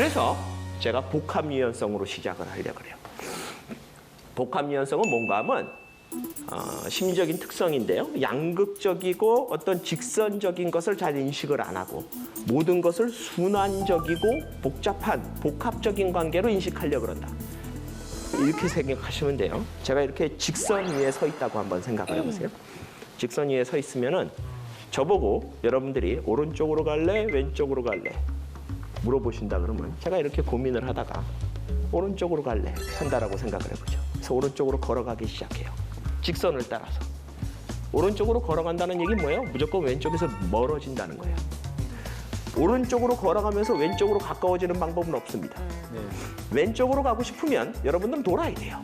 그래서 제가 복합유연성으로 시작을 하려고 해요. 복합유연성은 뭔가 하면 심리적인 특성인데요. 양극적이고 어떤 직선적인 것을 잘 인식을 안 하고 모든 것을 순환적이고 복잡한 복합적인 관계로 인식하려고 그런다. 이렇게 생각하시면 돼요. 제가 이렇게 직선 위에 서 있다고 한번 생각을 해보세요. 직선 위에 서 있으면은 저보고 여러분들이 오른쪽으로 갈래, 왼쪽으로 갈래 물어보신다 그러면 제가 이렇게 고민을 하다가 오른쪽으로 갈래 한다라고 생각을 해보죠. 그래서 오른쪽으로 걸어가기 시작해요. 직선을 따라서. 오른쪽으로 걸어간다는 얘기는 뭐예요? 무조건 왼쪽에서 멀어진다는 거예요. 오른쪽으로 걸어가면서 왼쪽으로 가까워지는 방법은 없습니다. 왼쪽으로 가고 싶으면 여러분들은 돌아야 돼요.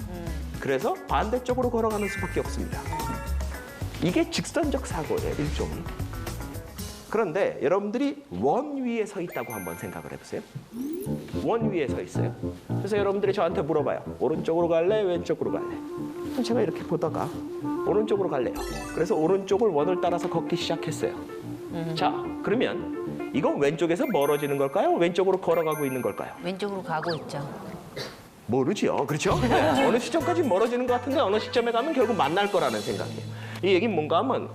그래서 반대쪽으로 걸어가는 수밖에 없습니다. 이게 직선적 사고예요, 일종의. 그런데 여러분들이 원 위에 서 있다고 한번 생각을 해보세요. 원 위에 서 있어요. 그래서 여러분들이 저한테 물어봐요. 오른쪽으로 갈래? 왼쪽으로 갈래? 그럼 제가 이렇게 보다가 오른쪽으로 갈래요. 그래서 오른쪽을 원을 따라서 걷기 시작했어요. 자, 그러면 이건 왼쪽에서 멀어지는 걸까요? 왼쪽으로 걸어가고 있는 걸까요? 왼쪽으로 가고 있죠. 모르죠. 그렇죠? 네. 어느 시점까지 멀어지는 것 같은데 어느 시점에 가면 결국 만날 거라는 생각이에요. 이 얘기는 뭔가 하면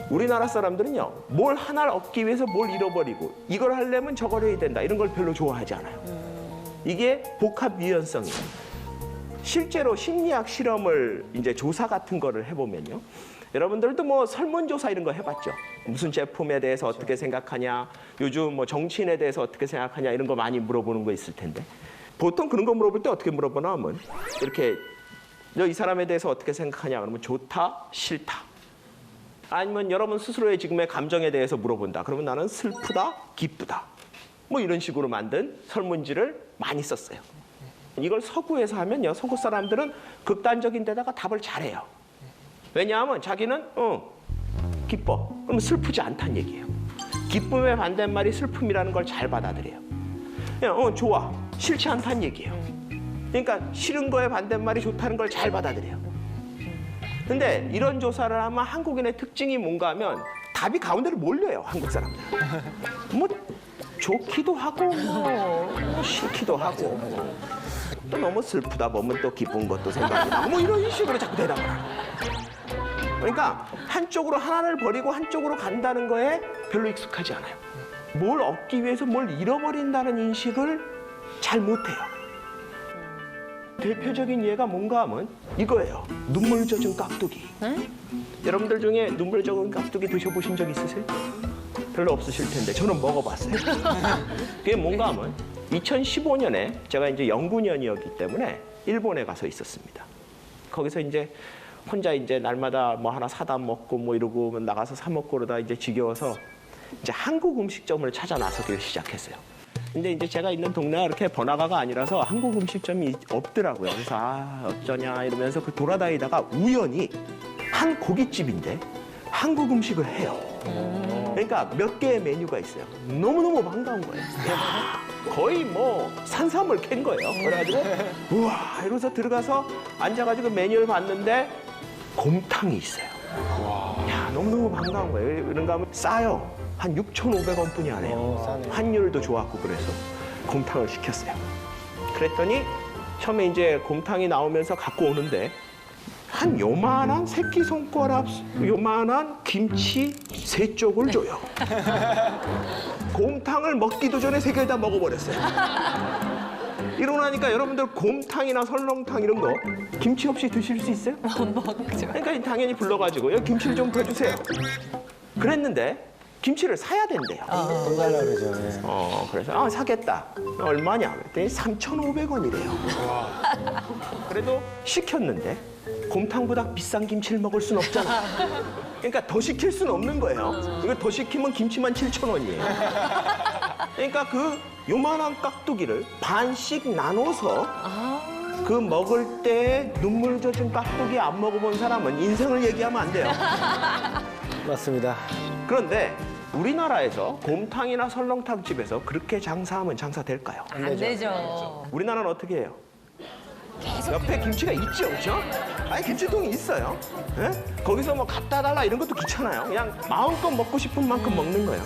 우리나라 사람들은요. 뭘 하나를 얻기 위해서 뭘 잃어버리고 이걸 하려면 저걸 해야 된다. 이런 걸 별로 좋아하지 않아요. 이게 복합 유연성이에요. 실제로 심리학 실험을 이제 조사 같은 거를 해보면요. 여러분들도 뭐 설문조사 이런 거 해봤죠. 무슨 제품에 대해서 어떻게 생각하냐, 요즘 뭐 정치인에 대해서 어떻게 생각하냐 이런 거 많이 물어보는 거 있을 텐데 보통 그런 거 물어볼 때 어떻게 물어보나 하면 이렇게 너 이 사람에 대해서 어떻게 생각하냐 그러면 좋다, 싫다. 아니면 여러분 스스로의 지금의 감정에 대해서 물어본다. 그러면 나는 슬프다, 기쁘다. 뭐 이런 식으로 만든 설문지를 많이 썼어요. 이걸 서구에서 하면요. 서구 사람들은 극단적인 데다가 답을 잘해요. 왜냐하면 자기는 기뻐. 그럼 슬프지 않다는 얘기예요. 기쁨의 반대말이 슬픔이라는 걸 잘 받아들여요. 그냥 좋아. 싫지 않다는 얘기예요. 그러니까 싫은 거에 반대말이 좋다는 걸 잘 받아들여요. 근데 이런 조사를 하면 한국인의 특징이 뭔가 하면 답이 가운데로 몰려요. 한국 사람들. 뭐 좋기도 하고 뭐 싫기도 하고 또 너무 슬프다 보면 또 기쁜 것도 생각이 나고 뭐 이런 식으로 자꾸 대답을 하고. 그러니까 한쪽으로 하나를 버리고 한쪽으로 간다는 거에 별로 익숙하지 않아요. 뭘 얻기 위해서 뭘 잃어버린다는 인식을 잘 못해요. 대표적인 예가 뭔가 하면 이거예요. 눈물 젖은 깍두기. 여러분들 중에 눈물 젖은 깍두기 드셔보신 적 있으세요? 별로 없으실 텐데 저는 먹어봤어요. 그게 뭔가 하면 2015년에 제가 이제 연구년이었기 때문에 일본에 가서 있었습니다. 거기서 이제 혼자 이제 날마다 뭐 하나 사다 먹고 뭐 이러고 나가서 사 먹고 그러다 이제 지겨워서 이제 한국 음식점을 찾아 나서기를 시작했어요. 근데 이제 제가 있는 동네가 그렇게 번화가가 아니라서 한국 음식점이 없더라고요. 그래서 어쩌냐 이러면서 그 돌아다니다가 우연히 한 고깃집인데 한국 음식을 해요. 그러니까 몇 개의 메뉴가 있어요. 너무너무 반가운 거예요. 거의 뭐 산삼을 캔 거예요. 그래가지고 우와 이러면서 들어가서 앉아가지고 메뉴를 봤는데 곰탕이 있어요. 야 너무너무 반가운 거예요. 이런가 하면 싸요. 한 6,500원 뿐이 안 해요. 환율도 좋았고 그래서 곰탕을 시켰어요. 그랬더니 처음에 이제 곰탕이 나오면서 갖고 오는데 한 요만한 새끼손가락 요만한 김치 3쪽을 줘요. 곰탕을 먹기도 전에 3개를 다 먹어버렸어요. 이러고 나니까 여러분들 곰탕이나 설렁탕 이런 거 김치 없이 드실 수 있어요? 못 먹죠. 그러니까 당연히 불러가지고 여기 김치를 좀 더 주세요. 그랬는데 김치를 사야 된대요. 돈 달라 그러죠. 네. 그래서 사겠다. 얼마냐? 그랬더니 3,500원이래요. 그래도 시켰는데 곰탕보다 비싼 김치를 먹을 순 없잖아. 그러니까 더 시킬 수는 없는 거예요. 이거 더 시키면 김치만 7,000원이에요. 그러니까 그 요만한 깍두기를 반씩 나눠서 그 먹을 때 눈물 젖은 깍두기 안 먹어본 사람은 인생을 얘기하면 안 돼요. 맞습니다. 그런데 우리나라에서 곰탕이나 설렁탕 집에서 그렇게 장사하면 장사될까요? 안 되죠. 우리나라는 어떻게 해요? 옆에 김치가 있죠, 그렇죠? 아니 김치통이 있어요. 예? 거기서 뭐 갖다 달라 이런 것도 귀찮아요. 그냥 마음껏 먹고 싶은 만큼 먹는 거예요.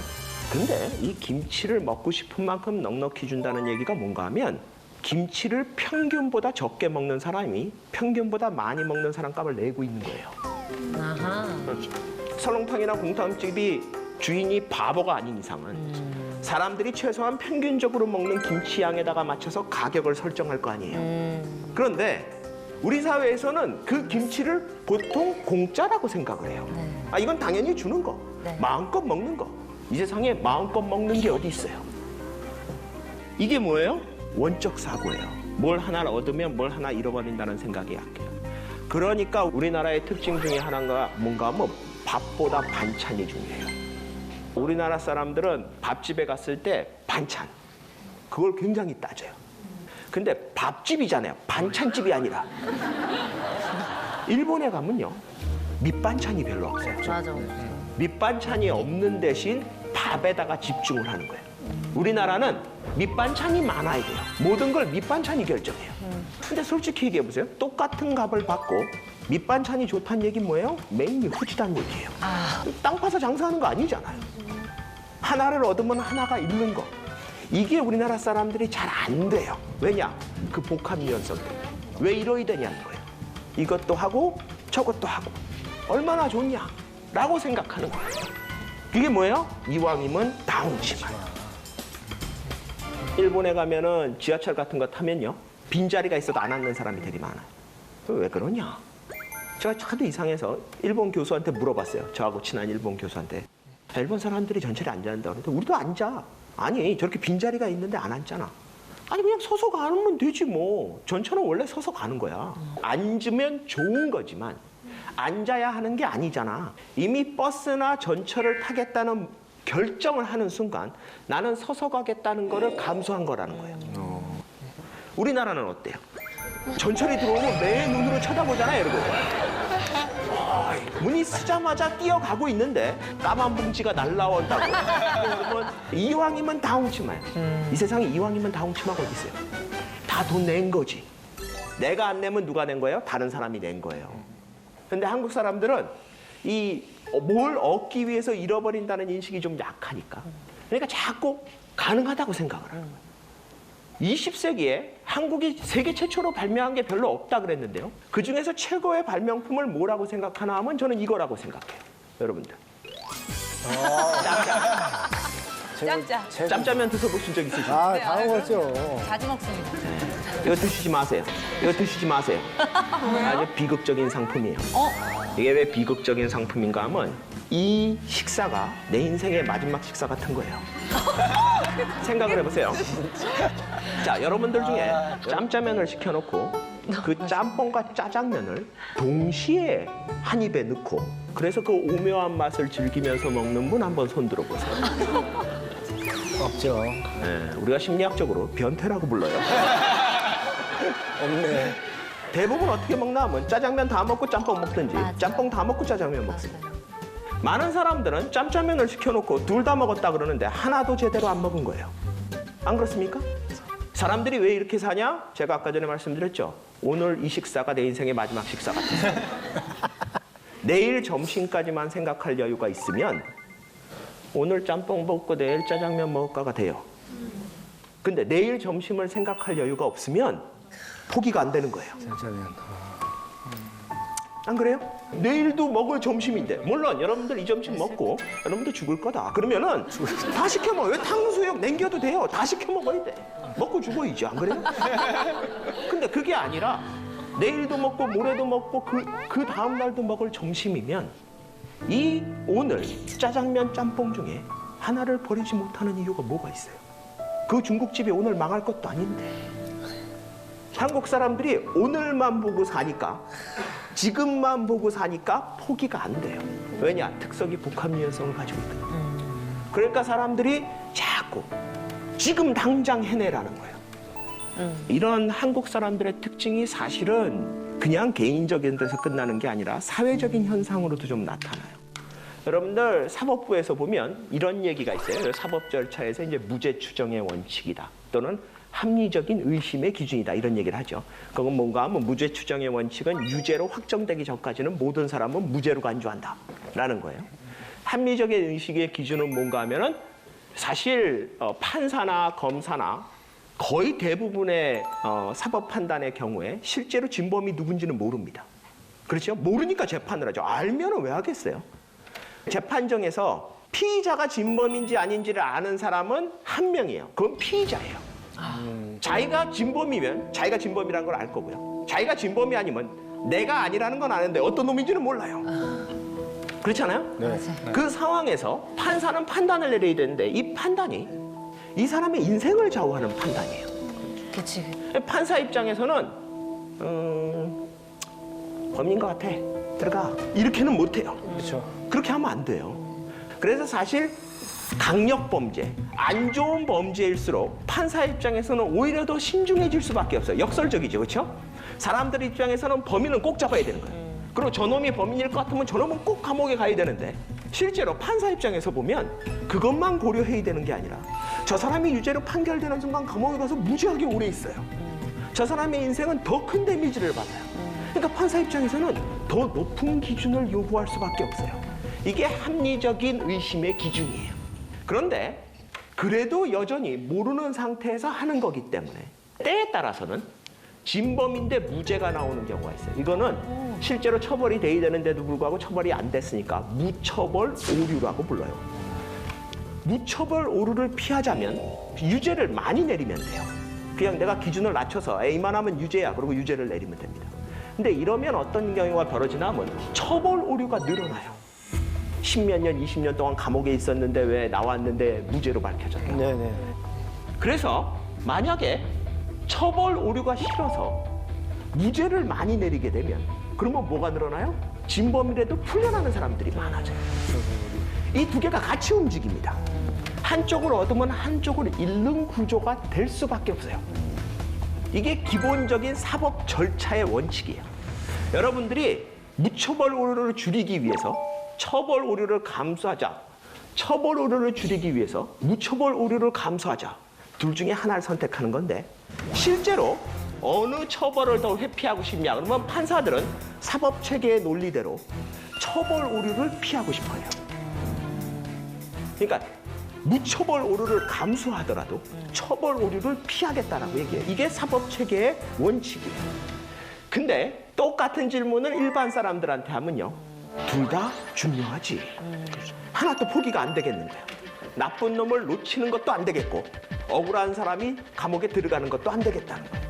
근데 이 김치를 먹고 싶은 만큼 넉넉히 준다는 얘기가 뭔가 하면 김치를 평균보다 적게 먹는 사람이 평균보다 많이 먹는 사람 값을 내고 있는 거예요. 아하. 설렁탕이나 공탕집이 주인이 바보가 아닌 이상은 사람들이 최소한 평균적으로 먹는 김치 양에다가 맞춰서 가격을 설정할 거 아니에요. 그런데 우리 사회에서는 그 김치를 보통 공짜라고 생각을 해요. 아, 이건 당연히 주는 거, 네. 마음껏 먹는 거. 이 세상에 마음껏 먹는 게 어디 있어요? 이게 뭐예요? 원적 사고예요. 뭘 하나 얻으면 뭘 하나 잃어버린다는 생각이 약해요. 그러니까 우리나라의 특징 중에 하나가 뭔가 하면 밥보다 반찬이 중요해요. 우리나라 사람들은 밥집에 갔을 때 반찬, 그걸 굉장히 따져요. 근데 밥집이잖아요. 반찬집이 아니라. 일본에 가면요, 밑반찬이 별로 없어요. 맞아. 밑반찬이 없는 대신 밥에다가 집중을 하는 거예요. 우리나라는 밑반찬이 많아야 돼요. 모든 걸 밑반찬이 결정해요. 근데 솔직히 얘기해 보세요. 똑같은 값을 받고 밑반찬이 좋다는 얘기는 뭐예요? 메인이 후지다는 얘기예요. 땅 파서 장사하는 거 아니잖아요. 하나를 얻으면 하나가 잃는 거. 이게 우리나라 사람들이 잘 안 돼요. 왜냐? 그 복합 유연성 때문에. 왜 이러야 되냐는 거예요. 이것도 하고 저것도 하고 얼마나 좋냐? 라고 생각하는 거예요. 이게 뭐예요? 이왕이면 다홍치만. 일본에 가면은 지하철 같은 거 타면요, 빈자리가 있어도 안 앉는 사람이 되게 많아요. 왜 그러냐? 제가 하도 이상해서 일본 교수한테 물어봤어요. 저하고 친한 일본 교수한테. 일본 사람들이 전철에 앉아야 된다고 그러는데 우리도 앉아. 아니, 저렇게 빈자리가 있는데 안 앉잖아. 아니, 그냥 서서 가면 되지 뭐. 전철은 원래 서서 가는 거야. 앉으면 좋은 거지만 앉아야 하는 게 아니잖아. 이미 버스나 전철을 타겠다는 결정을 하는 순간 나는 서서 가겠다는 거를 감수한 거라는 거예요. 우리나라는 어때요? 전철이 들어오면 매 눈으로 쳐다보잖아요, 여러분. 문이 쓰자마자 뛰어가고 있는데 까만 봉지가 날라온다고. 그러면 이왕이면 다홍치마요. 이 세상에 이왕이면 다홍치마가 어디 있어요? 다 돈 낸 거지. 내가 안 내면 누가 낸 거예요? 다른 사람이 낸 거예요. 근데 한국 사람들은 이 뭘 얻기 위해서 잃어버린다는 인식이 좀 약하니까. 그러니까 자꾸 가능하다고 생각을 하는 거예요. 20세기에 한국이 세계 최초로 발명한 게 별로 없다 그랬는데요. 그중에서 최고의 발명품을 뭐라고 생각하나 하면 저는 이거라고 생각해요. 여러분들. 짬짜. 짬짜면 드셔보신 적 있으시죠? 아, 다 먹었죠. 자주 먹습니다. 이거 드시지 마세요. 이거 드시지 마세요. 아주 비극적인 상품이에요. 이게 왜 비극적인 상품인가 하면 이 식사가 내 인생의 마지막 식사 같은 거예요. 생각을 해보세요. 자, 여러분들 중에 짬짜면을 시켜놓고 그 짬뽕과 짜장면을 동시에 한 입에 넣고 그래서 그 오묘한 맛을 즐기면서 먹는 분 한번 손 들어보세요. 없죠. 네, 우리가 심리학적으로 변태라고 불러요. 없네. 대부분 어떻게 먹나 하면 짜장면 다 먹고 짬뽕 먹든지 맞아. 짬뽕 다 먹고 짜장면 먹습니다. 많은 사람들은 짬짜면을 시켜놓고 둘 다 먹었다 그러는데 하나도 제대로 안 먹은 거예요. 안 그렇습니까? 사람들이 왜 이렇게 사냐? 제가 아까 전에 말씀드렸죠. 오늘 이 식사가 내 인생의 마지막 식사 같아요. 내일 점심까지만 생각할 여유가 있으면 오늘 짬뽕 먹고 내일 짜장면 먹을까가 돼요. 근데 내일 점심을 생각할 여유가 없으면 포기가 안 되는 거예요. 짜장면. 안 그래요? 내일도 먹을 점심인데 물론 여러분들 이 점심 먹고 여러분들 죽을 거다. 그러면은 다 시켜 먹어요. 탕수육 남겨도 돼요. 다 시켜 먹어야 돼. 먹고 죽어야지. 안 그래요? 근데 그게 아니라 내일도 먹고 모레도 먹고 그 다음 날도 먹을 점심이면 이 오늘 짜장면 짬뽕 중에 하나를 버리지 못하는 이유가 뭐가 있어요? 그 중국집이 오늘 망할 것도 아닌데. 한국 사람들이 오늘만 보고 사니까 지금만 보고 사니까 포기가 안 돼요. 왜냐? 특성이 복합 유연성을 가지고 있거든요. 그러니까 사람들이 자꾸 지금 당장 해내라는 거예요. 이런 한국 사람들의 특징이 사실은 그냥 개인적인 데서 끝나는 게 아니라 사회적인 현상으로도 좀 나타나요. 여러분들 사법부에서 보면 이런 얘기가 있어요. 사법 절차에서 이제 무죄 추정의 원칙이다. 또는 합리적인 의심의 기준이다. 이런 얘기를 하죠. 그건 뭔가 하면 무죄 추정의 원칙은 유죄로 확정되기 전까지는 모든 사람은 무죄로 간주한다. 라는 거예요. 합리적인 의식의 기준은 뭔가 하면은 사실 판사나 검사나 거의 대부분의 사법 판단의 경우에 실제로 진범이 누군지는 모릅니다. 그렇죠? 모르니까 재판을 하죠. 알면은 왜 하겠어요? 재판정에서 피의자가 진범인지 아닌지를 아는 사람은 한 명이에요. 그건 피의자예요. 자기가 진범이면 자기가 진범이라는 걸 알 거고요. 자기가 진범이 아니면 내가 아니라는 건 아는데 어떤 놈인지는 몰라요. 그렇잖아요? 네. 그 상황에서 판사는 판단을 내려야 되는데 이 판단이 이 사람의 인생을 좌우하는 판단이에요. 그치. 판사 입장에서는 범인인 것 같아. 들어가. 이렇게는 못해요. 그렇죠. 그렇게 하면 안 돼요. 그래서 사실 강력 범죄, 안 좋은 범죄일수록 판사 입장에서는 오히려 더 신중해질 수밖에 없어요. 역설적이죠, 그렇죠? 사람들 입장에서는 범인은 꼭 잡아야 되는 거예요. 그리고 저놈이 범인일 것 같으면 저놈은 꼭 감옥에 가야 되는데 실제로 판사 입장에서 보면 그것만 고려해야 되는 게 아니라 저 사람이 유죄로 판결되는 순간 감옥에 가서 무지하게 오래 있어요. 저 사람의 인생은 더 큰 데미지를 받아요. 그러니까 판사 입장에서는 더 높은 기준을 요구할 수밖에 없어요. 이게 합리적인 의심의 기준이에요. 그런데 그래도 여전히 모르는 상태에서 하는 거기 때문에 때에 따라서는 진범인데 무죄가 나오는 경우가 있어요. 이거는 실제로 처벌이 돼야 되는데도 불구하고 처벌이 안 됐으니까 무처벌 오류라고 불러요. 무처벌 오류를 피하자면 유죄를 많이 내리면 돼요. 그냥 내가 기준을 낮춰서 이만하면 유죄야. 그러고 유죄를 내리면 됩니다. 근데 이러면 어떤 경우가 벌어지나 하면 처벌 오류가 늘어나요. 10몇 년, 20년 동안 감옥에 있었는데 왜 나왔는데 무죄로 밝혀졌다. 네네. 그래서 만약에 처벌 오류가 싫어서 무죄를 많이 내리게 되면 그러면 뭐가 늘어나요? 진범이라도 풀려나는 사람들이 많아져요. 이 두 개가 같이 움직입니다. 한쪽을 얻으면 한쪽을 잃는 구조가 될 수밖에 없어요. 이게 기본적인 사법 절차의 원칙이에요. 여러분들이 무처벌 오류를 줄이기 위해서 처벌 오류를 감수하자, 처벌 오류를 줄이기 위해서 무처벌 오류를 감수하자, 둘 중에 하나를 선택하는 건데 실제로 어느 처벌을 더 회피하고 싶냐 그러면 판사들은 사법 체계의 논리대로 처벌 오류를 피하고 싶어요. 그러니까 무처벌 오류를 감수하더라도 처벌 오류를 피하겠다라고 얘기해요. 이게 사법 체계의 원칙이에요. 근데 똑같은 질문을 일반 사람들한테 하면요, 둘 다 중요하지. 하나도 포기가 안 되겠는데요. 나쁜 놈을 놓치는 것도 안 되겠고 억울한 사람이 감옥에 들어가는 것도 안 되겠다는 거예요.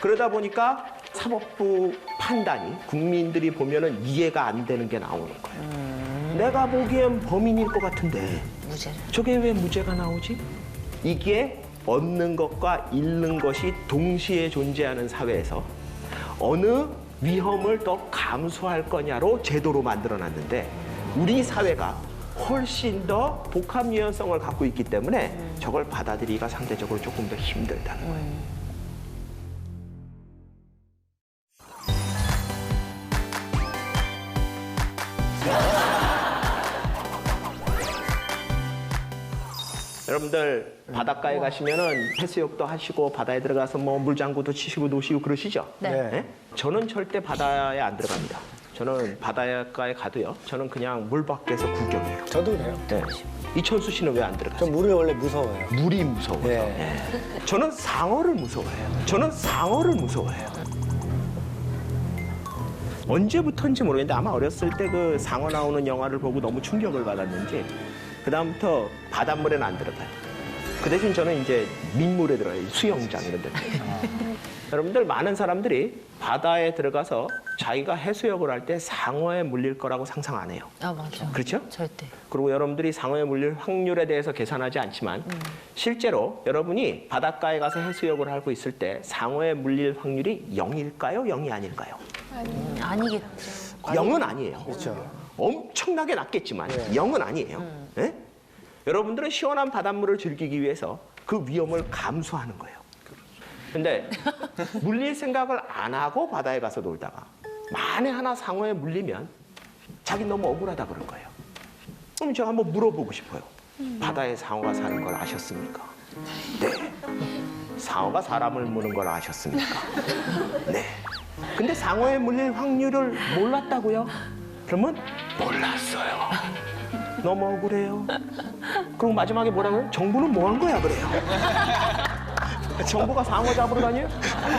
그러다 보니까 사법부 판단이 국민들이 보면은 이해가 안 되는 게 나오는 거예요. 내가 보기엔 범인일 것 같은데 무죄를. 저게 왜 무죄가 나오지? 이게 얻는 것과 잃는 것이 동시에 존재하는 사회에서 어느 위험을 더 감수할 거냐로 제도로 만들어놨는데 우리 사회가 훨씬 더 복합 유연성을 갖고 있기 때문에 저걸 받아들이기가 상대적으로 조금 더 힘들다는 거예요. 여러분들 바닷가에 가시면은 해수욕도 하시고 바다에 들어가서 뭐 물장구도 치시고 노시고 그러시죠? 네. 네? 저는 절대 바다에 안 들어갑니다. 저는 바닷가에 가도요. 저는 그냥 물 밖에서 구경해요. 저도 그래요. 네. 이천수 씨는 왜 안 들어가세요? 전 물이 원래 무서워요. 물이 무서워서. 네. 저는 상어를 무서워해요. 저는 상어를 무서워해요. 언제부터인지 모르겠는데 아마 어렸을 때 그 상어 나오는 영화를 보고 너무 충격을 받았는지 그다음부터 바닷물에는 안 들어가요. 그 대신 저는 이제 민물에 들어가요. 수영장 이런 데. 여러분들 많은 사람들이 바다에 들어가서 자기가 해수욕을 할 때 상어에 물릴 거라고 상상 안 해요. 아, 맞아. 그렇죠? 절대. 그리고 여러분들이 상어에 물릴 확률에 대해서 계산하지 않지만 실제로 여러분이 바닷가에 가서 해수욕을 하고 있을 때 상어에 물릴 확률이 0일까요? 0이 아닐까요? 아니겠죠. 0은 아니에요. 그렇죠. 엄청나게 낮겠지만 네. 0은 아니에요. 네? 여러분들은 시원한 바닷물을 즐기기 위해서 그 위험을 감수하는 거예요. 근데 물릴 생각을 안 하고 바다에 가서 놀다가 만에 하나 상어에 물리면 자기 너무 억울하다 그럴 거예요. 그럼 제가 한번 물어보고 싶어요. 바다에 상어가 사는 걸 아셨습니까? 네. 상어가 사람을 무는 걸 아셨습니까? 네. 근데 상어에 물릴 확률을 몰랐다고요? 그러면 몰랐어요. 너무 억울해요. 그리고 마지막에 뭐라 그래요? 정부는 뭐 한 거야 그래요. 정부가 상어 잡으러 다녀요?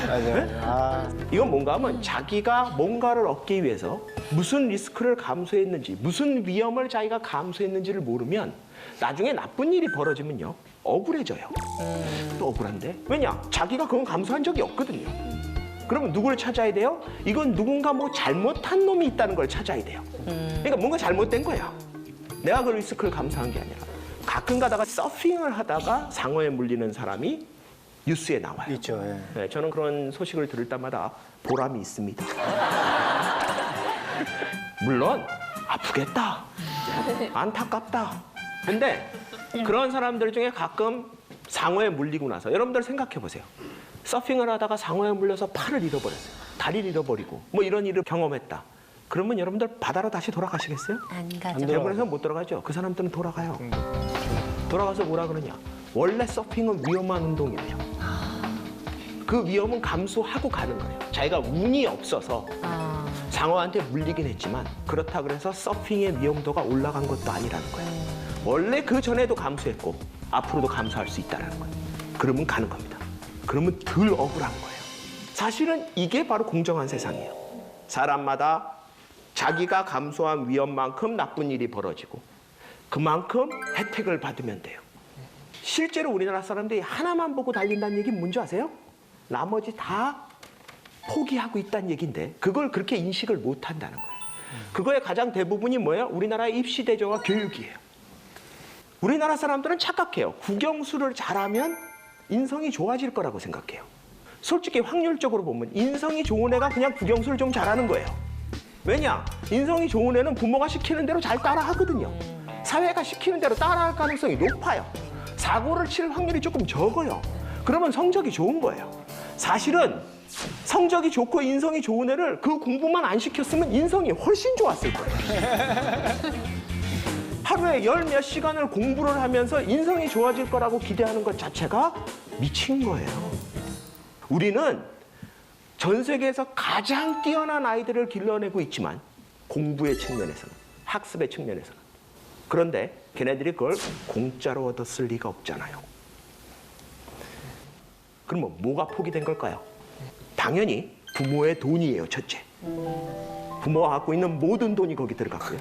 맞아요. 아, 이건 뭔가 하면 자기가 뭔가를 얻기 위해서 무슨 리스크를 감수했는지, 무슨 위험을 자기가 감수했는지를 모르면 나중에 나쁜 일이 벌어지면요, 억울해져요. 또 억울한데? 왜냐? 자기가 그건 감수한 적이 없거든요. 그러면 누구를 찾아야 돼요? 이건 누군가 뭐 잘못한 놈이 있다는 걸 찾아야 돼요. 그러니까 뭔가 잘못된 거야. 내가 그 리스크를 감수한 게 아니라. 가끔 가다가 서핑을 하다가 상어에 물리는 사람이 뉴스에 나와요. 있죠. 예. 네, 저는 그런 소식을 들을 때마다 보람이 있습니다. 물론 아프겠다, 안타깝다. 근데 그런 사람들 중에 가끔 상어에 물리고 나서 여러분들 생각해 보세요. 서핑을 하다가 상어에 물려서 팔을 잃어버렸어요. 다리를 잃어버리고 뭐 이런 일을 경험했다. 그러면 여러분들 바다로 다시 돌아가시겠어요? 안 가죠. 안 돌아가죠. 대부분에서 못 돌아가죠. 그 사람들은 돌아가요. 돌아가서 뭐라 그러냐? 원래 서핑은 위험한 운동이에요. 그 위험은 감수하고 가는 거예요. 자기가 운이 없어서 아, 상어한테 물리긴 했지만 그렇다 그래서 서핑의 위험도가 올라간 것도 아니라는 거예요. 원래 그 전에도 감수했고 앞으로도 감수할 수 있다는 거예요. 그러면 가는 겁니다. 그러면 덜 억울한 거예요. 사실은 이게 바로 공정한 세상이에요. 사람마다 자기가 감수한 위험만큼 나쁜 일이 벌어지고 그만큼 혜택을 받으면 돼요. 실제로 우리나라 사람들이 하나만 보고 달린다는 얘기는 뭔지 아세요? 나머지 다 포기하고 있다는 얘기인데 그걸 그렇게 인식을 못 한다는 거예요. 그거의 가장 대부분이 뭐예요? 우리나라의 입시 대조와 교육이에요. 우리나라 사람들은 착각해요. 국영수를 잘하면 인성이 좋아질 거라고 생각해요. 솔직히 확률적으로 보면 인성이 좋은 애가 그냥 국영수를 좀 잘하는 거예요. 왜냐? 인성이 좋은 애는 부모가 시키는 대로 잘 따라하거든요. 사회가 시키는 대로 따라할 가능성이 높아요. 사고를 칠 확률이 조금 적어요. 그러면 성적이 좋은 거예요. 사실은 성적이 좋고 인성이 좋은 애를 그 공부만 안 시켰으면 인성이 훨씬 좋았을 거예요. 하루에 10몇 시간을 공부를 하면서 인성이 좋아질 거라고 기대하는 것 자체가 미친 거예요. 우리는 전 세계에서 가장 뛰어난 아이들을 길러내고 있지만 공부의 측면에서는, 학습의 측면에서는. 그런데 걔네들이 그걸 공짜로 얻었을 리가 없잖아요. 그럼 뭐가 포기된 걸까요? 당연히 부모의 돈이에요, 첫째. 부모가 갖고 있는 모든 돈이 거기 들어갔고요.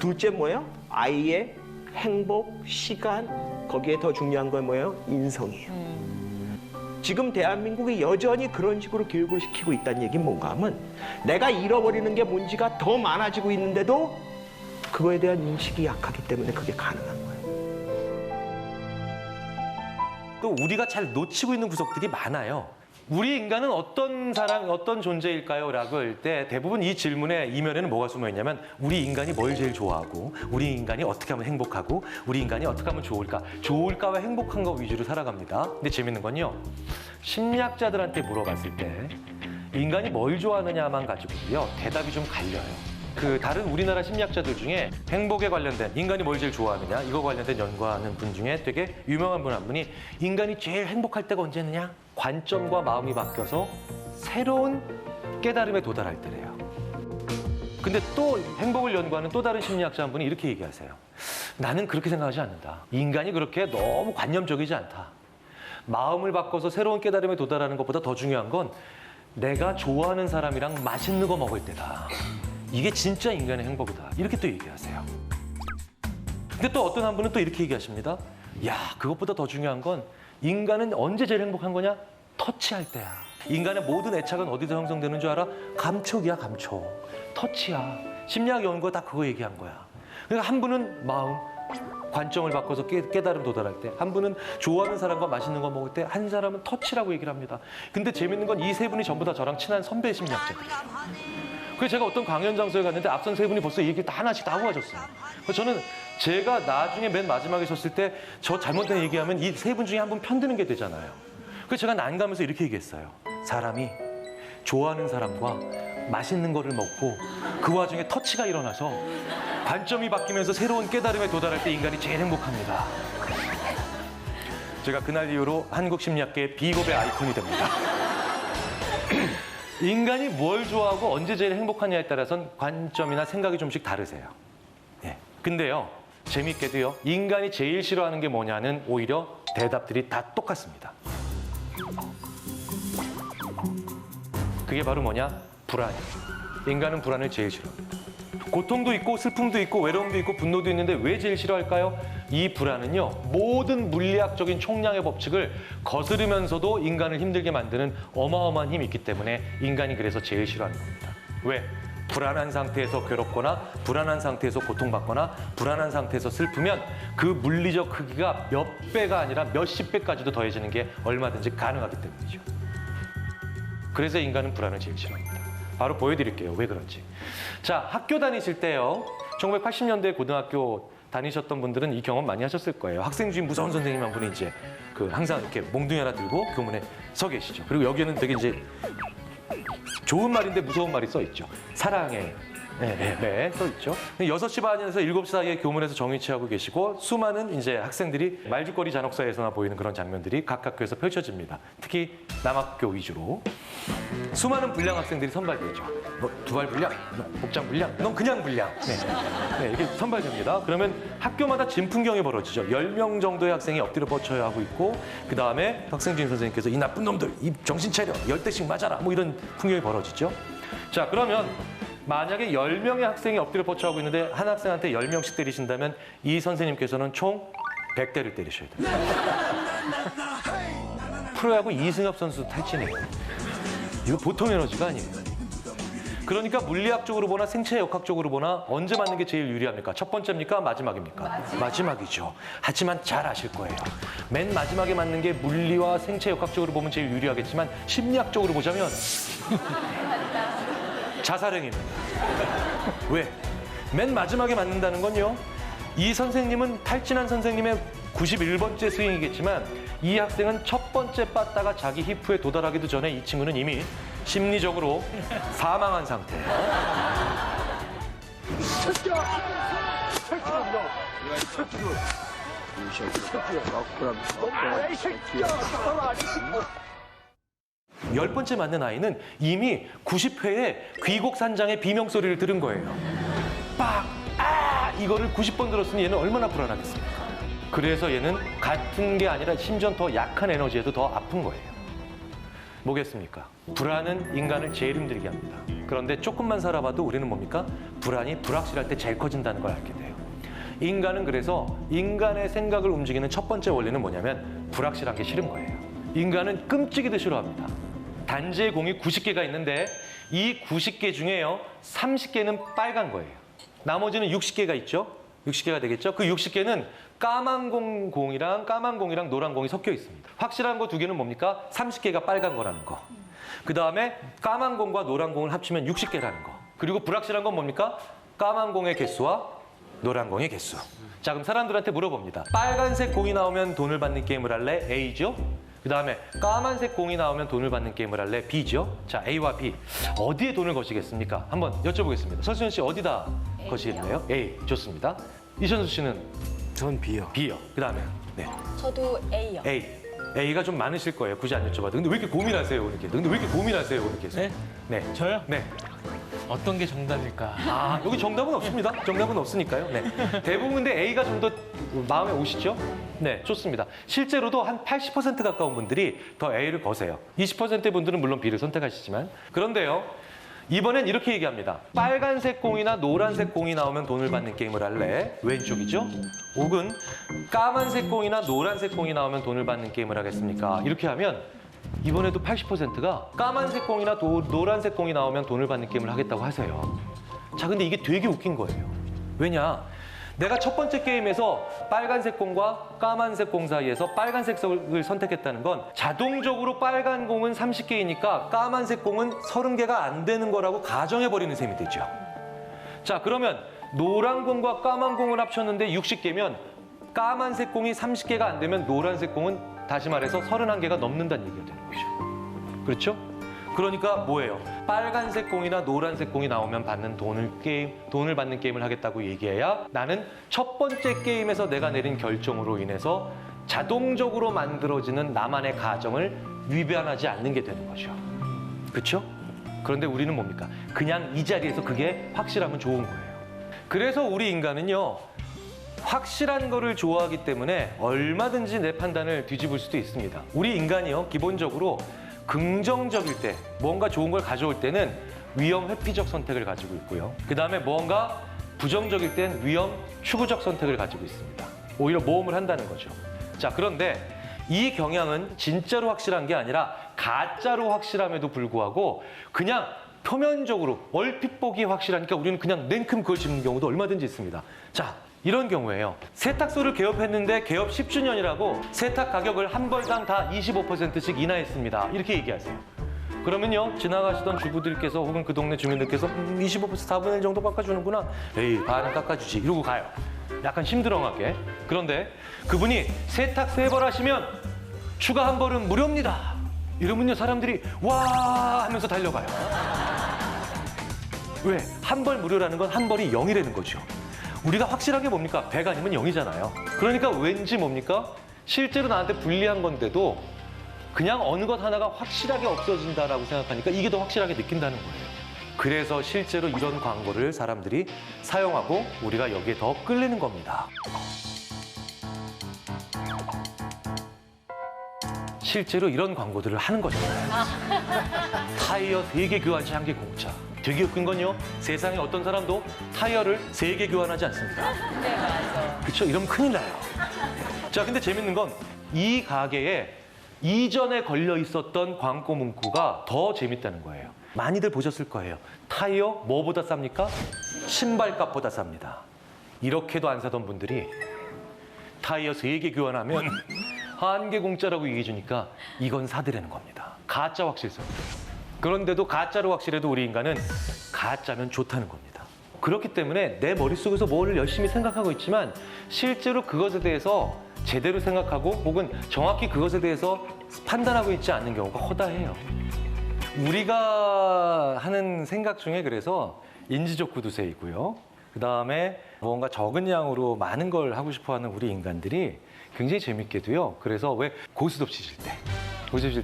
둘째 뭐예요? 아이의 행복, 시간, 거기에 더 중요한 건 뭐예요? 인성이에요. 지금 대한민국이 여전히 그런 식으로 교육을 시키고 있다는 얘기는 뭔가 하면 내가 잃어버리는 게 뭔지가 더 많아지고 있는데도 그거에 대한 인식이 약하기 때문에 그게 가능한 거예요. 또 우리가 잘 놓치고 있는 구석들이 많아요. 우리 인간은 어떤 사람, 어떤 존재일까요? 라고 할 때 대부분 이 질문의 이면에는 뭐가 숨어 있냐면 우리 인간이 뭘 제일 좋아하고 우리 인간이 어떻게 하면 행복하고 우리 인간이 어떻게 하면 좋을까? 좋을까와 행복한 거 위주로 살아갑니다. 근데 재밌는 건요. 심리학자들한테 물어봤을 때 인간이 뭘 좋아하느냐만 가지고요. 대답이 좀 갈려요. 그 다른 우리나라 심리학자들 중에 행복에 관련된 인간이 뭘 제일 좋아하느냐 이거 관련된 연구하는 분 중에 되게 유명한 분 한 분이 인간이 제일 행복할 때가 언제느냐 관점과 마음이 바뀌어서 새로운 깨달음에 도달할 때래요. 근데 또 행복을 연구하는 또 다른 심리학자 한 분이 이렇게 얘기하세요. 나는 그렇게 생각하지 않는다. 인간이 그렇게 너무 관념적이지 않다. 마음을 바꿔서 새로운 깨달음에 도달하는 것보다 더 중요한 건 내가 좋아하는 사람이랑 맛있는 거 먹을 때다. 이게 진짜 인간의 행복이다. 이렇게 또 얘기하세요. 근데 또 어떤 한 분은 또 이렇게 얘기하십니다. 야, 그것보다 더 중요한 건 인간은 언제 제일 행복한 거냐? 터치할 때야. 인간의 모든 애착은 어디서 형성되는 줄 알아? 감촉이야, 감촉. 터치야. 심리학 연구가 다 그거 얘기한 거야. 그러니까 한 분은 마음, 관점을 바꿔서 깨달음 도달할 때, 한 분은 좋아하는 사람과 맛있는 거 먹을 때, 한 사람은 터치라고 얘기를 합니다. 근데 재밌는 건 이 세 분이 전부 다 저랑 친한 선배 심리학자들이에요. 그래서 제가 어떤 강연 장소에 갔는데 앞선 세 분이 벌써 이 얘기를 다 하나씩 다 하고 가셨어요. 그래서 저는 제가 나중에 맨 마지막에 섰을 때 저 잘못된 얘기하면 이 세 분 중에 한 분 편드는 게 되잖아요. 그래서 제가 난감해서 이렇게 얘기했어요. 사람이 좋아하는 사람과 맛있는 거를 먹고 그 와중에 터치가 일어나서 관점이 바뀌면서 새로운 깨달음에 도달할 때 인간이 제일 행복합니다. 제가 그날 이후로 한국 심리학계의 비겁의 아이콘이 됩니다. 인간이 뭘 좋아하고 언제 제일 행복하냐에 따라서는 관점이나 생각이 좀씩 다르세요. 예. 근데요, 재밌게도요. 인간이 제일 싫어하는 게 뭐냐는 오히려 대답들이 다 똑같습니다. 그게 바로 뭐냐? 불안이에요. 인간은 불안을 제일 싫어합니다. 고통도 있고 슬픔도 있고 외로움도 있고 분노도 있는데 왜 제일 싫어할까요? 이 불안은요, 모든 물리학적인 총량의 법칙을 거스르면서도 인간을 힘들게 만드는 어마어마한 힘이 있기 때문에 인간이 그래서 제일 싫어하는 겁니다. 왜? 불안한 상태에서 괴롭거나 불안한 상태에서 고통받거나 불안한 상태에서 슬프면 그 물리적 크기가 몇 배가 아니라 몇십 배까지도 더해지는 게 얼마든지 가능하기 때문이죠. 그래서 인간은 불안을 제일 싫어합니다. 바로 보여드릴게요. 왜 그런지. 자, 학교 다니실 때요. 1980년대 고등학교 다니셨던 분들은 이 경험 많이 하셨을 거예요. 학생 중에 무서운 선생님 한 분이 이제 항상 이렇게 몽둥이 하나 들고 교문에 서 계시죠. 그리고 여기에는 되게 이제 좋은 말인데 무서운 말이 써 있죠. 사랑해. 네, 써 있죠. 6시 반에서 7시 사이에 교문에서 정위 취하고 계시고 수많은 이제 학생들이 말죽거리 잔혹사에서나 보이는 그런 장면들이 각 학교에서 펼쳐집니다. 특히 남학교 위주로. 수많은 불량 학생들이 선발되죠. 뭐 두발 불량, 복장 불량, 넌 그냥 불량. 네, 이렇게 선발됩니다. 그러면 학교마다 진풍경이 벌어지죠. 10명 정도의 학생이 엎드려 뻗쳐야 하고 있고 그 다음에 학생주임 선생님께서 이 나쁜 놈들, 이 정신 차려, 10대씩 맞아라. 뭐 이런 풍경이 벌어지죠. 자, 그러면 만약에 10명의 학생이 엎드려 뻗쳐하고 있는데 한 학생한테 10명씩 때리신다면 이 선생님께서는 총 100대를 때리셔야 됩니다. 프로야구 이승엽 선수 탈진이에요. 이거 보통 에너지가 아니에요. 그러니까 물리학적으로 보나 생체 역학적으로 보나 언제 맞는 게 제일 유리합니까? 첫 번째입니까? 마지막입니까? 마지막이죠. 하지만 잘 아실 거예요. 맨 마지막에 맞는 게 물리와 생체 역학적으로 보면 제일 유리하겠지만 심리학적으로 보자면 자살행위입니다. 왜? 맨 마지막에 맞는다는 건요. 이 선생님은 탈진한 선생님의 91번째 스윙이겠지만 이 학생은 첫 번째 빠따가 자기 히프에 도달하기도 전에 이 친구는 이미 심리적으로 사망한 상태예요. 열 번째 맞는 아이는 이미 90회에 귀곡산장의 비명소리를 들은 거예요. 빡! 아! 이거를 90번 들었으니 얘는 얼마나 불안하겠습니까? 그래서 얘는 같은 게 아니라 심지어 더 약한 에너지에도 더 아픈 거예요. 뭐겠습니까? 불안은 인간을 제일 힘들게 합니다. 그런데 조금만 살아봐도 우리는 뭡니까? 불안이 불확실할 때 제일 커진다는 걸 알게 돼요. 인간은 그래서 인간의 생각을 움직이는 첫 번째 원리는 뭐냐면 불확실한 게 싫은 거예요. 인간은 끔찍이도 싫어합니다. 단지의 공이 90개가 있는데 이 90개 중에요 30개는 빨간 거예요. 나머지는 60개가 있죠. 60개가 되겠죠. 그 60개는 까만 공이랑 노란 공이 섞여 있습니다. 확실한 거 2개는 뭡니까? 30개가 빨간 거라는 거. 그 다음에 까만 공과 노란 공을 합치면 60개라는 거. 그리고 불확실한 건 뭡니까? 까만 공의 개수와 노란 공의 개수. 자, 그럼 사람들한테 물어봅니다. 빨간색 공이 나오면 돈을 받는 게임을 할래? A죠. 그 다음에 까만색 공이 나오면 돈을 받는 게임을 할래? B죠. 자, A와 B. 어디에 돈을 거시겠습니까? 한번 여쭤보겠습니다. 설수연 씨 어디다 거시겠나요? A. 좋습니다. 이천수 씨는? 전 B요. B요. 그 다음에? 네. 저도 A요. A. A가 좀 많으실 거예요. 굳이 안 여쭤봐도. 근데 왜 이렇게 고민하세요? 이렇게. 네? 네. 저요? 네. 어떤 게 정답일까? 아, 여기 정답은 없습니다. 정답은 없으니까요. 네. 대부분 근데 A가 좀 더 마음에 오시죠? 네, 좋습니다. 실제로도 한 80% 가까운 분들이 더 A를 거세요. 20%의 분들은 물론 B를 선택하시지만. 그런데요, 이번엔 이렇게 얘기합니다. 빨간색 공이나 노란색 공이 나오면 돈을 받는 게임을 할래? 왼쪽이죠? 혹은 까만색 공이나 노란색 공이 나오면 돈을 받는 게임을 하겠습니까? 이렇게 하면 이번에도 80%가 까만색 공이나 노란색 공이 나오면 돈을 받는 게임을 하겠다고 하세요. 자, 근데 이게 되게 웃긴 거예요. 왜냐? 내가 첫 번째 게임에서 빨간색 공과 까만색 공 사이에서 빨간색을 선택했다는 건 자동적으로 빨간 공은 30개이니까 까만색 공은 30개가 안 되는 거라고 가정해버리는 셈이 되죠. 자, 그러면 노란 공과 까만 공을 합쳤는데 60개면 까만색 공이 30개가 안 되면 노란색 공은 다시 말해서 31개가 넘는다는 얘기가 되는 거죠. 그렇죠? 그러니까 뭐예요? 빨간색 공이나 노란색 공이 나오면 받는 돈을 받는 게임을 하겠다고 얘기해야 나는 첫 번째 게임에서 내가 내린 결정으로 인해서 자동적으로 만들어지는 나만의 가정을 위반하지 않는 게 되는 거죠. 그렇죠? 그런데 우리는 뭡니까? 그냥 이 자리에서 그게 확실하면 좋은 거예요. 그래서 우리 인간은요, 확실한 거를 좋아하기 때문에 얼마든지 내 판단을 뒤집을 수도 있습니다. 우리 인간이요, 기본적으로 긍정적일 때, 뭔가 좋은 걸 가져올 때는 위험 회피적 선택을 가지고 있고요. 그 다음에 뭔가 부정적일 땐 위험 추구적 선택을 가지고 있습니다. 오히려 모험을 한다는 거죠. 자, 그런데 이 경향은 진짜로 확실한 게 아니라 가짜로 확실함에도 불구하고 그냥 표면적으로 얼핏 보기 확실하니까 우리는 그냥 냉큼 그걸 짚는 경우도 얼마든지 있습니다. 자, 이런 경우에요. 세탁소를 개업했는데 개업 10주년이라고 세탁 가격을 한 벌당 다 25%씩 인하했습니다. 이렇게 얘기하세요. 그러면요, 지나가시던 주부들께서 혹은 그 동네 주민들께서 25% 4분의 1 정도 깎아주는구나. 에이, 반은 깎아주지. 이러고 가요. 약간 심드렁하게. 그런데 그분이 세탁 3벌 하시면 추가 한 벌은 무료입니다. 이러면요, 사람들이 와 하면서 달려가요. 왜? 한 벌 무료라는 건 한 벌이 0이라는 거죠. 우리가 확실하게 뭡니까? 100 아니면 0이잖아요. 그러니까 왠지 뭡니까? 실제로 나한테 불리한 건데도 그냥 어느 것 하나가 확실하게 없어진다라고 생각하니까 이게 더 확실하게 느낀다는 거예요. 그래서 실제로 이런 광고를 사람들이 사용하고 우리가 여기에 더 끌리는 겁니다. 실제로 이런 광고들을 하는 거잖아요. 타이어 3개 교환 시 1개 공짜. 되게 웃긴 건요, 세상에 어떤 사람도 타이어를 3개 교환하지 않습니다. 네, 맞아. 그렇죠? 이러면 큰일 나요. 자, 근데 재밌는 건 이 가게에 이전에 걸려 있었던 광고 문구가 더 재밌다는 거예요. 많이들 보셨을 거예요. 타이어 뭐보다 쌉니까? 신발값보다 쌉니다. 이렇게도 안 사던 분들이 타이어 3개 교환하면 1개 공짜라고 얘기해 주니까 이건 사드리는 겁니다. 가짜 확실성. 그런데도 가짜로 확실해도 우리 인간은 가짜면 좋다는 겁니다. 그렇기 때문에 내 머릿속에서 뭘 열심히 생각하고 있지만 실제로 그것에 대해서 제대로 생각하고 혹은 정확히 그것에 대해서 판단하고 있지 않는 경우가 허다해요. 우리가 하는 생각 중에 그래서 인지적 구두쇠이고요. 그다음에 뭔가 적은 양으로 많은 걸 하고 싶어하는 우리 인간들이 굉장히 재밌게도요. 그래서 왜 고스톱 치실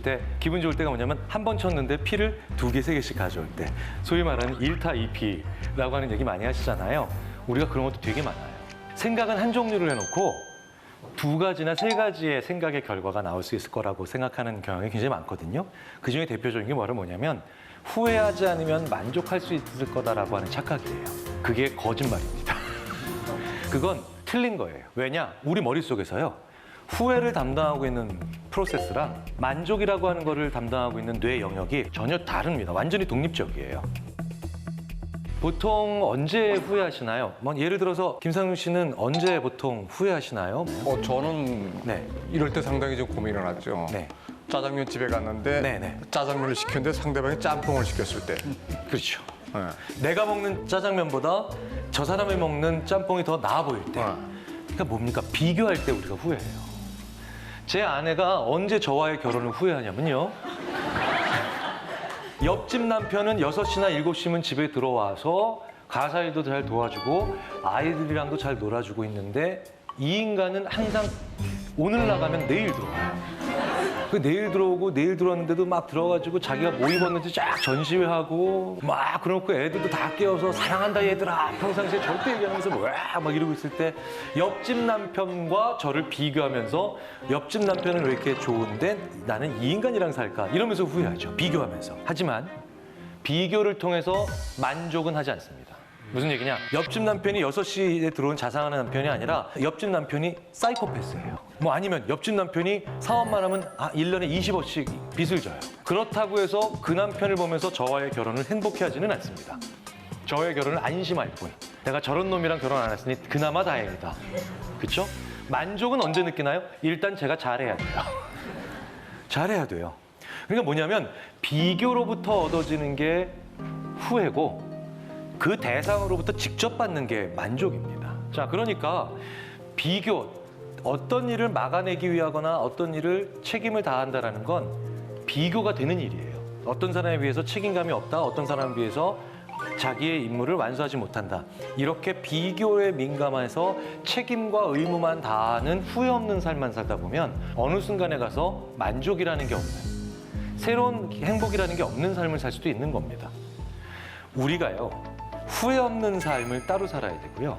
때 기분 좋을 때가 뭐냐면 한 번 쳤는데 피를 2개, 3개씩 가져올 때 소위 말하는 1타 2피라고 하는 얘기 많이 하시잖아요. 우리가 그런 것도 되게 많아요. 생각은 한 종류를 해놓고 2가지나 3가지의 생각의 결과가 나올 수 있을 거라고 생각하는 경향이 굉장히 많거든요. 그중에 대표적인 게 뭐냐면 후회하지 않으면 만족할 수 있을 거다라고 하는 착각이에요. 그게 거짓말입니다. 그건 틀린 거예요. 왜냐? 우리 머릿속에서요, 후회를 담당하고 있는 프로세스랑 만족이라고 하는 거를 담당하고 있는 뇌 영역이 전혀 다릅니다. 완전히 독립적이에요. 보통 언제 후회하시나요? 뭐 예를 들어서 김상윤 씨는 언제 보통 후회하시나요? 저는 네. 이럴 때 상당히 좀 고민을 하죠. 네. 짜장면 집에 갔는데 네. 짜장면을 시켰는데 상대방이 짬뽕을 시켰을 때. 그렇죠. 네. 내가 먹는 짜장면보다 저 사람이 먹는 짬뽕이 더 나아 보일 때. 네. 그러니까 뭡니까? 비교할 때 우리가 후회해요. 제 아내가 언제 저와의 결혼을 후회하냐면요. 옆집 남편은 6시나 7시면 집에 들어와서 가사일도 잘 도와주고 아이들이랑도 잘 놀아주고 있는데 이 인간은 항상 오늘 나가면 내일 들어와요. 그 내일 들어오고 내일 들어왔는데도 막 들어가지고 자기가 뭐 입었는지 쫙 전시회하고 막 그러고 애들도 다 깨워서 사랑한다 얘들아 평상시에 절대 얘기하면서 막 이러고 있을 때 옆집 남편과 저를 비교하면서 옆집 남편은 왜 이렇게 좋은데 나는 이 인간이랑 살까 이러면서 후회하죠. 비교하면서. 하지만 비교를 통해서 만족은 하지 않습니다. 무슨 얘기냐? 옆집 남편이 6시에 들어온 자상한 남편이 아니라 옆집 남편이 사이코패스예요. 뭐 아니면 옆집 남편이 사업만 하면 1년에 20억씩 빚을 져요. 그렇다고 해서 그 남편을 보면서 저와의 결혼을 행복해하지는 않습니다. 저의 결혼을 안심할 뿐. 내가 저런 놈이랑 결혼 안 했으니 그나마 다행이다. 그렇죠? 만족은 언제 느끼나요? 일단 제가 잘해야 돼요. 잘해야 돼요. 그러니까 뭐냐면 비교로부터 얻어지는 게 후회고 그 대상으로부터 직접 받는 게 만족입니다. 자, 그러니까 비교, 어떤 일을 막아내기 위하거나 어떤 일을 책임을 다한다는 건 비교가 되는 일이에요. 어떤 사람에 비해서 책임감이 없다, 어떤 사람에 비해서 자기의 임무를 완수하지 못한다. 이렇게 비교에 민감해서 책임과 의무만 다하는 후회 없는 삶만 살다 보면 어느 순간에 가서 만족이라는 게 없는, 새로운 행복이라는 게 없는 삶을 살 수도 있는 겁니다. 우리가요, 후회 없는 삶을 따로 살아야 되고요.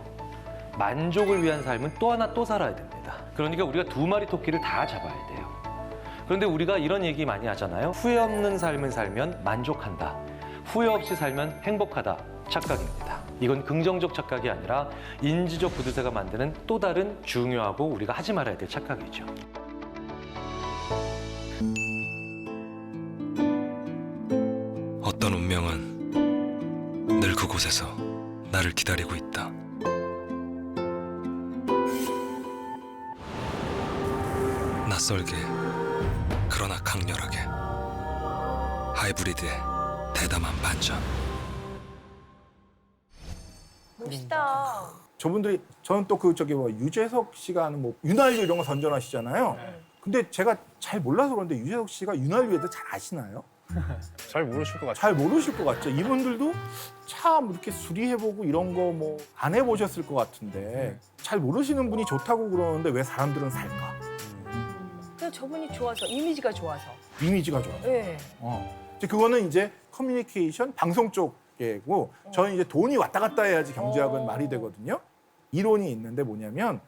만족을 위한 삶은 또 하나 또 살아야 됩니다. 그러니까 우리가 두 마리 토끼를 다 잡아야 돼요. 그런데 우리가 이런 얘기 많이 하잖아요. 후회 없는 삶을 살면 만족한다. 후회 없이 살면 행복하다. 착각입니다. 이건 긍정적 착각이 아니라 인지적 구두쇠가 만드는 또 다른 중요하고 우리가 하지 말아야 될 착각이죠. 어떤 운명은 늘 그곳에서 나를 기다리고 있다. 낯설게 그러나 강렬하게 하이브리드의 대담한 반전. 멋있다. 저분들이 저는 또 그 저기 뭐 유재석 씨가 하는 뭐 윤활유 이런 거 선전하시잖아요. 근데 제가 잘 몰라서 그런데 유재석 씨가 윤활유에 대해 잘 아시나요? 잘 모르실 것 같아요. 잘 모르실 것 같죠. 이분들도 참 이렇게 수리해보고 이런 거 뭐 안 해보셨을 것 같은데 잘 모르시는 분이 좋다고 그러는데 왜 사람들은 살까? 그냥 저분이 좋아서, 이미지가 좋아서. 이미지가 좋아요. 네. 이제 그거는 이제 커뮤니케이션 방송 쪽이고 저는 이제 돈이 왔다 갔다 해야지 경제학은 말이 되거든요. 이론이 있는데 뭐냐면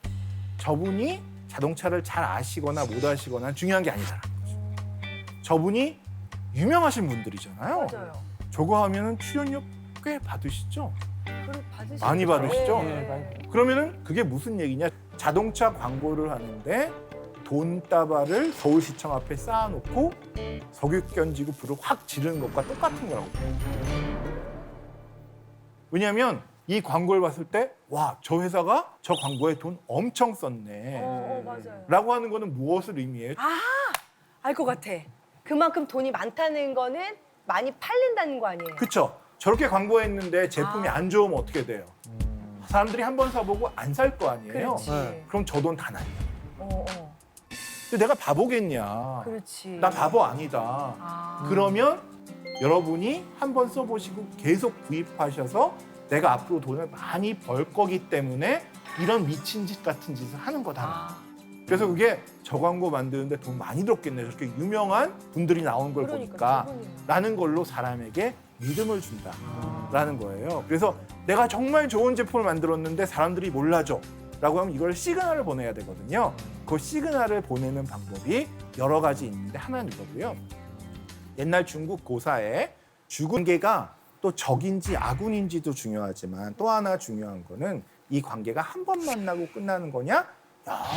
저분이 자동차를 잘 아시거나 못 아시거나 중요한 게 아니잖아. 저분이 유명하신 분들이잖아요. 맞아요. 저거 하면은 출연료 꽤 받으시죠? 그걸 받으시죠. 많이 받으시죠? 네. 그러면은 그게 무슨 얘기냐? 자동차 광고를 하는데 돈다발을 서울시청 앞에 쌓아놓고 석유권 지구 불을 확 지르는 것과 똑같은 거라고. 왜냐하면 이 광고를 봤을 때 와, 저 회사가 저 광고에 돈 엄청 썼네 맞아요. 라고 하는 거는 무엇을 의미해요? 알 것 같아. 그만큼 돈이 많다는 거는 많이 팔린다는 거 아니에요? 그쵸? 저렇게 광고했는데 제품이 안 좋으면 어떻게 돼요? 사람들이 한 번 사보고 안 살 거 아니에요? 그렇지. 그럼 저 돈 다 날려. 어. 근데 내가 바보겠냐? 그렇지. 나 바보 아니다. 그러면 여러분이 한 번 써보시고 계속 구입하셔서 내가 앞으로 돈을 많이 벌 거기 때문에 이런 미친 짓 같은 짓을 하는 거다. 그래서 그게 저 광고 만드는데 돈 많이 들었겠네. 저렇게 유명한 분들이 나온 걸 보니까 라는 걸로 사람에게 믿음을 준다라는 거예요. 그래서 내가 정말 좋은 제품을 만들었는데 사람들이 몰라줘 라고 하면 이걸 시그널을 보내야 되거든요. 그 시그널을 보내는 방법이 여러 가지 있는데 하나는 이거고요. 옛날 중국 고사에 주관계가 또 적인지 아군인지도 중요하지만 또 하나 중요한 거는 이 관계가 한 번 만나고 끝나는 거냐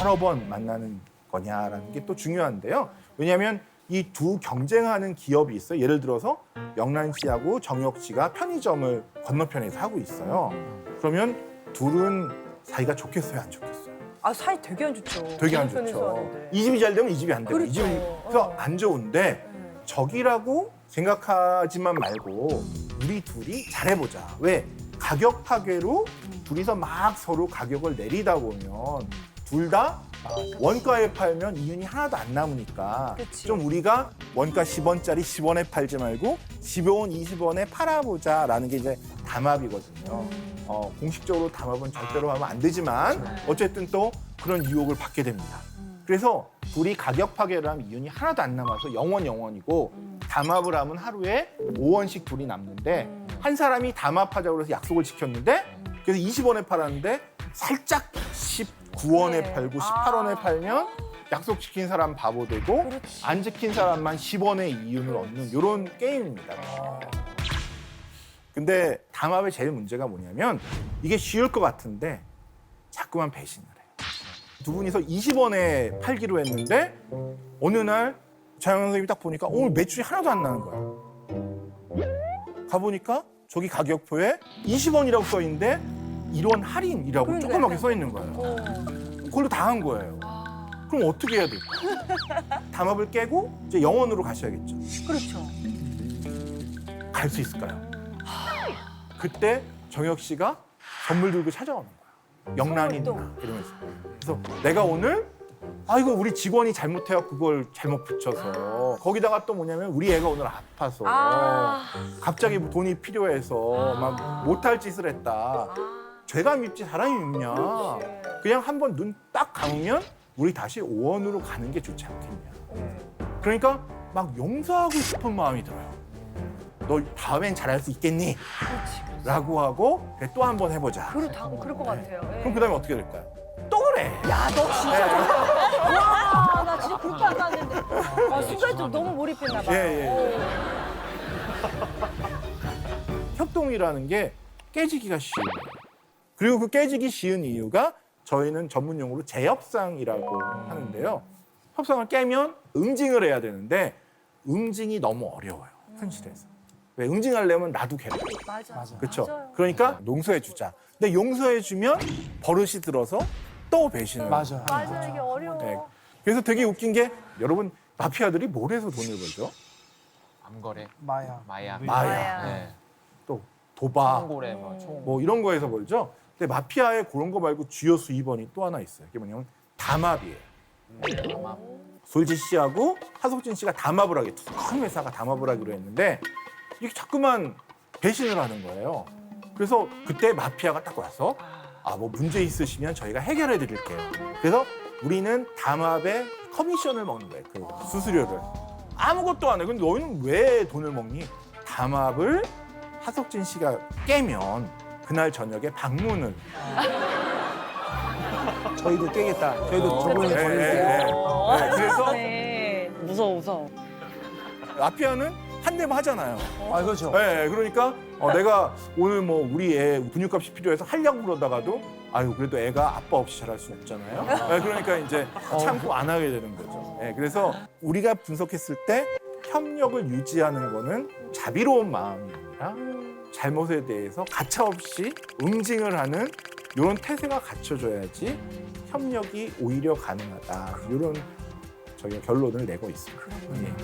여러 번 만나는 거냐라는 게 또 중요한데요. 왜냐하면 이 두 경쟁하는 기업이 있어요. 예를 들어서 영란 씨하고 정혁 씨가 편의점을 건너편에서 하고 있어요. 그러면 둘은 사이가 좋겠어요, 안 좋겠어요? 사이 되게 안 좋죠. 되게 안 건너편에서 좋죠. 하는데. 이 집이 잘 되면 이 집이 안 되고 이 그렇죠. 집이 그래서 안 좋은데 적이라고 생각하지만 말고 우리 둘이 잘해보자. 왜? 가격 파괴로 둘이서 막 서로 가격을 내리다 보면 둘 다 원가에 팔면 이윤이 하나도 안 남으니까 그치. 좀 우리가 원가 10원짜리 10원에 팔지 말고 10원, 20원에 팔아보자라는 게 이제 담합이거든요. 공식적으로 담합은 절대로 하면 안 되지만 어쨌든 또 그런 유혹을 받게 됩니다. 그래서 둘이 가격 파괴를 하면 이윤이 하나도 안 남아서 영원이고 담합을 하면 하루에 5원씩 둘이 남는데 한 사람이 담합하자고 해서 약속을 지켰는데 그래서 20원에 팔았는데 살짝 19원에 네. 팔고 18원에 팔면 약속 지킨 사람 바보 되고 그렇지. 안 지킨 사람만 10원의 이윤을 얻는 이런 게임입니다. 근데 담합의 제일 문제가 뭐냐면 이게 쉬울 것 같은데 자꾸만 배신을 해요. 두 분이서 20원에 팔기로 했는데 어느 날 자영 선생님이 딱 보니까 오늘 매출이 하나도 안 나는 거야. 가보니까 저기 가격표에 20원이라고 써 있는데 1원 할인이라고 그러니까 조그맣게 약간- 써 있는 거예요. 그걸로 다 한 거예요. 그럼 어떻게 해야 될까? 담합을 깨고 이제 영원으로 가셔야겠죠. 그렇죠. 갈 수 있을까요? 그때 정혁 씨가 선물 들고 찾아오는 거야. 영란이 또. 누나 이러면서. 그래서 내가 오늘 이거 우리 직원이 잘못해갖고 그걸 잘못 붙여서 거기다가 또 뭐냐면 우리 애가 오늘 아파서 갑자기 돈이 필요해서 막 못할 짓을 했다. 죄가 밉지 사람이 밉냐. 그냥 한번 눈 딱 감으면 우리 다시 5원으로 가는 게 좋지 않겠냐. 그러니까 막 용서하고 싶은 마음이 들어요. 너 다음엔 잘할 수 있겠니? 그렇지. 라고 하고 그래, 또 한 번 해보자. 그럴 것 같아요. 예. 그럼 그 다음에 어떻게 될까요? 또 그래. 야, 너 진짜 와, 나 진짜 그렇게 안 봤는데. 아, 순간 좀 너무 몰입했나 봐. 예. 협동이라는 게 깨지기가 쉬운 거예요. 그리고 그 깨지기 쉬운 이유가 저희는 전문 용어로 재협상이라고 하는데요. 협상을 깨면 응징을 해야 되는데 응징이 너무 어려워요. 현실에서. 왜 응징하려면 나도 괴로워. 맞아. 그렇죠? 맞아요. 그러니까 용서해 주자. 근데 용서해 주면 버릇이 들어서 또 배신을. 맞아. 맞아, 이게 어려워. 네. 그래서 되게 웃긴 게 여러분 마피아들이 뭘 해서 돈을 벌죠? 암거래, 마약, 마약. 네. 또 도박, 청고래, 총. 뭐 이런 거에서 벌죠. 근데 마피아에 그런 거 말고 주요수 2번이 또 하나 있어요. 그게 뭐냐면 담합이에요. 솔지 씨하고 하석진 씨가 담합을 하게 큰 회사가 담합을 하기로 했는데 이게 자꾸만 배신을 하는 거예요. 그래서 그때 마피아가 딱 와서 뭐 문제 있으시면 저희가 해결해 드릴게요. 그래서 우리는 담합에 커미션을 먹는 거예요. 그 수수료를. 아무것도 안 해. 근데 너희는 왜 돈을 먹니? 담합을 하석진 씨가 깨면 그날 저녁에 방문을. 저희도 깨겠다. 저희도 저번에 네, 네. 그래서 네. 무서워. 마피아는 한 대만 하잖아요. 아, 그렇죠. 네, 그러니까 내가 오늘 뭐 우리 애 분유값이 필요해서 하려고 그러다가도 아유 그래도 애가 아빠 없이 자랄 수는 없잖아요. 네, 그러니까 이제 참고 안 하게 되는 거죠. 네, 그래서 우리가 분석했을 때 협력을 유지하는 거는 자비로운 마음이 아니라 잘못에 대해서 가차없이 응징을 하는 이런 태세가 갖춰져야지 협력이 오히려 가능하다. 이런 저희가 결론을 내고 있습니다. 예.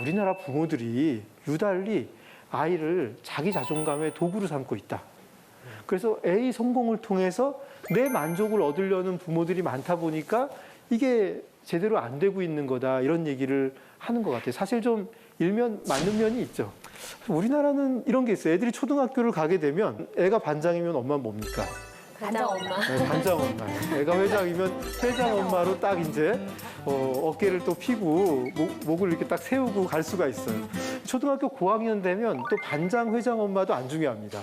우리나라 부모들이 유달리 아이를 자기 자존감의 도구로 삼고 있다. 그래서 A 성공을 통해서 내 만족을 얻으려는 부모들이 많다 보니까 이게 제대로 안 되고 있는 거다 이런 얘기를 하는 것 같아요. 사실 좀 일면 맞는 면이 있죠. 우리나라는 이런 게 있어요. 애들이 초등학교를 가게 되면 애가 반장이면 엄마는 뭡니까? 반장 엄마. 네, 반장 엄마. 애가 회장이면 회장 엄마로 딱 이제 어깨를 또 피고 목을 이렇게 딱 세우고 갈 수가 있어요. 초등학교 고학년 되면 또 반장 회장 엄마도 안 중요합니다.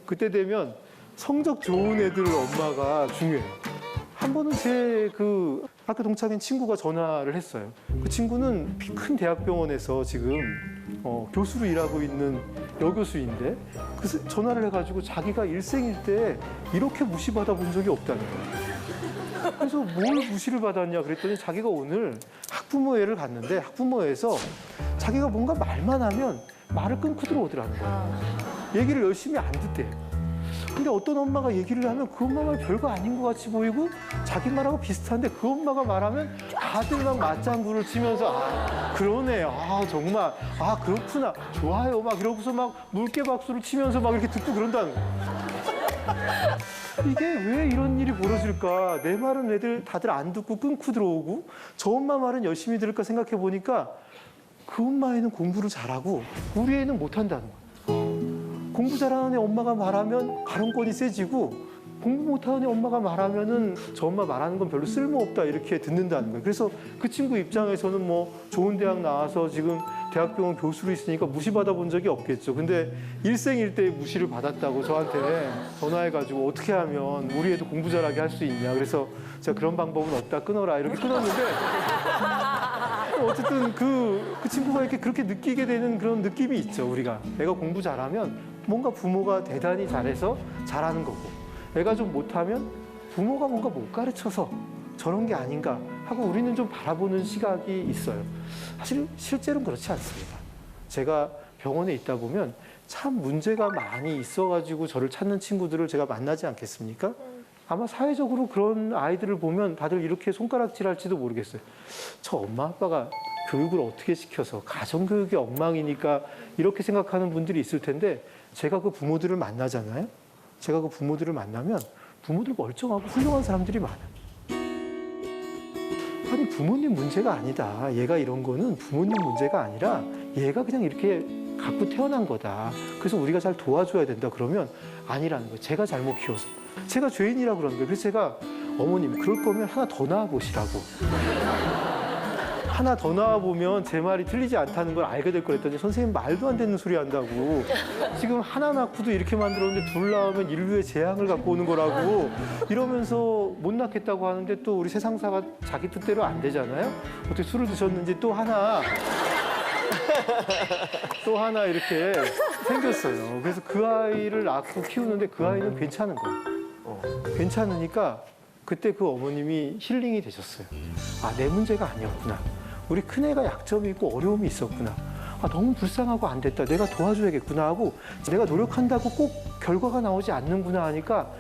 그때 되면 성적 좋은 애들 엄마가 중요해요. 한 번은 제 그 학교 동창인 친구가 전화를 했어요. 그 친구는 큰 대학병원에서 지금 교수로 일하고 있는 여교수인데 그 전화를 해가지고 자기가 일생일대 이렇게 무시받아 본 적이 없다는 거예요. 그래서 뭘 무시를 받았냐 그랬더니 자기가 오늘 학부모회를 갔는데 학부모회에서 자기가 뭔가 말만 하면 말을 끊고 들어오더라는 거예요. 얘기를 열심히 안 듣대요. 근데 어떤 엄마가 얘기를 하면 그 엄마가 별거 아닌 것 같이 보이고 자기 말하고 비슷한데 그 엄마가 말하면 다들 막 맞장구를 치면서 그러네, 정말, 그렇구나, 좋아요 막 이러고서 막 물개 박수를 치면서 막 이렇게 듣고 그런다는 거예요. 이게 왜 이런 일이 벌어질까? 내 말은 애들 다들 안 듣고 끊고 들어오고 저 엄마 말은 열심히 들을까 생각해 보니까 그 엄마 애는 공부를 잘하고 우리 애는 못한다는 거예요. 공부 잘하는 애 엄마가 말하면 발언권이 세지고 공부 못하는 애 엄마가 말하면은 저 엄마 말하는 건 별로 쓸모없다 이렇게 듣는다는 거예요. 그래서 그 친구 입장에서는 뭐 좋은 대학 나와서 지금 대학병원 교수로 있으니까 무시받아 본 적이 없겠죠. 근데 일생일대의 무시를 받았다고 저한테 전화해가지고 어떻게 하면 우리 애도 공부 잘하게 할 수 있냐. 그래서 제가 그런 방법은 없다, 끊어라 이렇게 끊었는데 어쨌든 그 친구가 이렇게 그렇게 느끼게 되는 그런 느낌이 있죠. 우리가 애가 공부 잘하면 뭔가 부모가 대단히 잘해서 잘하는 거고 애가 좀 못하면 부모가 뭔가 못 가르쳐서 저런 게 아닌가 하고 우리는 좀 바라보는 시각이 있어요. 사실 실제로는 그렇지 않습니다. 제가 병원에 있다 보면 참 문제가 많이 있어가지고 저를 찾는 친구들을 제가 만나지 않겠습니까? 아마 사회적으로 그런 아이들을 보면 다들 이렇게 손가락질할지도 모르겠어요. 저 엄마 아빠가 교육을 어떻게 시켜서 가정교육이 엉망이니까 이렇게 생각하는 분들이 있을 텐데 제가 그 부모들을 만나잖아요. 제가 그 부모들을 만나면 부모들 멀쩡하고 훌륭한 사람들이 많아요. 아니 부모님 문제가 아니다. 얘가 이런 거는 부모님 문제가 아니라 얘가 그냥 이렇게 갖고 태어난 거다. 그래서 우리가 잘 도와줘야 된다. 그러면 아니라는 거예요. 제가 잘못 키워서. 제가 죄인이라고 그러는 거예요. 그래서 제가 어머님 그럴 거면 하나 더 낳아보시라고. 하나 더 낳아보면 제 말이 틀리지 않다는 걸 알게 될 거랬더니 선생님 말도 안 되는 소리 한다고. 지금 하나 낳고도 이렇게 만들었는데 둘 낳으면 인류의 재앙을 갖고 오는 거라고 이러면서 못 낳겠다고 하는데 또 우리 세상사가 자기 뜻대로 안 되잖아요. 어떻게 술을 드셨는지 또 하나 이렇게 생겼어요. 그래서 그 아이를 낳고 키우는데 그 아이는 괜찮은 거예요. 괜찮으니까 그때 그 어머님이 힐링이 되셨어요. 아, 내 문제가 아니었구나. 우리 큰애가 약점이 있고 어려움이 있었구나. 아, 너무 불쌍하고 안 됐다. 내가 도와줘야겠구나 하고 내가 노력한다고 꼭 결과가 나오지 않는구나 하니까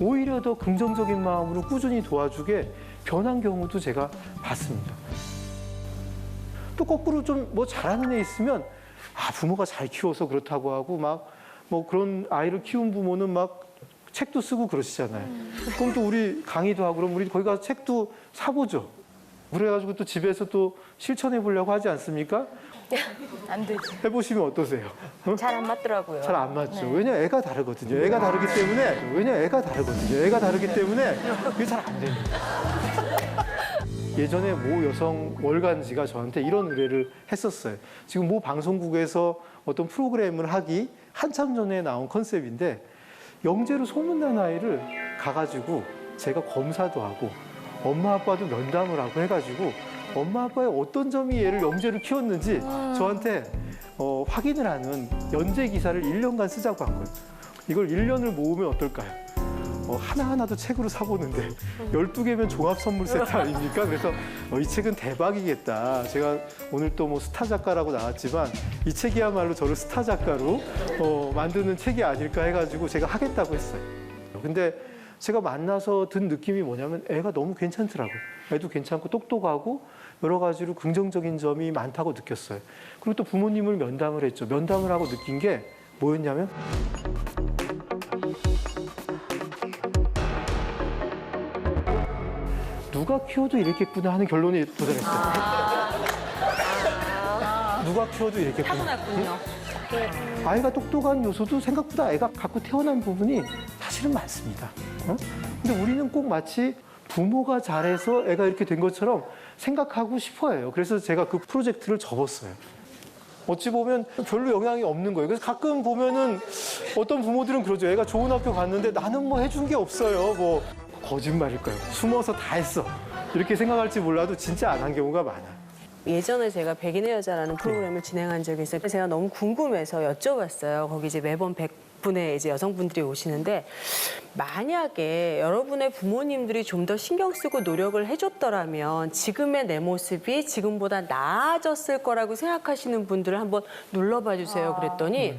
오히려 더 긍정적인 마음으로 꾸준히 도와주게 변한 경우도 제가 봤습니다. 또 거꾸로 좀 뭐 잘하는 애 있으면 아, 부모가 잘 키워서 그렇다고 하고 막 뭐 그런 아이를 키운 부모는 막 책도 쓰고 그러시잖아요. 그럼 또 우리 강의도 하고 그럼 우리 거기 가서 책도 사보죠. 그래가지고 또 집에서 또 실천해 보려고 하지 않습니까? 안 되지. 해보시면 어떠세요? 잘 안 맞더라고요. 잘 안 맞죠. 왜냐 애가 다르거든요. 애가 다르기 때문에 그게 잘 안 됩니다. 예전에 모 여성 월간지가 저한테 이런 의뢰를 했었어요. 지금 모 방송국에서 어떤 프로그램을 하기 한참 전에 나온 컨셉인데 영재로 소문난 아이를 가가지고 제가 검사도 하고 엄마 아빠도 면담을 하고 해가지고 엄마 아빠의 어떤 점이 얘를 영재로 키웠는지 저한테 확인을 하는 연재 기사를 1년간 쓰자고 한 거예요. 이걸 1년을 모으면 어떨까요? 하나하나도 책으로 사보는데 12개면 종합 선물 세트 아닙니까? 그래서 이 책은 대박이겠다. 제가 오늘 또 뭐 스타 작가라고 나왔지만 이 책이야말로 저를 스타 작가로 만드는 책이 아닐까 해가지고 제가 하겠다고 했어요. 근데 제가 만나서 든 느낌이 뭐냐면 애가 너무 괜찮더라고요. 애도 괜찮고 똑똑하고 여러 가지로 긍정적인 점이 많다고 느꼈어요. 그리고 또 부모님을 면담을 했죠. 면담을 하고 느낀 게 뭐였냐면 누가 키워도 이렇겠구나 하는 결론에 도달했어요. 누가 키워도 이렇겠구나. 타고났군요. 아이가 똑똑한 요소도 생각보다 애가 갖고 태어난 부분이 사실은 많습니다. 근데 우리는 꼭 마치 부모가 잘해서 애가 이렇게 된 것처럼 생각하고 싶어 해요. 그래서 제가 그 프로젝트를 접었어요. 어찌 보면 별로 영향이 없는 거예요. 그래서 가끔 보면은 어떤 부모들은 그러죠. 애가 좋은 학교 갔는데 나는 뭐 해준 게 없어요. 뭐 거짓말일까요? 숨어서 다 했어. 이렇게 생각할지 몰라도 진짜 안 한 경우가 많아요. 예전에 제가 백인의 여자라는 프로그램을 진행한 적이 있어요. 제가 너무 궁금해서 여쭤봤어요. 거기 이제 매번 100분의 이제 여성분들이 오시는데 만약에 여러분의 부모님들이 좀 더 신경 쓰고 노력을 해줬더라면 지금의 내 모습이 지금보다 나아졌을 거라고 생각하시는 분들을 한번 눌러봐 주세요. 그랬더니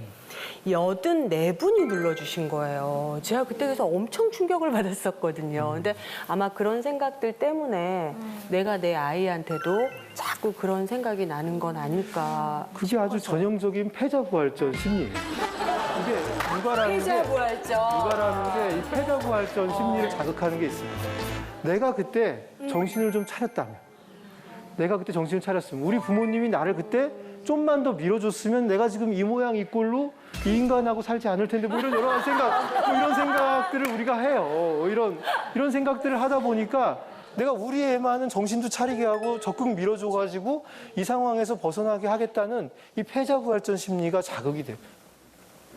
84분이 눌러주신 거예요. 제가 그때 그래서 엄청 충격을 받았었거든요. 근데 아마 그런 생각들 때문에 내가 내 아이한테도 자꾸 그런 생각이 나는 건 아닐까. 그게 아주 전형적인 패자부활전 심리예요. 이게 누가라는 게 이 패자부활전 심리를 자극하는 게 있습니다. 내가 그때 정신을 좀 차렸다면, 내가 그때 정신을 차렸으면, 우리 부모님이 나를 그때 좀만 더 밀어줬으면 내가 지금 이 모양 이 꼴로 이 인간하고 살지 않을 텐데 뭐 이런 여러 가지 생각, 뭐 이런 생각들을 우리가 해요. 이런 생각들을 하다 보니까 내가 우리 애만은 정신도 차리게 하고 적극 밀어줘가지고 이 상황에서 벗어나게 하겠다는 이 패자부활전 심리가 자극이 돼요.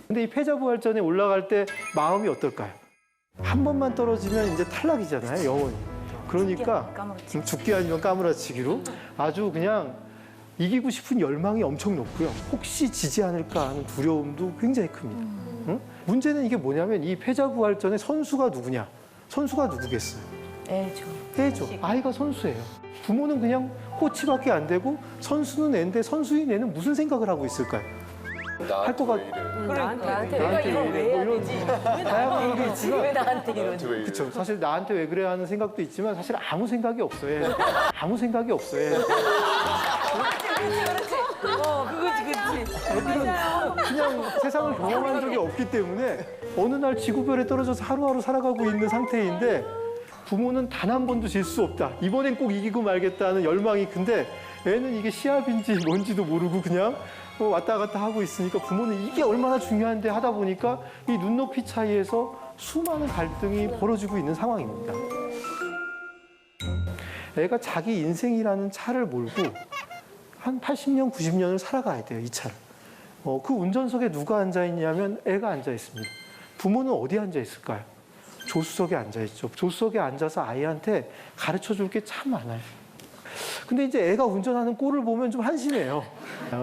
근데 이 패자부활전에 올라갈 때 마음이 어떨까요? 한 번만 떨어지면 이제 탈락이잖아요, 영원히. 그러니까 죽기 아니면 까무라치기로 아주 그냥 이기고 싶은 열망이 엄청 높고요. 혹시 지지 않을까 하는 두려움도 굉장히 큽니다. 응? 문제는 이게 뭐냐면 이 패자부활전의 선수가 누구냐? 선수가 누구겠어요? 애죠. 아이가 선수예요. 부모는 그냥 코치밖에 안 되고 선수는 애인데 선수인 애는 무슨 생각을 하고 있을까요? 할 것 같... 나한테 나한테 이거 왜 이래? 뭐 이런 다양한 게 있지만 왜 나한테 이러지? 그렇죠. 사실 나한테 왜 그래 하는 생각도 있지만 사실 아무 생각이 없어요. 아무 생각이 없어요. 애들은 그냥 세상을 경험한 적이 없기 때문에 어느 날 지구별에 떨어져서 하루하루 살아가고 있는 상태인데 부모는 단 한 번도 질 수 없다. 이번엔 꼭 이기고 말겠다는 열망이 큰데 애는 이게 시합인지 뭔지도 모르고 그냥 왔다 갔다 하고 있으니까 부모는 이게 얼마나 중요한데 하다 보니까 이 눈높이 차이에서 수많은 갈등이 벌어지고 있는 상황입니다. 애가 자기 인생이라는 차를 몰고 한 80년, 90년을 살아가야 돼요, 이 차를. 그 운전석에 누가 앉아 있냐면 애가 앉아 있습니다. 부모는 어디 앉아 있을까요? 조수석에 앉아 있죠. 조수석에 앉아서 아이한테 가르쳐 줄 게 참 많아요. 근데 이제 애가 운전하는 꼴을 보면 좀 한심해요.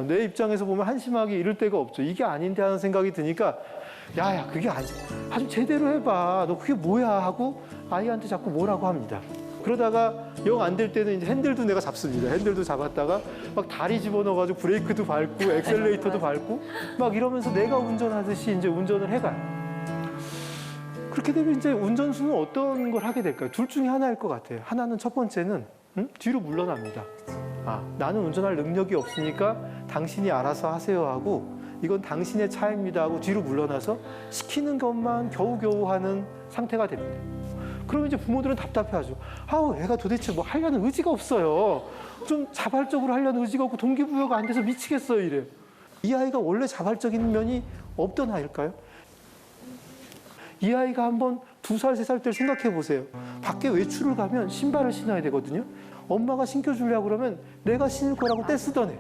내 입장에서 보면 한심하기 이를 데가 없죠. 이게 아닌데 하는 생각이 드니까 야야 그게 아니지. 아주 제대로 해봐. 너 그게 뭐야 하고 아이한테 자꾸 뭐라고 합니다. 그러다가 영 안 될 때는 이제 핸들도 내가 잡습니다. 핸들도 잡았다가 막 다리 집어넣어가지고 브레이크도 밟고 엑셀레이터도 밟고 막 이러면서 내가 운전하듯이 이제 운전을 해가요. 그렇게 되면 이제 운전수는 어떤 걸 하게 될까요? 둘 중에 하나일 것 같아요. 하나는 첫 번째는 뒤로 물러납니다. 나는 운전할 능력이 없으니까 당신이 알아서 하세요 하고 이건 당신의 차입니다 하고 뒤로 물러나서 시키는 것만 겨우겨우 하는 상태가 됩니다. 그러면 이제 부모들은 답답해하죠. 아우 애가 도대체 뭐 하려는 의지가 없어요. 좀 자발적으로 하려는 의지가 없고 동기부여가 안 돼서 미치겠어요 이래요. 이 아이가 원래 자발적인 면이 없던 아이일까요? 이 아이가 한번 2살, 3살 때를 생각해 보세요. 밖에 외출을 가면 신발을 신어야 되거든요. 엄마가 신겨주려고 그러면 내가 신을 거라고 떼쓰던 애.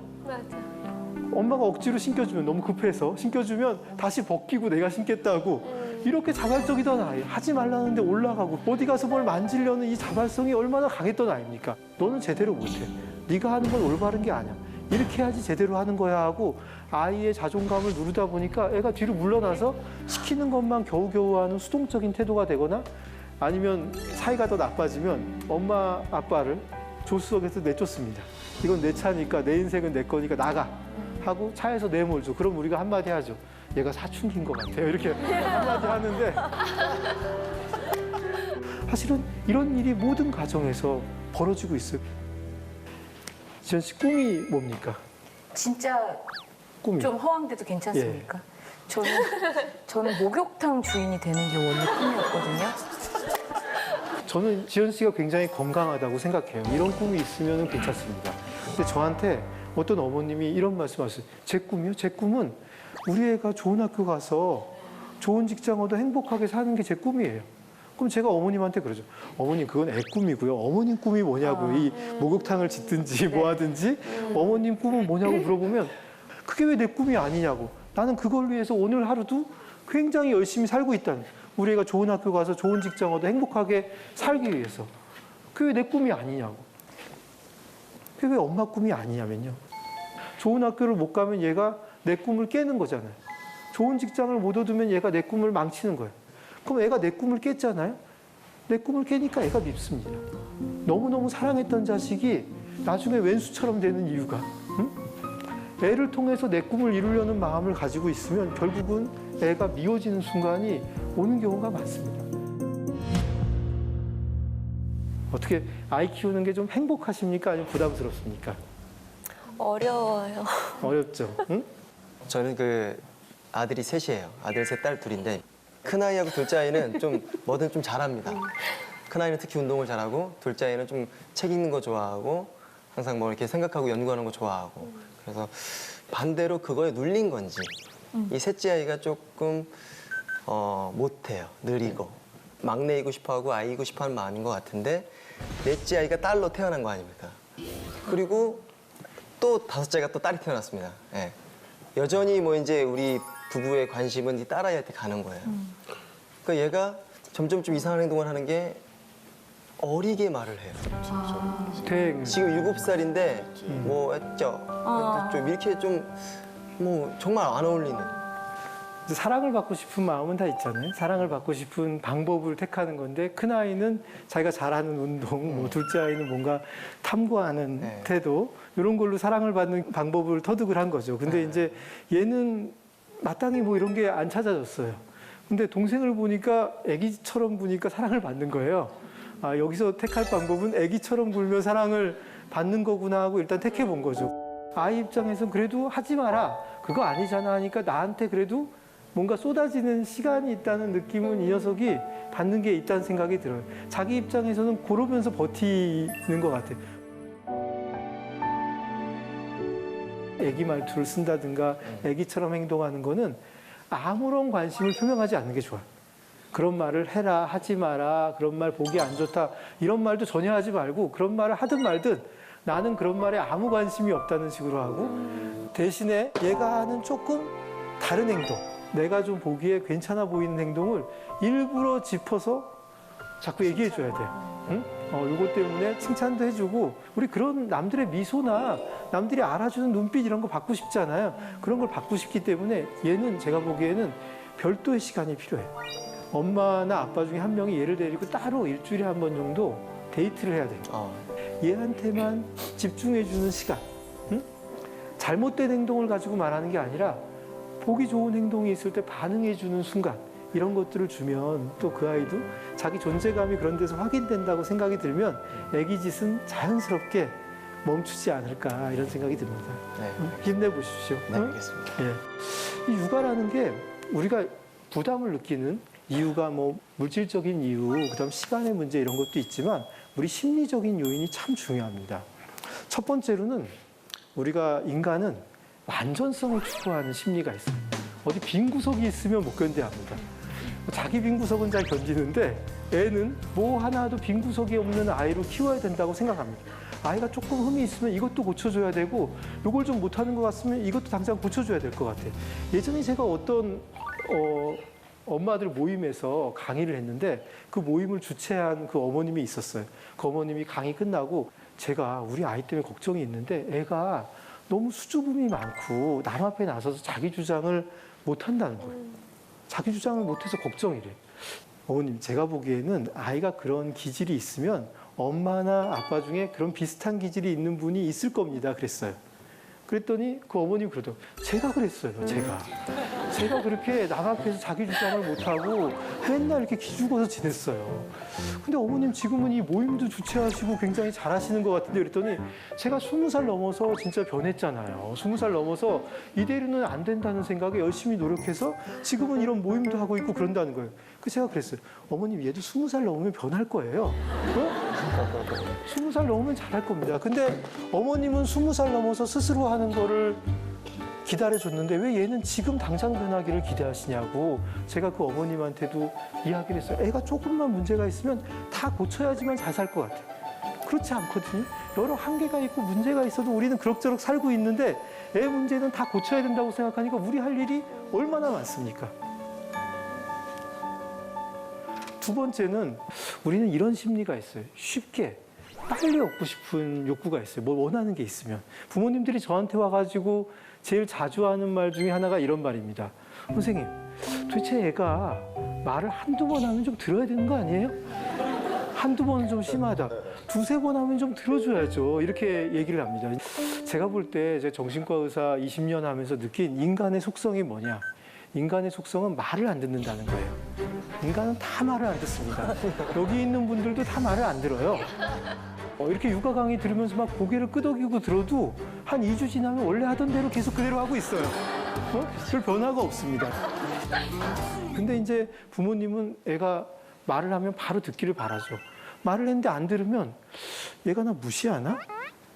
엄마가 억지로 신겨주면 너무 급해서 신겨주면 다시 벗기고 내가 신겠다고 이렇게 자발적이던 아이. 하지 말라는데 올라가고 어디 가서 뭘 만지려는 이 자발성이 얼마나 강했던 아이입니까? 너는 제대로 못해. 네가 하는 건 올바른 게 아니야. 이렇게 해야지 제대로 하는 거야 하고 아이의 자존감을 누르다 보니까 애가 뒤로 물러나서 시키는 것만 겨우겨우 하는 수동적인 태도가 되거나 아니면 사이가 더 나빠지면 엄마 아빠를 조수석에서 내쫓습니다. 이건 내 차니까 내 인생은 내 거니까 나가 하고 차에서 내몰죠. 그럼 우리가 한마디 하죠. 얘가 사춘기인 것 같아요. 이렇게 한마디 하는데 사실은 이런 일이 모든 가정에서 벌어지고 있어요. 지연 씨 꿈이 뭡니까? 진짜 꿈이. 좀 허황돼도 괜찮습니까? 저는 목욕탕 주인이 되는 게 원래 꿈이었거든요. 저는 지연 씨가 굉장히 건강하다고 생각해요. 이런 꿈이 있으면 괜찮습니다. 근데 저한테 어떤 어머님이 이런 말씀하셨어요. 제 꿈이요? 제 꿈은 우리 애가 좋은 학교 가서 좋은 직장 얻어 행복하게 사는 게 제 꿈이에요. 그럼 제가 어머님한테 그러죠. 어머님 그건 애 꿈이고요. 어머님 꿈이 뭐냐고 이 목욕탕을 짓든지 뭐 하든지 어머님 꿈은 뭐냐고 물어보면 그게 왜 내 꿈이 아니냐고. 나는 그걸 위해서 오늘 하루도 굉장히 열심히 살고 있다는 거예요. 우리 애가 좋은 학교 가서 좋은 직장 얻어 행복하게 살기 위해서. 그게 왜 내 꿈이 아니냐고. 그게 왜 엄마 꿈이 아니냐면요. 좋은 학교를 못 가면 얘가 내 꿈을 깨는 거잖아요. 좋은 직장을 못 얻으면 얘가 내 꿈을 망치는 거예요. 그럼 애가 내 꿈을 깼잖아요. 내 꿈을 깨니까 애가 밉습니다. 너무너무 사랑했던 자식이 나중에 왼수처럼 되는 이유가 애를 통해서 내 꿈을 이루려는 마음을 가지고 있으면 결국은 애가 미워지는 순간이 오는 경우가 많습니다. 어떻게 아이 키우는 게 좀 행복하십니까? 아니면 부담스럽습니까? 어려워요. 어렵죠. 응? 저는 그 아들이 셋이에요. 아들 셋, 딸 둘인데 큰 아이하고 둘째 아이는 좀 뭐든 좀 잘합니다. 큰 아이는 특히 운동을 잘하고 둘째 아이는 좀 책 읽는 거 좋아하고 항상 뭐 이렇게 생각하고 연구하는 거 좋아하고 그래서 반대로 그거에 눌린 건지 이 셋째 아이가 조금 못해요. 느리고 막내이고 싶어하고 아이이고 싶어하는 마음인 것 같은데 넷째 아이가 딸로 태어난 거 아닙니까? 그리고 또 다섯째가 또 딸이 태어났습니다. 예. 여전히 뭐 이제 우리 부부의 관심은 이 딸아이한테 가는 거예요. 그러니까 얘가 점점 좀 이상한 행동을 하는 게 어리게 말을 해요. 지금 7살인데 뭐 했죠. 좀 이렇게 좀 뭐 정말 안 어울리는. 사랑을 받고 싶은 마음은 다 있잖아요. 사랑을 받고 싶은 방법을 택하는 건데 큰 아이는 자기가 잘하는 운동, 뭐 둘째 아이는 뭔가 탐구하는 태도 이런 걸로 사랑을 받는 방법을 터득을 한 거죠. 근데 이제 얘는 마땅히 뭐 이런 게 안 찾아졌어요. 근데 동생을 보니까 아기처럼 보니까 사랑을 받는 거예요. 아, 여기서 택할 방법은 아기처럼 굴며 사랑을 받는 거구나 하고 일단 택해 본 거죠. 아이 입장에서는 그래도 하지 마라. 그거 아니잖아 하니까 나한테 그래도 뭔가 쏟아지는 시간이 있다는 느낌은 이 녀석이 받는 게 있다는 생각이 들어요. 자기 입장에서는 그러면서 버티는 것 같아요. 애기 말투를 쓴다든가 애기처럼 행동하는 거는 아무런 관심을 표명하지 않는 게 좋아요. 그런 말을 해라, 하지 마라, 그런 말 보기 안 좋다, 이런 말도 전혀 하지 말고 그런 말을 하든 말든 나는 그런 말에 아무 관심이 없다는 식으로 하고 대신에 얘가 하는 조금 다른 행동, 내가 좀 보기에 괜찮아 보이는 행동을 일부러 짚어서 자꾸 얘기해 줘야 돼요. 응? 요거 때문에 칭찬도 해주고 우리 그런 남들의 미소나 남들이 알아주는 눈빛 이런 거 받고 싶잖아요. 그런 걸 받고 싶기 때문에 얘는 제가 보기에는 별도의 시간이 필요해요. 엄마나 아빠 중에 한 명이 얘를 데리고 따로 일주일에 한 번 정도 데이트를 해야 돼요. 얘한테만 집중해주는 시간. 응? 잘못된 행동을 가지고 말하는 게 아니라 보기 좋은 행동이 있을 때 반응해주는 순간, 이런 것들을 주면 또 그 아이도 자기 존재감이 그런 데서 확인된다고 생각이 들면 애기 짓은 자연스럽게 멈추지 않을까 이런 생각이 듭니다. 네. 힘내보십시오. 네, 알겠습니다. 예. 이 육아라는 게 우리가 부담을 느끼는 이유가 뭐 물질적인 이유, 그다음 시간의 문제 이런 것도 있지만 우리 심리적인 요인이 참 중요합니다. 첫 번째로는 우리가 인간은 완전성을 추구하는 심리가 있어요. 어디 빈 구석이 있으면 못 견뎌합니다. 자기 빈 구석은 잘 견디는데 애는 뭐 하나도 빈 구석이 없는 아이로 키워야 된다고 생각합니다. 아이가 조금 흠이 있으면 이것도 고쳐줘야 되고 이걸 좀 못하는 것 같으면 이것도 당장 고쳐줘야 될 것 같아요. 예전에 제가 어떤 엄마들 모임에서 강의를 했는데 그 모임을 주최한 그 어머님이 있었어요. 그 어머님이 강의 끝나고 제가 우리 아이 때문에 걱정이 있는데 애가 너무 수줍음이 많고 남 앞에 나서서 자기 주장을 못한다는 거예요. 자기 주장을 못해서 걱정이래. 어머님, 제가 보기에는 아이가 그런 기질이 있으면 엄마나 아빠 중에 그런 비슷한 기질이 있는 분이 있을 겁니다. 그랬어요. 그랬더니 그 어머님이 그러더라고요. 제가 그랬어요. 제가 그렇게 남 앞에서 자기 주장을 못하고 맨날 이렇게 기죽어서 지냈어요. 근데 어머님 지금은 이 모임도 주최하시고 굉장히 잘하시는 것 같은데 그랬더니 제가 20살 넘어서 진짜 변했잖아요. 20살 넘어서 이대로는 안 된다는 생각에 열심히 노력해서 지금은 이런 모임도 하고 있고 그런다는 거예요. 그래서 제가 그랬어요. 어머님 얘도 20살 넘으면 변할 거예요. 20살 넘으면 잘할 겁니다. 근데 어머님은 20살 넘어서 스스로 하는 거를 기다려줬는데 왜 얘는 지금 당장 변하기를 기대하시냐고 제가 그 어머님한테도 이야기를 했어요. 애가 조금만 문제가 있으면 다 고쳐야지만 잘 살 것 같아요. 그렇지 않거든요. 여러 한계가 있고 문제가 있어도 우리는 그럭저럭 살고 있는데 애 문제는 다 고쳐야 된다고 생각하니까 우리 할 일이 얼마나 많습니까? 두 번째는 우리는 이런 심리가 있어요. 쉽게 빨리 얻고 싶은 욕구가 있어요. 뭘 원하는 게 있으면. 부모님들이 저한테 와가지고 제일 자주 하는 말 중에 하나가 이런 말입니다. 선생님, 도대체 애가 말을 한두 번 하면 좀 들어야 되는 거 아니에요? 한두 번은 좀 심하다. 두세 번 하면 좀 들어줘야죠. 이렇게 얘기를 합니다. 제가 볼 때 제가 정신과 의사 20년 하면서 느낀 인간의 속성이 뭐냐. 인간의 속성은 말을 안 듣는다는 거예요. 인간은 다 말을 안 듣습니다. 여기 있는 분들도 다 말을 안 들어요. 이렇게 육아 강의 들으면서 막 고개를 끄덕이고 들어도 한 2주 지나면 원래 하던 대로 계속 그대로 하고 있어요. 별 변화가 없습니다. 근데 이제 부모님은 애가 말을 하면 바로 듣기를 바라죠. 말을 했는데 안 들으면 얘가 나 무시하나?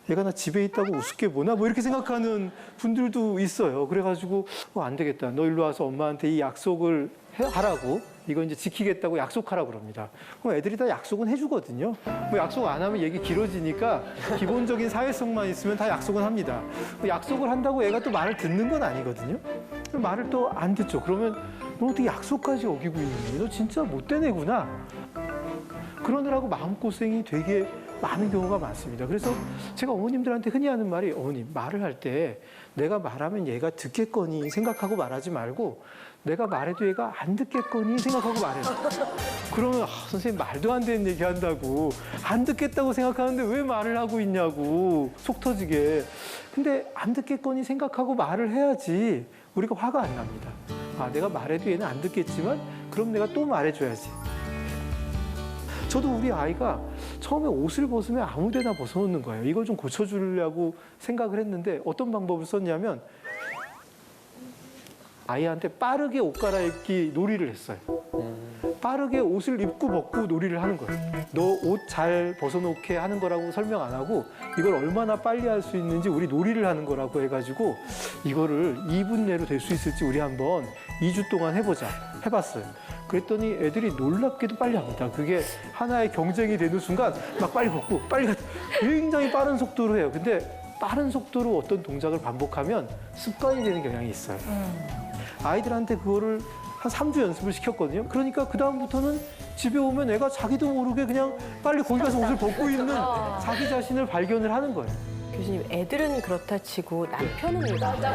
얘가 나 집에 있다고 우습게 보나? 뭐 이렇게 생각하는 분들도 있어요. 그래가지고 안 되겠다. 너 일로 와서 엄마한테 이 약속을 하라고. 이거 이제 지키겠다고 약속하라고 그럽니다. 그럼 애들이 다 약속은 해주거든요. 뭐 약속 안 하면 얘기 길어지니까 기본적인 사회성만 있으면 다 약속은 합니다. 약속을 한다고 애가 또 말을 듣는 건 아니거든요. 말을 또 안 듣죠. 그러면 너 어떻게 약속까지 어기고 있니? 너 진짜 못된 애구나. 그러느라고 마음고생이 되게 많은 경우가 많습니다. 그래서 제가 어머님들한테 흔히 하는 말이 어머님 말을 할 때 내가 말하면 얘가 듣겠거니 생각하고 말하지 말고 내가 말해도 얘가 안 듣겠거니 생각하고 말해요. 그러면 선생님 말도 안 되는 얘기 한다고 안 듣겠다고 생각하는데 왜 말을 하고 있냐고 속 터지게. 근데 안 듣겠거니 생각하고 말을 해야지 우리가 화가 안 납니다. 내가 말해도 얘는 안 듣겠지만 그럼 내가 또 말해줘야지. 저도 우리 아이가 처음에 옷을 벗으면 아무 데나 벗어놓는 거예요. 이걸 좀 고쳐주려고 생각을 했는데 어떤 방법을 썼냐면 아이한테 빠르게 옷 갈아입기 놀이를 했어요. 빠르게 옷을 입고 벗고 놀이를 하는 거예요. 너 옷 잘 벗어놓게 하는 거라고 설명 안 하고 이걸 얼마나 빨리 할 수 있는지 우리 놀이를 하는 거라고 해가지고 이거를 2분 내로 될 수 있을지 우리 한번 2주 동안 해보자. 해봤어요. 그랬더니 애들이 놀랍게도 빨리 합니다. 그게 하나의 경쟁이 되는 순간 막 빨리 걷고 빨리 가. 굉장히 빠른 속도로 해요. 근데 빠른 속도로 어떤 동작을 반복하면 습관이 되는 경향이 있어요. 아이들한테 그거를 한 3주 연습을 시켰거든요. 그러니까 그다음부터는 집에 오면 애가 자기도 모르게 그냥 빨리 거기 가서 옷을 벗고 있는 자기 자신을 발견을 하는 거예요. 교수님, 애들은 그렇다 치고 남편은 왜 나 그 말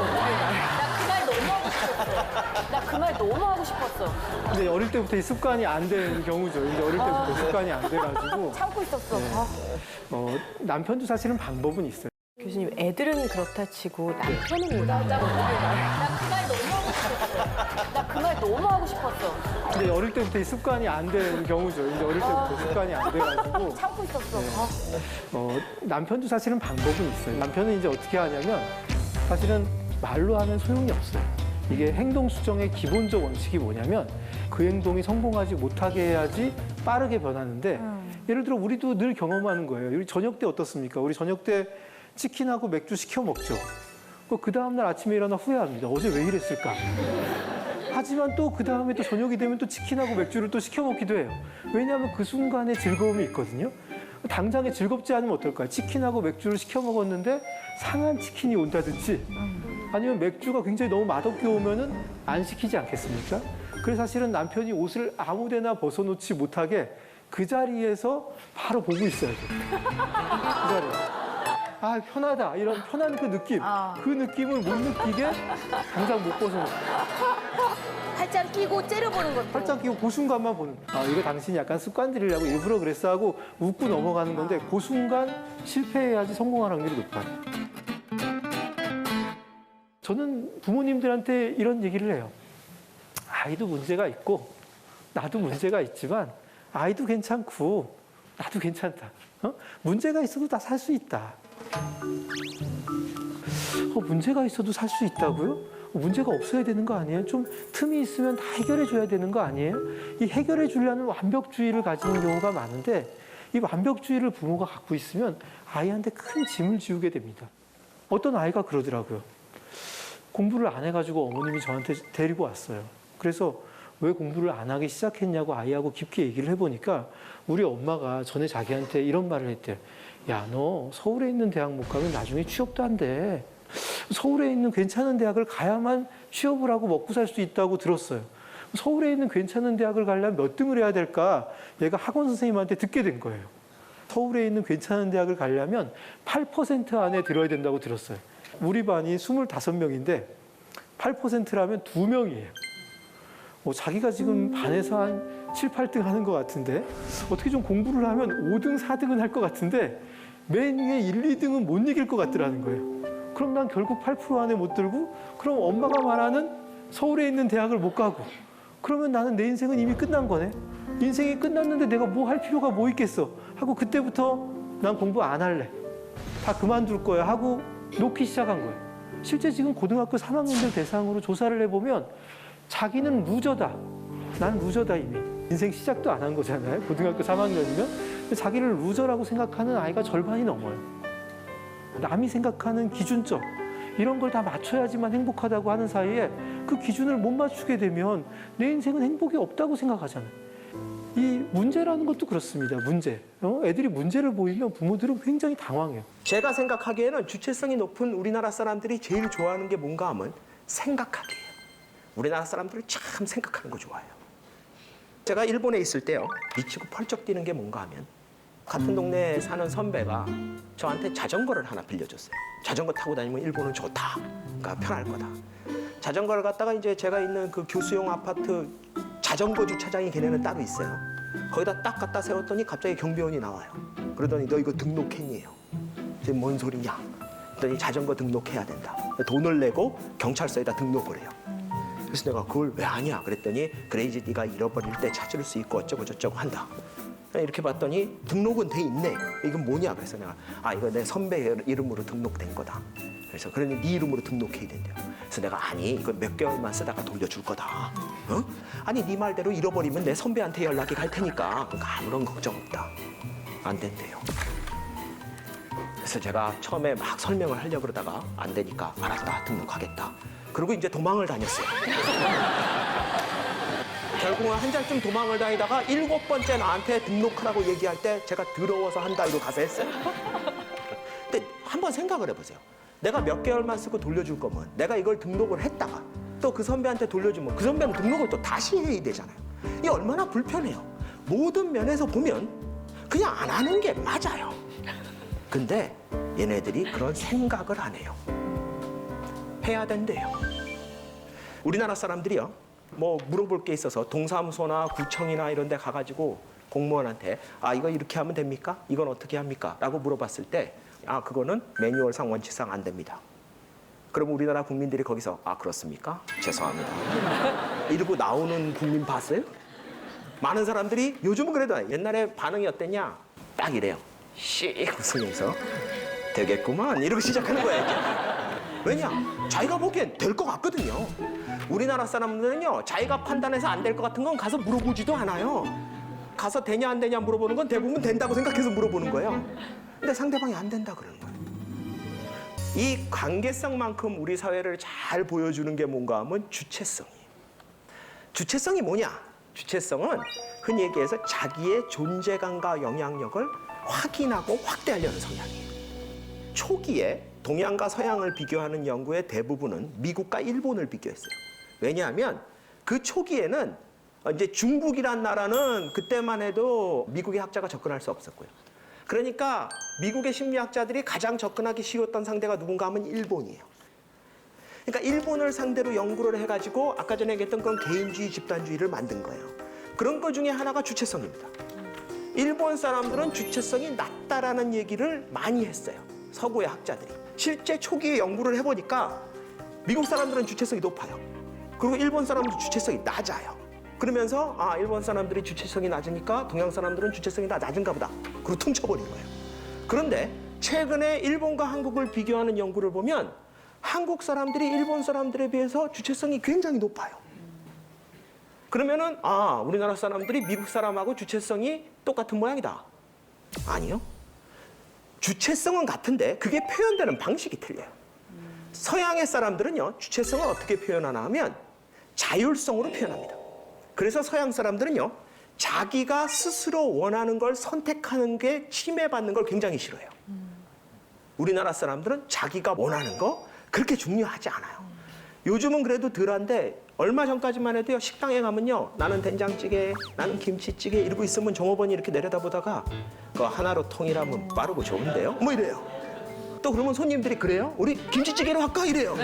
너무 하고 싶었어. 나 그 말 너무 하고 싶었어. 근데 어릴 때부터 이 습관이 안 된 경우죠. 이제 어릴 때부터 습관이 안 돼가지고 참고 있었어. 남편도 사실은 방법은 있어요. 교수님, 애들은 그렇다 치고 남편은 왜 나 그 말 너무 하고 싶었어. 나 그 말 너무 하고 싶었어. 근데 어릴 때부터 이 습관이 안 된 경우죠. 이제 어릴 때부터 습관이 안 돼가지고 참고 있었어. 남편도 사실은 방법은 있어요. 남편은 이제 어떻게 하냐면 사실은 말로 하면 소용이 없어요. 이게 행동 수정의 기본적 원칙이 뭐냐면 그 행동이 성공하지 못하게 해야지 빠르게 변하는데 예를 들어 우리도 늘 경험하는 거예요. 우리 저녁 때 어떻습니까? 우리 저녁 때 치킨하고 맥주 시켜 먹죠. 그 다음날 아침에 일어나 후회합니다. 어제 왜 이랬을까? 하지만 또 그 다음에 또 저녁이 되면 또 치킨하고 맥주를 또 시켜 먹기도 해요. 왜냐하면 그 순간에 즐거움이 있거든요. 당장에 즐겁지 않으면 어떨까요? 치킨하고 맥주를 시켜 먹었는데 상한 치킨이 온다든지 아니면 맥주가 굉장히 너무 맛없게 오면은 안 시키지 않겠습니까? 그래서 사실은 남편이 옷을 아무 데나 벗어놓지 못하게 그 자리에서 바로 보고 있어야 돼요. 그 자리에. 아, 편하다. 이런 편한 그 느낌. 그 느낌을 못 느끼게 당장 못 벗어놓고. 팔짱 끼고 째려보는 것도. 팔짱 끼고 그 순간만 보는. 아, 이거 당신이 약간 습관 들이려고 일부러 그랬어 하고 웃고 넘어가는 건데 그 순간 실패해야지 성공할 확률이 높아요. 저는 부모님들한테 이런 얘기를 해요. 아이도 문제가 있고 나도 문제가 있지만 아이도 괜찮고 나도 괜찮다. 문제가 있어도 다 살 수 있다. 문제가 있어도 살 수 있다고요? 문제가 없어야 되는 거 아니에요? 좀 틈이 있으면 다 해결해 줘야 되는 거 아니에요? 이 해결해 주려는 완벽주의를 가지는 경우가 많은데 이 완벽주의를 부모가 갖고 있으면 아이한테 큰 짐을 지우게 됩니다. 어떤 아이가 그러더라고요. 공부를 안 해가지고 어머님이 저한테 데리고 왔어요. 그래서 왜 공부를 안 하기 시작했냐고 아이하고 깊게 얘기를 해보니까 우리 엄마가 전에 자기한테 이런 말을 했대요. 야, 너 서울에 있는 대학 못 가면 나중에 취업도 안 돼. 서울에 있는 괜찮은 대학을 가야만 취업을 하고 먹고 살 수 있다고 들었어요. 서울에 있는 괜찮은 대학을 가려면 몇 등을 해야 될까? 얘가 학원 선생님한테 듣게 된 거예요. 서울에 있는 괜찮은 대학을 가려면 8% 안에 들어야 된다고 들었어요. 우리 반이 25명인데 8%라면 2명이에요. 자기가 지금 반에서 한 7, 8등 하는 것 같은데 어떻게 좀 공부를 하면 5등, 4등은 할 것 같은데 맨 위에 1, 2등은 못 이길 것 같더라는 거예요. 그럼 난 결국 8% 안에 못 들고 그럼 엄마가 말하는 서울에 있는 대학을 못 가고 그러면 나는 내 인생은 이미 끝난 거네. 인생이 끝났는데 내가 뭐 할 필요가 뭐 있겠어 하고 그때부터 난 공부 안 할래. 다 그만둘 거야 하고 놓기 시작한 거예요. 실제 지금 고등학교 3학년들 대상으로 조사를 해보면 자기는 루저다. 난 루저다 이미. 인생 시작도 안 한 거잖아요. 고등학교 3학년이면. 자기를 루저라고 생각하는 아이가 절반이 넘어요. 남이 생각하는 기준점 이런 걸 다 맞춰야지만 행복하다고 하는 사이에 그 기준을 못 맞추게 되면 내 인생은 행복이 없다고 생각하잖아요. 이 문제라는 것도 그렇습니다. 문제. 애들이 문제를 보이면 부모들은 굉장히 당황해요. 제가 생각하기에는 주체성이 높은 우리나라 사람들이 제일 좋아하는 게 뭔가 하면 생각하기예요. 우리나라 사람들은 참 생각하는 거 좋아해요. 제가 일본에 있을 때요. 미치고 펄쩍 뛰는 게 뭔가 하면 같은 동네에 사는 선배가 저한테 자전거를 하나 빌려줬어요. 자전거 타고 다니면 일본은 좋다. 그러니까 편할 거다. 자전거를 갖다가 이제 제가 있는 그 교수용 아파트 자전거 주차장이 걔네는 따로 있어요. 거기다 딱 갖다 세웠더니 갑자기 경비원이 나와요. 그러더니 너 이거 등록했니요? 지금 뭔 소리냐? 그랬더니 자전거 등록해야 된다. 돈을 내고 경찰서에다 등록을 해요. 그래서 내가 그걸 왜 하냐? 그랬더니 그래 이제 네가 잃어버릴 때 찾을 수 있고 어쩌고 저쩌고 한다. 이렇게 봤더니 등록은 돼 있네. 이건 뭐냐? 그래서 내가 이거 내 선배 이름으로 등록된 거다. 그래서 그러니 네 이름으로 등록해야 된대요. 그래서 내가 아니 이거 몇 개월만 쓰다가 돌려줄 거다. 아니 네 말대로 잃어버리면 내 선배한테 연락이 갈 테니까 그러니까 아무런 걱정 없다. 안 된대요. 그래서 제가 처음에 막 설명을 하려고 그러다가 안 되니까 알았다 등록하겠다. 그리고 이제 도망을 다녔어요. 결국은 한 달쯤 도망을 다니다가 7번째 나한테 등록하라고 얘기할 때 제가 더러워서 한 달로 가서 했어요. 근데 한번 생각을 해보세요. 내가 몇 개월만 쓰고 돌려줄 거면 내가 이걸 등록을 했다가 또 그 선배한테 돌려주면 그 선배는 등록을 또 다시 해야 되잖아요. 이게 얼마나 불편해요. 모든 면에서 보면 그냥 안 하는 게 맞아요. 근데 얘네들이 그런 생각을 안 해요. 해야 된대요. 우리나라 사람들이요. 뭐 물어볼 게 있어서 동사무소나 구청이나 이런 데 가가지고 공무원한테 아 이거 이렇게 하면 됩니까? 이건 어떻게 합니까? 라고 물어봤을 때 아 그거는 매뉴얼상 원칙상 안 됩니다. 그럼 우리나라 국민들이 거기서 아 그렇습니까? 죄송합니다. 이러고 나오는 국민 봤어요? 많은 사람들이 요즘은 그래도 옛날에 반응이 어땠냐? 딱 이래요. 씩 웃으면서 되겠구만 이러고 시작하는 거야 이제. 왜냐? 자기가 보기엔 될 것 같거든요. 우리나라 사람들은요 자기가 판단해서 안 될 것 같은 건 가서 물어보지도 않아요. 가서 되냐 안 되냐 물어보는 건 대부분 된다고 생각해서 물어보는 거예요. 근데 상대방이 안 된다 그러는 거예요. 이 관계성만큼 우리 사회를 잘 보여주는 게 뭔가 하면 주체성이에요. 주체성이 뭐냐? 주체성은 흔히 얘기해서 자기의 존재감과 영향력을 확인하고 확대하려는 성향이에요. 초기에 동양과 서양을 비교하는 연구의 대부분은 미국과 일본을 비교했어요. 왜냐하면 그 초기에는 이제 중국이란 나라는 그때만 해도 미국의 학자가 접근할 수 없었고요. 그러니까 미국의 심리학자들이 가장 접근하기 쉬웠던 상대가 누군가 하면 일본이에요. 그러니까 일본을 상대로 연구를 해가지고 아까 전에 얘기했던 건 개인주의, 집단주의를 만든 거예요. 그런 것 중에 하나가 주체성입니다. 일본 사람들은 주체성이 낮다라는 얘기를 많이 했어요. 서구의 학자들이. 실제 초기에 연구를 해보니까 미국 사람들은 주체성이 높아요. 그리고 일본 사람들은 주체성이 낮아요. 그러면서 아 일본 사람들이 주체성이 낮으니까 동양 사람들은 주체성이 다 낮은가 보다. 그리고 퉁쳐버린 거예요. 그런데 최근에 일본과 한국을 비교하는 연구를 보면 한국 사람들이 일본 사람들에 비해서 주체성이 굉장히 높아요. 그러면은 아 우리나라 사람들이 미국 사람하고 주체성이 똑같은 모양이다. 아니요. 주체성은 같은데 그게 표현되는 방식이 틀려요. 서양의 사람들은요 주체성을 어떻게 표현하나 하면 자율성으로 표현합니다. 그래서 서양 사람들은요 자기가 스스로 원하는 걸 선택하는 게 침해받는 걸 굉장히 싫어해요. 우리나라 사람들은 자기가 원하는 거 그렇게 중요하지 않아요. 요즘은 그래도 덜한데 얼마 전까지만 해도요 식당에 가면요 나는 된장찌개, 나는 김치찌개 이러고 있으면 종업원이 이렇게 내려다보다가 그거 하나로 통일하면 빠르고 좋은데요? 뭐 이래요. 또 그러면 손님들이 그래요? 우리 김치찌개로 할까? 이래요.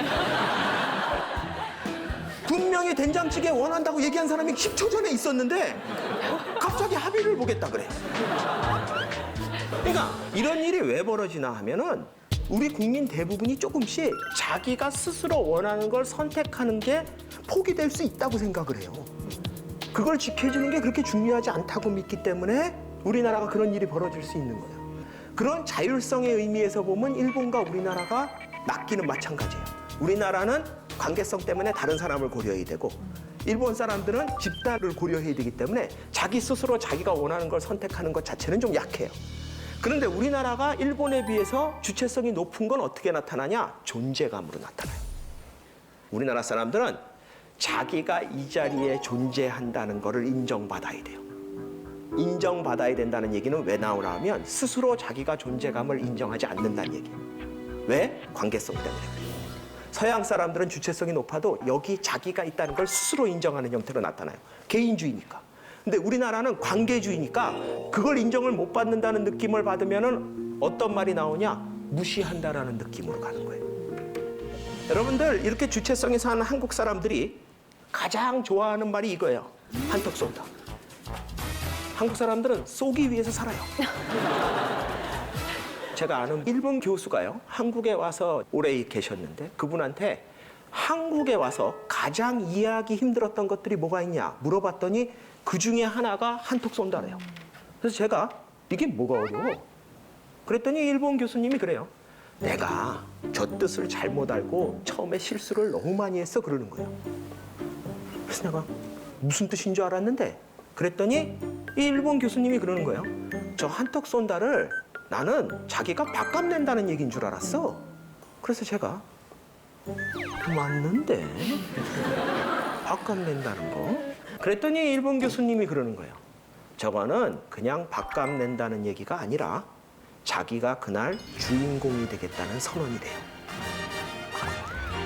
분명히 된장찌개 원한다고 얘기한 사람이 10초 전에 있었는데 갑자기 합의를 보겠다 그래요. 그러니까 이런 일이 왜 벌어지나 하면은 우리 국민 대부분이 조금씩 자기가 스스로 원하는 걸 선택하는 게 포기될 수 있다고 생각을 해요. 그걸 지켜주는 게 그렇게 중요하지 않다고 믿기 때문에 우리나라가 그런 일이 벌어질 수 있는 거예요. 그런 자율성의 의미에서 보면 일본과 우리나라가 낫기는 마찬가지예요. 우리나라는 관계성 때문에 다른 사람을 고려해야 되고 일본 사람들은 집단을 고려해야 되기 때문에 자기 스스로 자기가 원하는 걸 선택하는 것 자체는 좀 약해요. 그런데 우리나라가 일본에 비해서 주체성이 높은 건 어떻게 나타나냐? 존재감으로 나타나요. 우리나라 사람들은 자기가 이 자리에 존재한다는 것을 인정받아야 돼요. 인정받아야 된다는 얘기는 왜 나오나 하면 스스로 자기가 존재감을 인정하지 않는다는 얘기예요. 왜? 관계성 때문에 그래요. 서양 사람들은 주체성이 높아도 여기 자기가 있다는 걸 스스로 인정하는 형태로 나타나요. 개인주의니까. 근데 우리나라는 관계주의니까 그걸 인정을 못 받는다는 느낌을 받으면은 어떤 말이 나오냐? 무시한다라는 느낌으로 가는 거예요. 여러분들 이렇게 주체성이 사는 한국 사람들이 가장 좋아하는 말이 이거예요. 한턱 쏜다. 한국 사람들은 쏘기 위해서 살아요. 제가 아는 일본 교수가요. 한국에 와서 오래 계셨는데 그분한테 한국에 와서 가장 이해하기 힘들었던 것들이 뭐가 있냐 물어봤더니 그 중에 하나가 한턱 쏜다래요. 그래서 제가 이게 뭐가 어려워? 그랬더니 일본 교수님이 그래요. 내가 저 뜻을 잘못 알고 처음에 실수를 너무 많이 했어 그러는 거예요. 그래서 내가 무슨 뜻인 줄 알았는데 그랬더니 이 일본 교수님이 그러는 거예요. 저 한턱 쏜다를 나는 자기가 밥값 낸다는 얘기인 줄 알았어. 그래서 제가 맞는데 밥값 낸다는 거? 그랬더니 일본 교수님이 그러는 거예요. 저거는 그냥 밥값 낸다는 얘기가 아니라 자기가 그날 주인공이 되겠다는 선언이래요.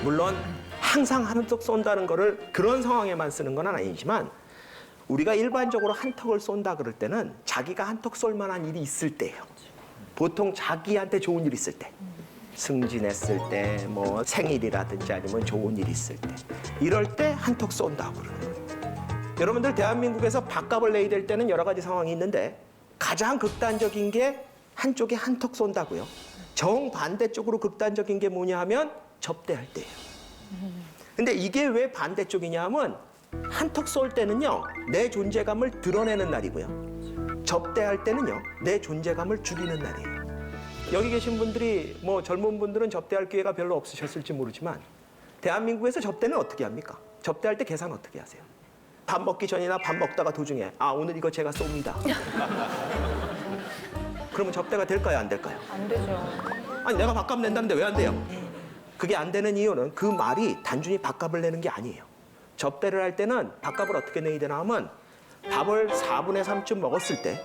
물론 항상 한턱 쏜다는 거를 그런 상황에만 쓰는 건 아니지만 우리가 일반적으로 한턱을 쏜다 그럴 때는 자기가 한턱 쏠 만한 일이 있을 때예요. 보통 자기한테 좋은 일 있을 때. 승진했을 때, 뭐 생일이라든지 아니면 좋은 일 있을 때. 이럴 때 한턱 쏜다고 그러는 거예요. 여러분들 대한민국에서 밥값을 내야 될 때는 여러 가지 상황이 있는데 가장 극단적인 게 한쪽에 한턱 쏜다고요. 정반대쪽으로 극단적인 게 뭐냐 하면 접대할 때예요. 근데 이게 왜 반대쪽이냐 하면 한턱 쏠 때는요, 내 존재감을 드러내는 날이고요. 접대할 때는요, 내 존재감을 죽이는 날이에요. 여기 계신 분들이 뭐 젊은 분들은 접대할 기회가 별로 없으셨을지 모르지만 대한민국에서 접대는 어떻게 합니까? 접대할 때 계산 어떻게 하세요? 밥 먹기 전이나 밥 먹다가 도중에 아 오늘 이거 제가 쏩니다. 그러면 접대가 될까요? 안 될까요? 안 되죠. 아니 내가 밥값 낸다는데 왜 안 돼요? 그게 안 되는 이유는 그 말이 단순히 밥값을 내는 게 아니에요. 접대를 할 때는 밥값을 어떻게 내야 되나 하면 밥을 4분의 3쯤 먹었을 때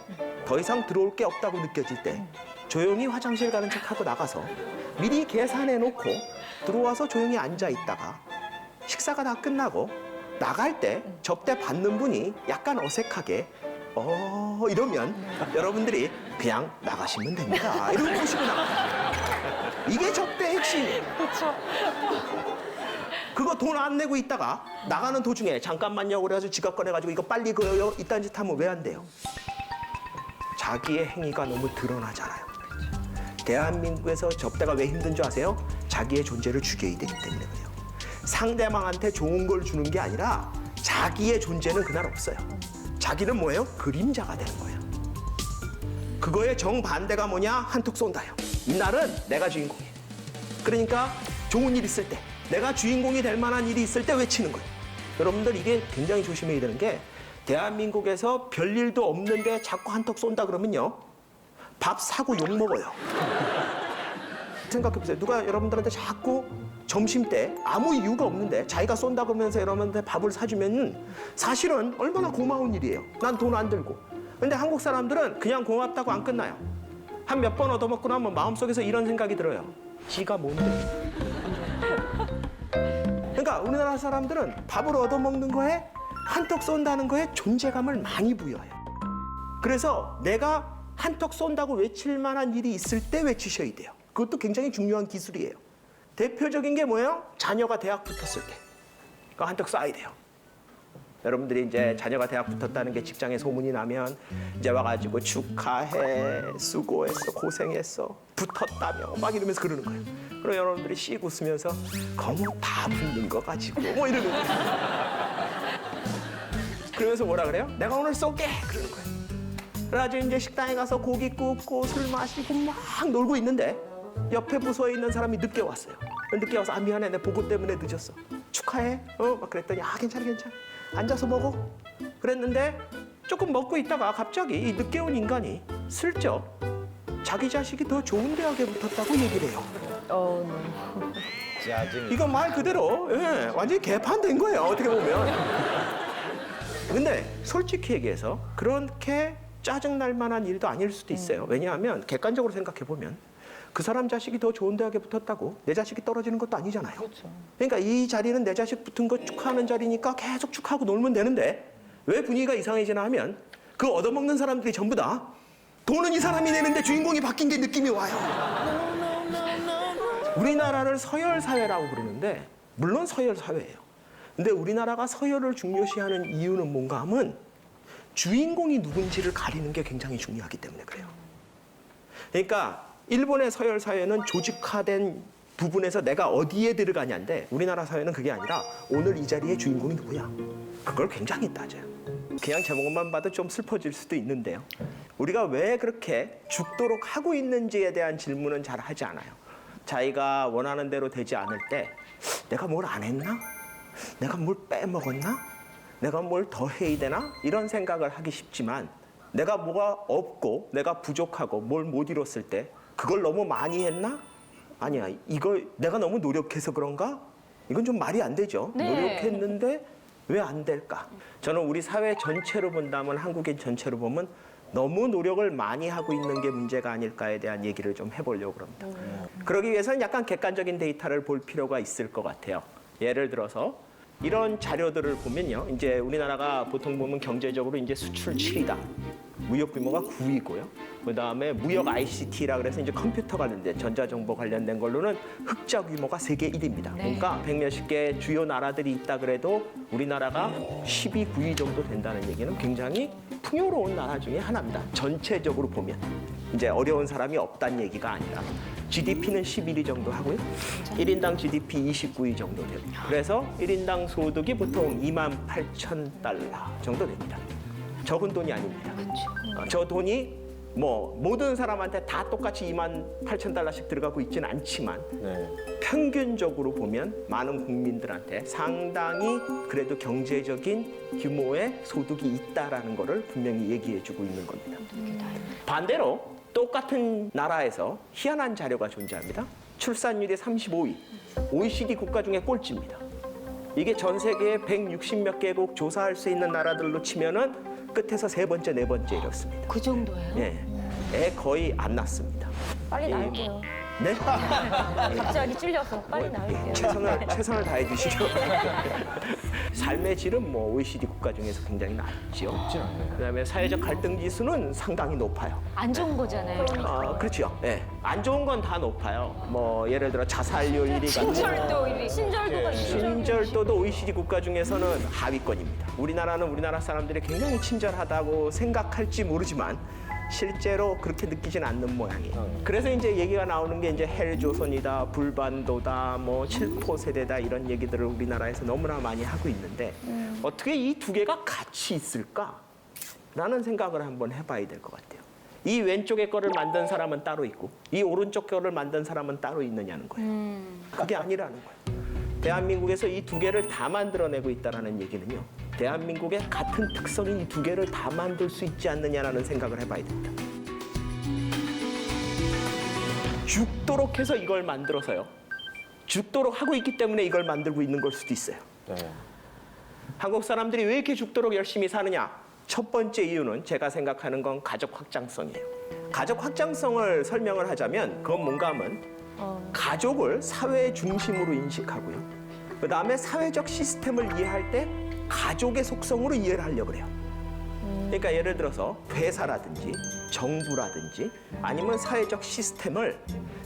더 이상 들어올 게 없다고 느껴질 때 조용히 화장실 가는 척하고 나가서 미리 계산해 놓고 들어와서 조용히 앉아 있다가 식사가 다 끝나고 나갈 때 접대 받는 분이 약간 어색하게 이러면 여러분들이 그냥 나가시면 됩니다. 이러고 보시고 나가요. 이게 접대의 핵심이에요. 그렇죠. 그거 돈 안 내고 있다가 나가는 도중에 잠깐만요 그래가지고 지갑 꺼내가지고 이거 빨리 그래요 이딴 짓 하면 왜 안 돼요? 자기의 행위가 너무 드러나잖아요. 대한민국에서 접대가 왜 힘든 줄 아세요? 자기의 존재를 죽여야 되기 때문에 그래요. 상대방한테 좋은 걸 주는 게 아니라 자기의 존재는 그날 없어요. 자기는 뭐예요? 그림자가 되는 거예요. 그거의 정반대가 뭐냐? 한턱 쏜다요. 이날은 내가 주인공이에요. 그러니까 좋은 일 있을 때 내가 주인공이 될 만한 일이 있을 때 외치는 거예요. 여러분들 이게 굉장히 조심해야 되는 게 대한민국에서 별일도 없는데 자꾸 한턱 쏜다 그러면요. 밥 사고 욕 먹어요. 생각해보세요. 누가 여러분들한테 자꾸 점심 때 아무 이유가 없는데 자기가 쏜다 그러면서 여러분한테 밥을 사주면 사실은 얼마나 고마운 일이에요. 난 돈 안 들고. 근데 한국 사람들은 그냥 고맙다고 안 끝나요. 한 몇 번 얻어먹고 나면 마음속에서 이런 생각이 들어요. 지가 뭔데? 그러니까 우리나라 사람들은 밥을 얻어먹는 거에 한턱 쏜다는 거에 존재감을 많이 부여해요. 그래서 내가 한턱 쏜다고 외칠 만한 일이 있을 때 외치셔야 돼요. 그것도 굉장히 중요한 기술이에요. 대표적인 게 뭐예요? 자녀가 대학 붙었을 때. 그거 한턱 쏴야 돼요. 여러분들이 이제 자녀가 대학 붙었다는 게 직장에 소문이 나면 이제 와가지고 축하해, 수고했어, 고생했어, 붙었다며 막 이러면서 그러는 거예요. 그럼 여러분들이 씩 웃으면서 거뭐 다 붙는 거 가지고 뭐 이러는 거예요. 그러면서 뭐라 그래요? 내가 오늘 쏠게! 그러는 거예요. 그래가지고 이제 식당에 가서 고기 굽고 술 마시고 막 놀고 있는데 옆에 부서에 있는 사람이 늦게 왔어요. 늦게 와서 아 미안해 내 보고 때문에 늦었어. 축하해. 막 그랬더니 아 괜찮아. 앉아서 먹어. 그랬는데 조금 먹고 있다가 갑자기 이 늦게 온 인간이 슬쩍 자기 자식이 더 좋은 대학에 붙었다고 얘기를 해요. 이거 말 그대로 완전히 개판된 거예요. 어떻게 보면. 근데 솔직히 얘기해서 그렇게 짜증날 만한 일도 아닐 수도 있어요. 왜냐하면 객관적으로 생각해 보면 그 사람 자식이 더 좋은 대학에 붙었다고 내 자식이 떨어지는 것도 아니잖아요. 그렇죠. 그러니까 이 자리는 내 자식 붙은 거 축하하는 자리니까 계속 축하하고 놀면 되는데 왜 분위기가 이상해지나 하면 그 얻어먹는 사람들이 전부 다 돈은 이 사람이 내는데 주인공이 바뀐 게 느낌이 와요. 우리나라를 서열 사회라고 그러는데 물론 서열 사회예요. 근데 우리나라가 서열을 중요시하는 이유는 뭔가 하면 주인공이 누군지를 가리는 게 굉장히 중요하기 때문에 그래요. 그러니까 일본의 서열 사회는 조직화된 부분에서 내가 어디에 들어가냐인데 우리나라 사회는 그게 아니라 오늘 이 자리의 주인공이 누구야? 그걸 굉장히 따져요. 그냥 제목만 봐도 좀 슬퍼질 수도 있는데요. 우리가 왜 그렇게 죽도록 하고 있는지에 대한 질문은 잘 하지 않아요. 자기가 원하는 대로 되지 않을 때 내가 뭘 안 했나? 내가 뭘 빼먹었나? 내가 뭘 더 해야 되나? 이런 생각을 하기 쉽지만 내가 뭐가 없고 내가 부족하고 뭘 못 이뤘을 때 그걸 너무 많이 했나? 아니야. 이걸 내가 너무 노력해서 그런가? 이건 좀 말이 안 되죠. 네. 노력했는데 왜 안 될까? 저는 우리 사회 전체로 본다면, 한국인 전체로 보면 너무 노력을 많이 하고 있는 게 문제가 아닐까에 대한 얘기를 좀 해보려고 합니다. 그러기 위해서는 약간 객관적인 데이터를 볼 필요가 있을 것 같아요. 예를 들어서 이런 자료들을 보면요, 이제 우리나라가 보통 보면 경제적으로 이제 수출 7위다, 무역 규모가 9위고요. 그 다음에 무역 ICT라 그래서 이제 컴퓨터 관련된, 전자정보 관련된 걸로는 흑자 규모가 세계 1위입니다. 그러니까 100몇십 개 주요 나라들이 있다 그래도 우리나라가 10위, 9위 정도 된다는 얘기는 굉장히 풍요로운 나라 중에 하나입니다. 전체적으로 보면 이제 어려운 사람이 없다는 얘기가 아니라 GDP는 11위 정도 하고요. 1인당 GDP 29위 정도 됩니다. 그래서 1인당 소득이 보통 28,000달러 정도 됩니다. 적은 돈이 아닙니다. 저 돈이 뭐 모든 사람한테 다 똑같이 28,000달러씩 들어가고 있지는 않지만 평균적으로 보면 많은 국민들한테 상당히 그래도 경제적인 규모의 소득이 있다라는 거를 분명히 얘기해주고 있는 겁니다. 반대로 똑같은 나라에서 희한한 자료가 존재합니다. 출산율이 35위, OECD 국가 중에 꼴찌입니다. 이게 전 세계에 160몇 개국 조사할 수 있는 나라들로 치면은 끝에서 세 번째, 네 번째 이렇습니다. 그 정도예요? 예, 애 거의 안 낳습니다. 빨리 나올게요. 네? 갑자기 찔려서 빨리 나올게요. 최선을 다해 주시죠. 삶의 질은 뭐 OECD 국가 중에서 굉장히 낮죠. 그다음에 사회적 갈등 지수는 상당히 높아요. 안 좋은 거잖아요. 그렇죠. 예. 안 좋은 건 다 높아요. 뭐 예를 들어 자살률 1위가 신절도 1위. 신절도가 친절도도 OECD 국가 중에서는 하위권입니다. 우리나라는 우리나라 사람들이 굉장히 친절하다고 생각할지 모르지만 실제로 그렇게 느끼진 않는 모양이에요. 그래서 이제 얘기가 나오는 게 이제 헬조선이다, 불반도다, 뭐 7포 세대다 이런 얘기들을 우리나라에서 너무나 많이 하고 있는데 어떻게 이 두 개가 같이 있을까라는 생각을 한번 해봐야 될 것 같아요. 이 왼쪽의 거를 만든 사람은 따로 있고 이 오른쪽 거를 만든 사람은 따로 있느냐는 거예요. 그게 아니라는 거예요. 대한민국에서 이 두 개를 다 만들어내고 있다는 얘기는요, 대한민국의 같은 특성인 이 두 개를 다 만들 수 있지 않느냐라는 생각을 해봐야 됩니다. 죽도록 해서 이걸 만들어서요, 죽도록 하고 있기 때문에 이걸 만들고 있는 걸 수도 있어요. 한국 사람들이 왜 이렇게 죽도록 열심히 사느냐? 첫 번째 이유는 제가 생각하는 건 가족 확장성이에요. 가족 확장성을 설명을 하자면 그건 뭔가 하면 가족을 사회 중심으로 인식하고요. 그 다음에 사회적 시스템을 이해할 때 가족의 속성으로 이해를 하려고 그래요. 그러니까 예를 들어서 회사라든지 정부라든지 아니면 사회적 시스템을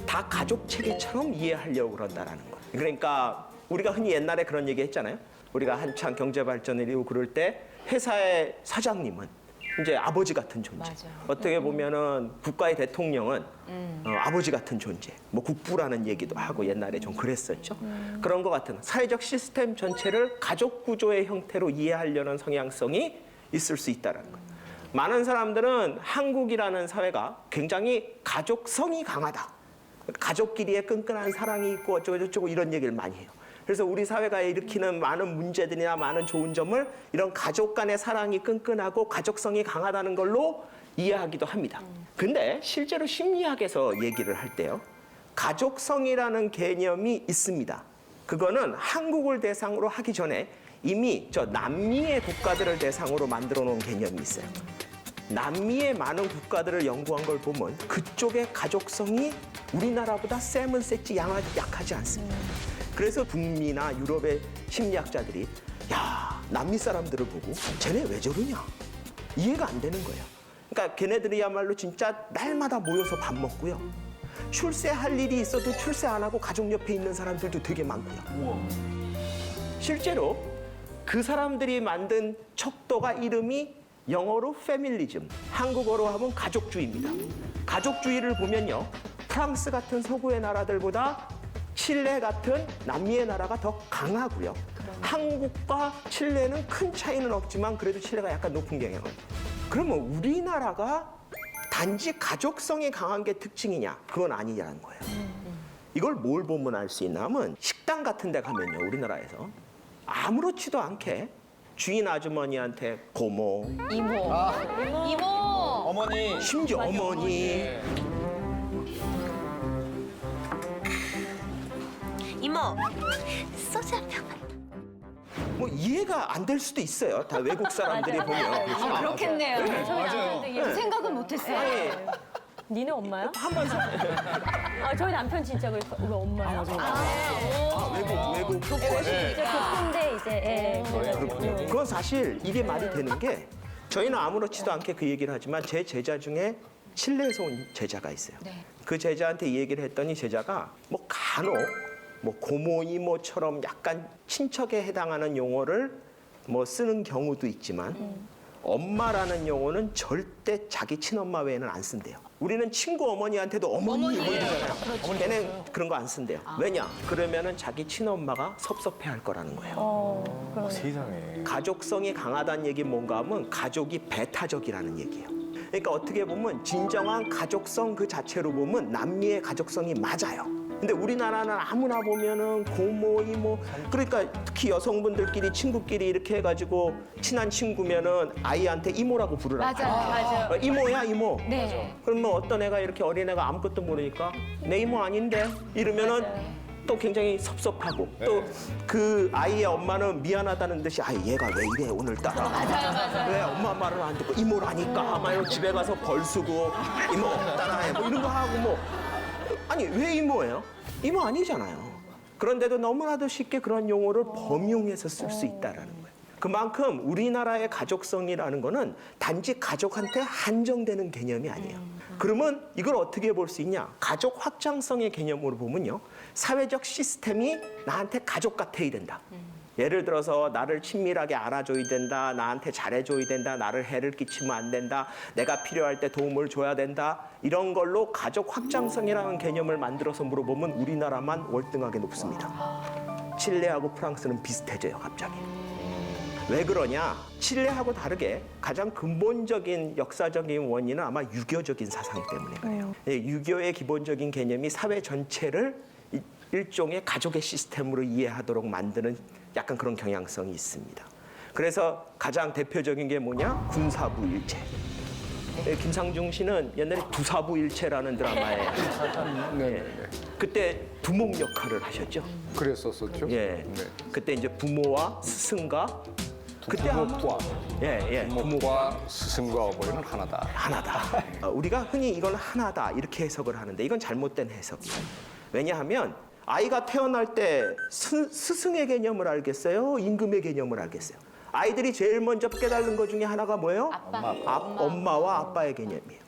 다 가족 체계처럼 이해하려고 그런다라는 거예요. 그러니까 우리가 흔히 옛날에 그런 얘기 했잖아요. 우리가 한창 경제 발전을 이루고 그럴 때 회사의 사장님은 이제 아버지 같은 존재. 맞아요. 어떻게 보면은 국가의 대통령은 아버지 같은 존재. 뭐 국부라는 얘기도 하고 옛날에 좀 그랬었죠. 그런 것 같은 사회적 시스템 전체를 가족 구조의 형태로 이해하려는 성향성이 있을 수 있다는 거예요. 많은 사람들은 한국이라는 사회가 굉장히 가족성이 강하다. 가족끼리의 끈끈한 사랑이 있고 어쩌고저쩌고 이런 얘기를 많이 해요. 그래서 우리 사회가 일으키는 많은 문제들이나 많은 좋은 점을 이런 가족 간의 사랑이 끈끈하고 가족성이 강하다는 걸로 이해하기도 합니다. 근데 실제로 심리학에서 얘기를 할 때요, 가족성이라는 개념이 있습니다. 그거는 한국을 대상으로 하기 전에 이미 저 남미의 국가들을 대상으로 만들어 놓은 개념이 있어요. 남미의 많은 국가들을 연구한 걸 보면 그쪽의 가족성이 우리나라보다 셈은 셌지 약하지 않습니다. 그래서 북미나 유럽의 심리학자들이 야, 남미 사람들을 보고 쟤네 왜 저러냐? 이해가 안 되는 거예요. 그러니까 걔네들이야말로 진짜 날마다 모여서 밥 먹고요. 출세할 일이 있어도 출세 안 하고 가족 옆에 있는 사람들도 되게 많고요. 실제로 그 사람들이 만든 척도가 이름이 영어로 페밀리즘, 한국어로 하면 가족주의입니다. 가족주의를 보면요, 프랑스 같은 서구의 나라들보다 칠레 같은 남미의 나라가 더 강하고요. 한국과 칠레는 큰 차이는 없지만 그래도 칠레가 약간 높은 경향을. 그러면 우리나라가 단지 가족성이 강한 게 특징이냐? 그건 아니냐는 거예요. 이걸 뭘 보면 알 수 있나 하면 식당 같은 데 가면요, 우리나라에서 아무렇지도 않게 주인 아주머니한테 고모, 이모. 이모. 어머니. 심지어 어머니. 이모. 소주 한 병만. 뭐 이해가 안 될 수도 있어요. 다 외국 사람들이 보면. 그렇죠? 그렇겠네요. 저희 남편도 이해 생각은 못했어요. 아니, 니네 엄마요? 한번 저희 남편 진짜 왜 엄마요? 외국 이제 교포인데 이제 그래가지고. 그건 사실 이게 말이 되는 게 저희는 아무렇지도 않게 그 얘기를 하지만 제 제자 중에 칠레에서 온 제자가 있어요. 그 제자한테 이 얘기를 했더니 제자가 뭐 간혹 뭐 고모 이모처럼 약간 친척에 해당하는 용어를 뭐 쓰는 경우도 있지만 엄마라는 용어는 절대 자기 친엄마 외에는 안 쓴대요. 우리는 친구 어머니한테도 어머니 뭐 이러잖아요. 걔는 그런 거 안 쓴대요. 왜냐? 그러면은 자기 친엄마가 섭섭해할 거라는 거예요. 세상에. 가족성이 강하다는 얘기는 뭔가 하면 가족이 배타적이라는 얘기예요. 그러니까 어떻게 보면 진정한 가족성 그 자체로 보면 남미의 가족성이 맞아요. 근데 우리나라는 아무나 보면은 고모, 이모, 그러니까 특히 여성분들끼리 친구끼리 이렇게 해가지고 친한 친구면은 아이한테 이모라고 부르라고. 맞아요. 이모야, 이모. 네. 그러면 어떤 애가 이렇게 어린애가 아무것도 모르니까 내 이모 아닌데 이러면은 또 굉장히 섭섭하고 또 그 아이의 엄마는 미안하다는 듯이 아 얘가 왜 이래 오늘따라 왜 엄마 말을 안 듣고 이모라니까 막 이러고 집에 가서 벌 쓰고 이모 따라해 뭐 이런 거 하고 뭐 아니 왜 이모예요? 이모 아니잖아요. 그런데도 너무나도 쉽게 그런 용어를 범용해서 쓸 수 있다라는 거예요. 그만큼 우리나라의 가족성이라는 거는 단지 가족한테 한정되는 개념이 아니에요. 그러면 이걸 어떻게 볼 수 있냐? 가족 확장성의 개념으로 보면요. 사회적 시스템이 나한테 가족 같아야 된다. 예를 들어서 나를 친밀하게 알아줘야 된다. 나한테 잘해줘야 된다. 나를 해를 끼치면 안 된다. 내가 필요할 때 도움을 줘야 된다. 이런 걸로 가족 확장성이라는 개념을 만들어서 물어보면 우리나라만 월등하게 높습니다. 칠레하고 프랑스는 비슷해져요, 갑자기. 왜 그러냐? 칠레하고 다르게 가장 근본적인 역사적인 원인은 아마 유교적인 사상 때문에 그래요. 유교의 기본적인 개념이 사회 전체를 일종의 가족의 시스템으로 이해하도록 만드는 약간 그런 경향성이 있습니다. 그래서 가장 대표적인 게 뭐냐? 군사부일체. 김상중 씨는 옛날에 두사부일체라는 드라마에 그때 두목 역할을 하셨죠. 그랬었었죠. 예. 그때 이제 부모와 스승과 그때 부모과 부모과 스승과 어머니는 하나다. 하나다. 우리가 흔히 이건 하나다 이렇게 해석을 하는데 이건 잘못된 해석이에요. 왜냐하면 아이가 태어날 때 스승의 개념을 알겠어요? 임금의 개념을 알겠어요? 아이들이 제일 먼저 깨달는 것 중에 하나가 뭐예요? 엄마와 아빠의 개념이에요.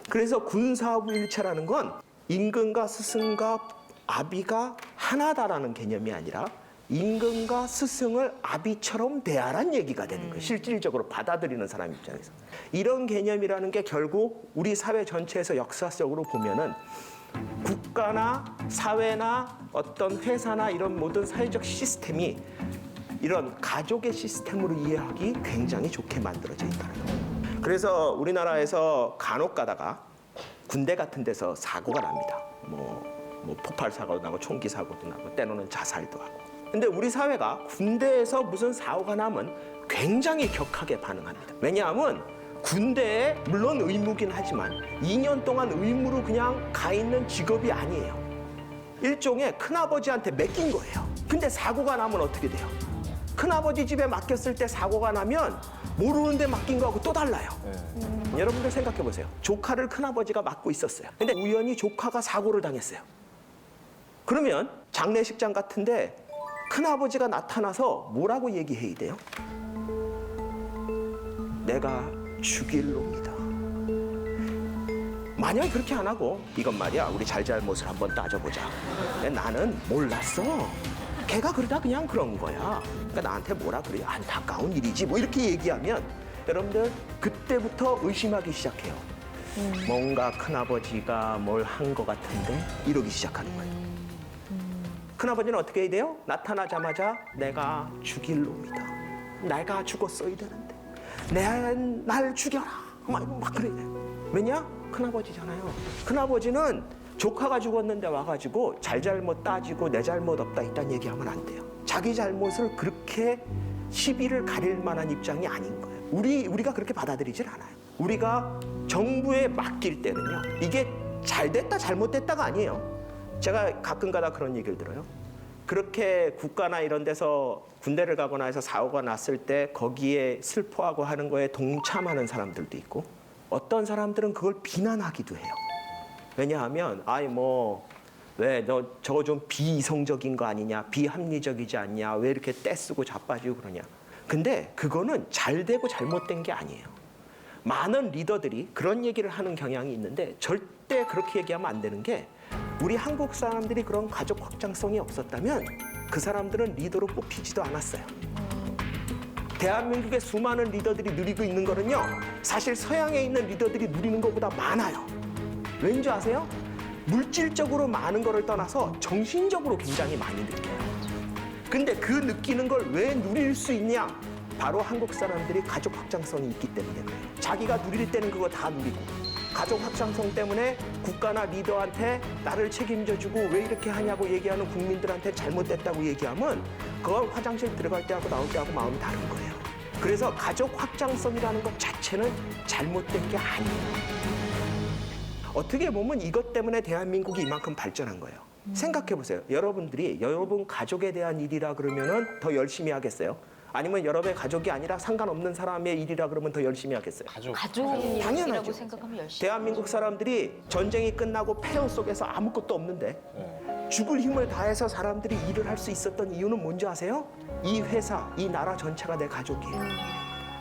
그래서 군사부일체라는 건 임금과 스승과 아비가 하나다라는 개념이 아니라 임금과 스승을 아비처럼 대하란 얘기가 되는 거예요. 실질적으로 받아들이는 사람 입장에서. 이런 개념이라는 게 결국 우리 사회 전체에서 역사적으로 보면은 국가나 사회나 어떤 회사나 이런 모든 사회적 시스템이 이런 가족의 시스템으로 이해하기 굉장히 좋게 만들어져 있다는 거예요. 그래서 우리나라에서 간혹 가다가 군대 같은 데서 사고가 납니다. 뭐 폭발 사고도 나고 총기 사고도 나고 때로는 자살도 하고. 근데 우리 사회가 군대에서 무슨 사고가 나면 굉장히 격하게 반응합니다. 왜냐하면 군대에 물론 의무긴 하지만 2년 동안 의무로 그냥 가 있는 직업이 아니에요. 일종의 큰아버지한테 맡긴 거예요. 근데 사고가 나면 어떻게 돼요? 큰아버지 집에 맡겼을 때 사고가 나면 모르는데 맡긴 거하고 또 달라요. 여러분들 생각해 보세요. 조카를 큰아버지가 맡고 있었어요. 근데 우연히 조카가 사고를 당했어요. 그러면 장례식장 같은데 큰아버지가 나타나서 뭐라고 얘기해야 돼요? 내가 죽일 놈이다. 만약 그렇게 안 하고 이건 말이야 우리 잘잘못을 한번 따져보자. 나는 몰랐어. 걔가 그러다 그냥 그런 거야. 그러니까 나한테 뭐라 그래? 안타까운 일이지. 뭐 이렇게 얘기하면 여러분들 그때부터 의심하기 시작해요. 뭔가 큰아버지가 뭘 한 것 같은데 이러기 시작하는 거예요. 큰아버지는 어떻게 해야 돼요? 나타나자마자 내가 죽일 놈이다. 내가 죽었어야 되는데 날 죽여라. 막 그래. 왜냐? 큰아버지잖아요. 큰아버지는 조카가 죽었는데 와가지고 잘잘못 따지고 내 잘못 없다 이딴 얘기하면 안 돼요. 자기 잘못을 그렇게 시비를 가릴 만한 입장이 아닌 거예요. 우리가 그렇게 받아들이질 않아요. 우리가 정부에 맡길 때는요. 이게 잘 됐다 잘못됐다가 아니에요. 제가 가끔가다 그런 얘기를 들어요. 그렇게 국가나 이런 데서 군대를 가거나 해서 사고가 났을 때 거기에 슬퍼하고 하는 거에 동참하는 사람들도 있고 어떤 사람들은 그걸 비난하기도 해요. 왜냐하면 아이 뭐 왜 너 저거 좀 비이성적인 거 아니냐, 비합리적이지 않냐, 왜 이렇게 떼쓰고 자빠지고 그러냐. 근데 그거는 잘 되고 잘못된 게 아니에요. 많은 리더들이 그런 얘기를 하는 경향이 있는데 절대 그렇게 얘기하면 안 되는 게 우리 한국 사람들이 그런 가족 확장성이 없었다면 그 사람들은 리더로 뽑히지도 않았어요. 대한민국의 수많은 리더들이 누리고 있는 거는요, 사실 서양에 있는 리더들이 누리는 것보다 많아요. 왠지 아세요? 물질적으로 많은 거를 떠나서 정신적으로 굉장히 많이 느껴요. 근데 그 느끼는 걸 왜 누릴 수 있냐? 바로 한국 사람들이 가족 확장성이 있기 때문에 그래요. 자기가 누릴 때는 그거 다 누리고 가족 확장성 때문에 국가나 리더한테 나를 책임져주고 왜 이렇게 하냐고 얘기하는 국민들한테 잘못됐다고 얘기하면 그건 화장실 들어갈 때 하고 나올 때 하고 마음이 다른 거예요. 그래서 가족 확장성이라는 것 자체는 잘못된 게 아니에요. 어떻게 보면 이것 때문에 대한민국이 이만큼 발전한 거예요. 생각해 보세요. 여러분들이 여러분 가족에 대한 일이라 그러면은 더 열심히 하겠어요? 아니면 여러분의 가족이 아니라 상관없는 사람의 일이라 그러면 더 열심히 하겠어요? 가족이라고 당연하죠. 생각하면 열심히. 대한민국 사람들이 전쟁이 끝나고 폐허 속에서 아무것도 없는데 죽을 힘을 다해서 사람들이 일을 할 수 있었던 이유는 뭔지 아세요? 이 회사, 이 나라 전체가 내 가족이에요.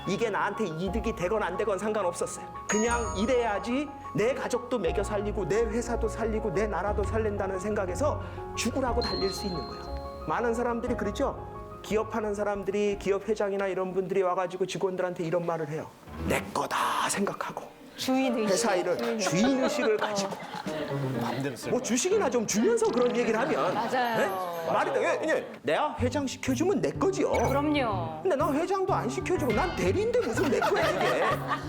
이게 나한테 이득이 되건 안 되건 상관없었어요. 그냥 일해야지 내 가족도 먹여 살리고 내 회사도 살리고 내 나라도 살린다는 생각에서 죽으라고 달릴 수 있는 거예요. 많은 사람들이 그러죠. 기업하는 사람들이 기업 회장이나 이런 분들이 와가지고 직원들한테 이런 말을 해요. 내 거다 생각하고 주인의식. 회사 일을 주인의식을 가지고 뭐 주식이나 좀 주면서 그런 얘기를 하면 맞아요. 말이 돼. 왜냐면 내가 회장 시켜주면 내 거지요. 그럼요. 근데 나 회장도 안 시켜주고 난 대리인데 무슨 내 거야 이게.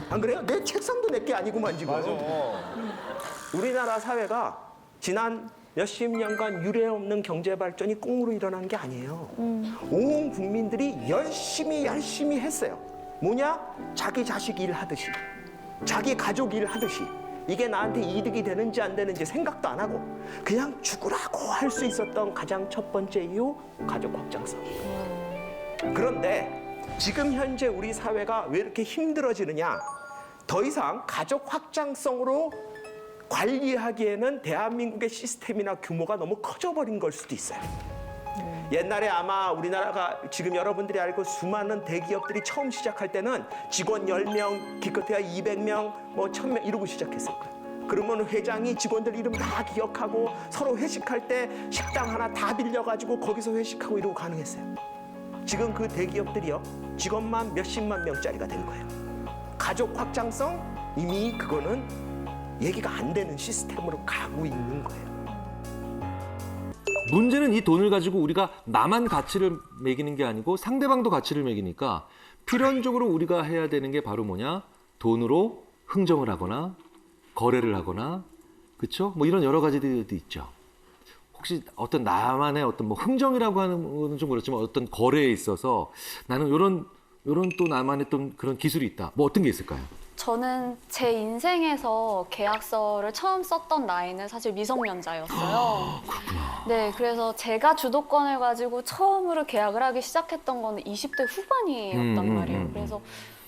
안 그래요? 내 책상도 내 게 아니구만 지금. 우리나라 사회가 지난 몇십 년간 유례 없는 경제 발전이 꽁으로 일어난 게 아니에요. 온 국민들이 열심히 했어요. 뭐냐? 자기 자식 일하듯이, 자기 가족 일하듯이 이게 나한테 이득이 되는지 안 되는지 생각도 안 하고 그냥 죽으라고 할 수 있었던 가장 첫 번째 이유, 가족 확장성이에요. 그런데 지금 현재 우리 사회가 왜 이렇게 힘들어지느냐? 더 이상 가족 확장성으로 관리하기에는 대한민국의 시스템이나 규모가 너무 커져버린 걸 수도 있어요. 옛날에 아마 우리나라가 지금 여러분들이 알고 수많은 대기업들이 처음 시작할 때는 직원 10명, 기껏해야 200명, 뭐 1000명 이러고 시작했을 거예요. 그러면 회장이 직원들 이름 다 기억하고 서로 회식할 때 식당 하나 다 빌려가지고 거기서 회식하고 이러고 가능했어요. 지금 그 대기업들이요, 직원만 몇십만 명짜리가 된 거예요. 가족 확장성? 이미 그거는 얘기가 안 되는 시스템으로 가고 있는 거예요. 문제는 이 돈을 가지고 우리가 나만 가치를 매기는 게 아니고 상대방도 가치를 매기니까 필연적으로 우리가 해야 되는 게 바로 뭐냐? 돈으로 흥정을 하거나 거래를 하거나, 그렇죠? 뭐 이런 여러 가지들도 있죠. 혹시 어떤 나만의 어떤 뭐 흥정이라고 하는 거는 좀 그렇지만 어떤 거래에 있어서 나는 이런 또 나만의 또 그런 기술이 있다. 뭐 어떤 게 있을까요? 저는 제 인생에서 계약서를 처음 썼던 나이는 사실 미성년자였어요. 그렇구나. 네, 그래서 제가 주도권을 가지고 처음으로 계약을 하기 시작했던 거는 20대 후반이었단 말이에요. 그래서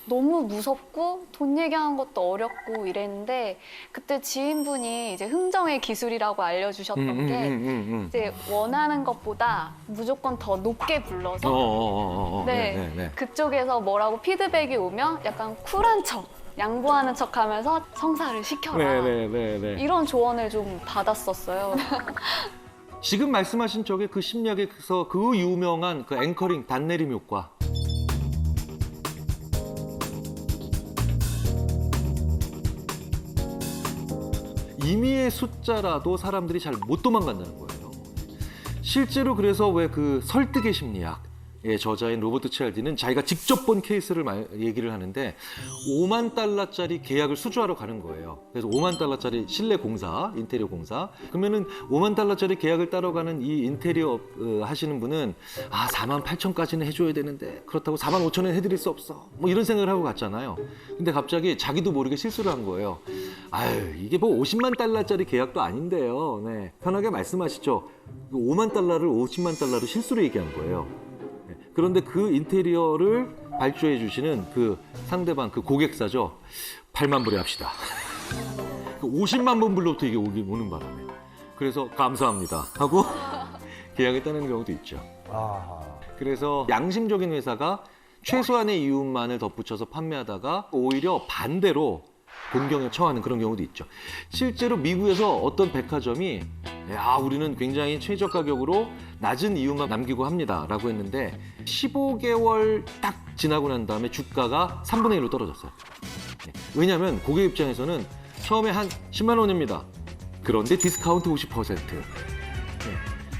너무 무섭고 돈 얘기하는 것도 어렵고 이랬는데 그때 지인분이 이제 흥정의 기술이라고 알려주셨던 게 이제 원하는 것보다 무조건 더 높게 불러서 네, 그쪽에서 뭐라고 피드백이 오면 약간 쿨한 척, 양보하는 척하면서 성사를 시켜라. 이런 조언을 좀 받았었어요. 지금 말씀하신 쪽에 그 심리학에서 그 유명한 그 앵커링 단내림 효과. 임의의 숫자라도 사람들이 잘 못 도망간다는 거예요. 실제로 그래서 왜 그 설득의 심리학, 저자인 로버트 치알디는 자기가 직접 본 케이스를 얘기를 하는데 5만 달러짜리 계약을 수주하러 가는 거예요. 그래서 5만 달러짜리 실내 공사, 인테리어 공사. 그러면은 5만 달러짜리 계약을 따러 가는 이 인테리어 하시는 분은 4만 8천까지는 해줘야 되는데 그렇다고 4만 5천은 해드릴 수 없어. 뭐 이런 생각을 하고 갔잖아요. 근데 갑자기 자기도 모르게 실수를 한 거예요. 아유, 이게 뭐 50만 달러짜리 계약도 아닌데요. 네, 편하게 말씀하시죠. 5만 달러를 50만 달러로 실수로 얘기한 거예요. 그런데 그 인테리어를 발주해 주시는 그 상대방, 그 고객사죠. 8만 불에 합시다. 50만 불로부터 이게 오는 바람에. 그래서 감사합니다 하고 계약을 따는 경우도 있죠. 그래서 양심적인 회사가 최소한의 이윤만을 덧붙여서 판매하다가 오히려 반대로 곤경에 처하는 그런 경우도 있죠. 실제로 미국에서 어떤 백화점이 우리는 굉장히 최저 가격으로 낮은 이윤만 남기고 합니다 라고 했는데 15개월 딱 지나고 난 다음에 주가가 3분의 1로 떨어졌어요. 왜냐하면 고객 입장에서는 처음에 한 10만 원입니다. 그런데 디스카운트 50%.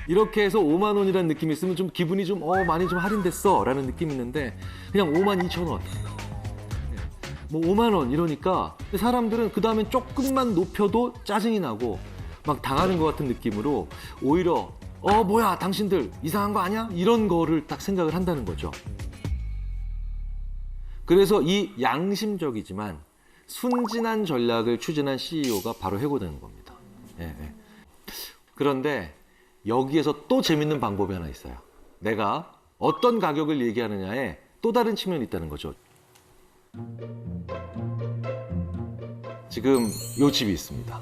이렇게 해서 5만 원이라는 느낌이 있으면 좀 기분이 좀 많이 좀 할인됐어 라는 느낌이 있는데 그냥 5만 2천 원. 뭐 5만 원 이러니까 사람들은 그 다음에 조금만 높여도 짜증이 나고 막 당하는 것 같은 느낌으로 오히려 뭐야 당신들 이상한 거 아니야? 이런 거를 딱 생각을 한다는 거죠. 그래서 이 양심적이지만 순진한 전략을 추진한 CEO가 바로 해고되는 겁니다. 그런데 여기에서 또 재밌는 방법이 하나 있어요. 내가 어떤 가격을 얘기하느냐에 또 다른 측면이 있다는 거죠. 지금 요 집이 있습니다.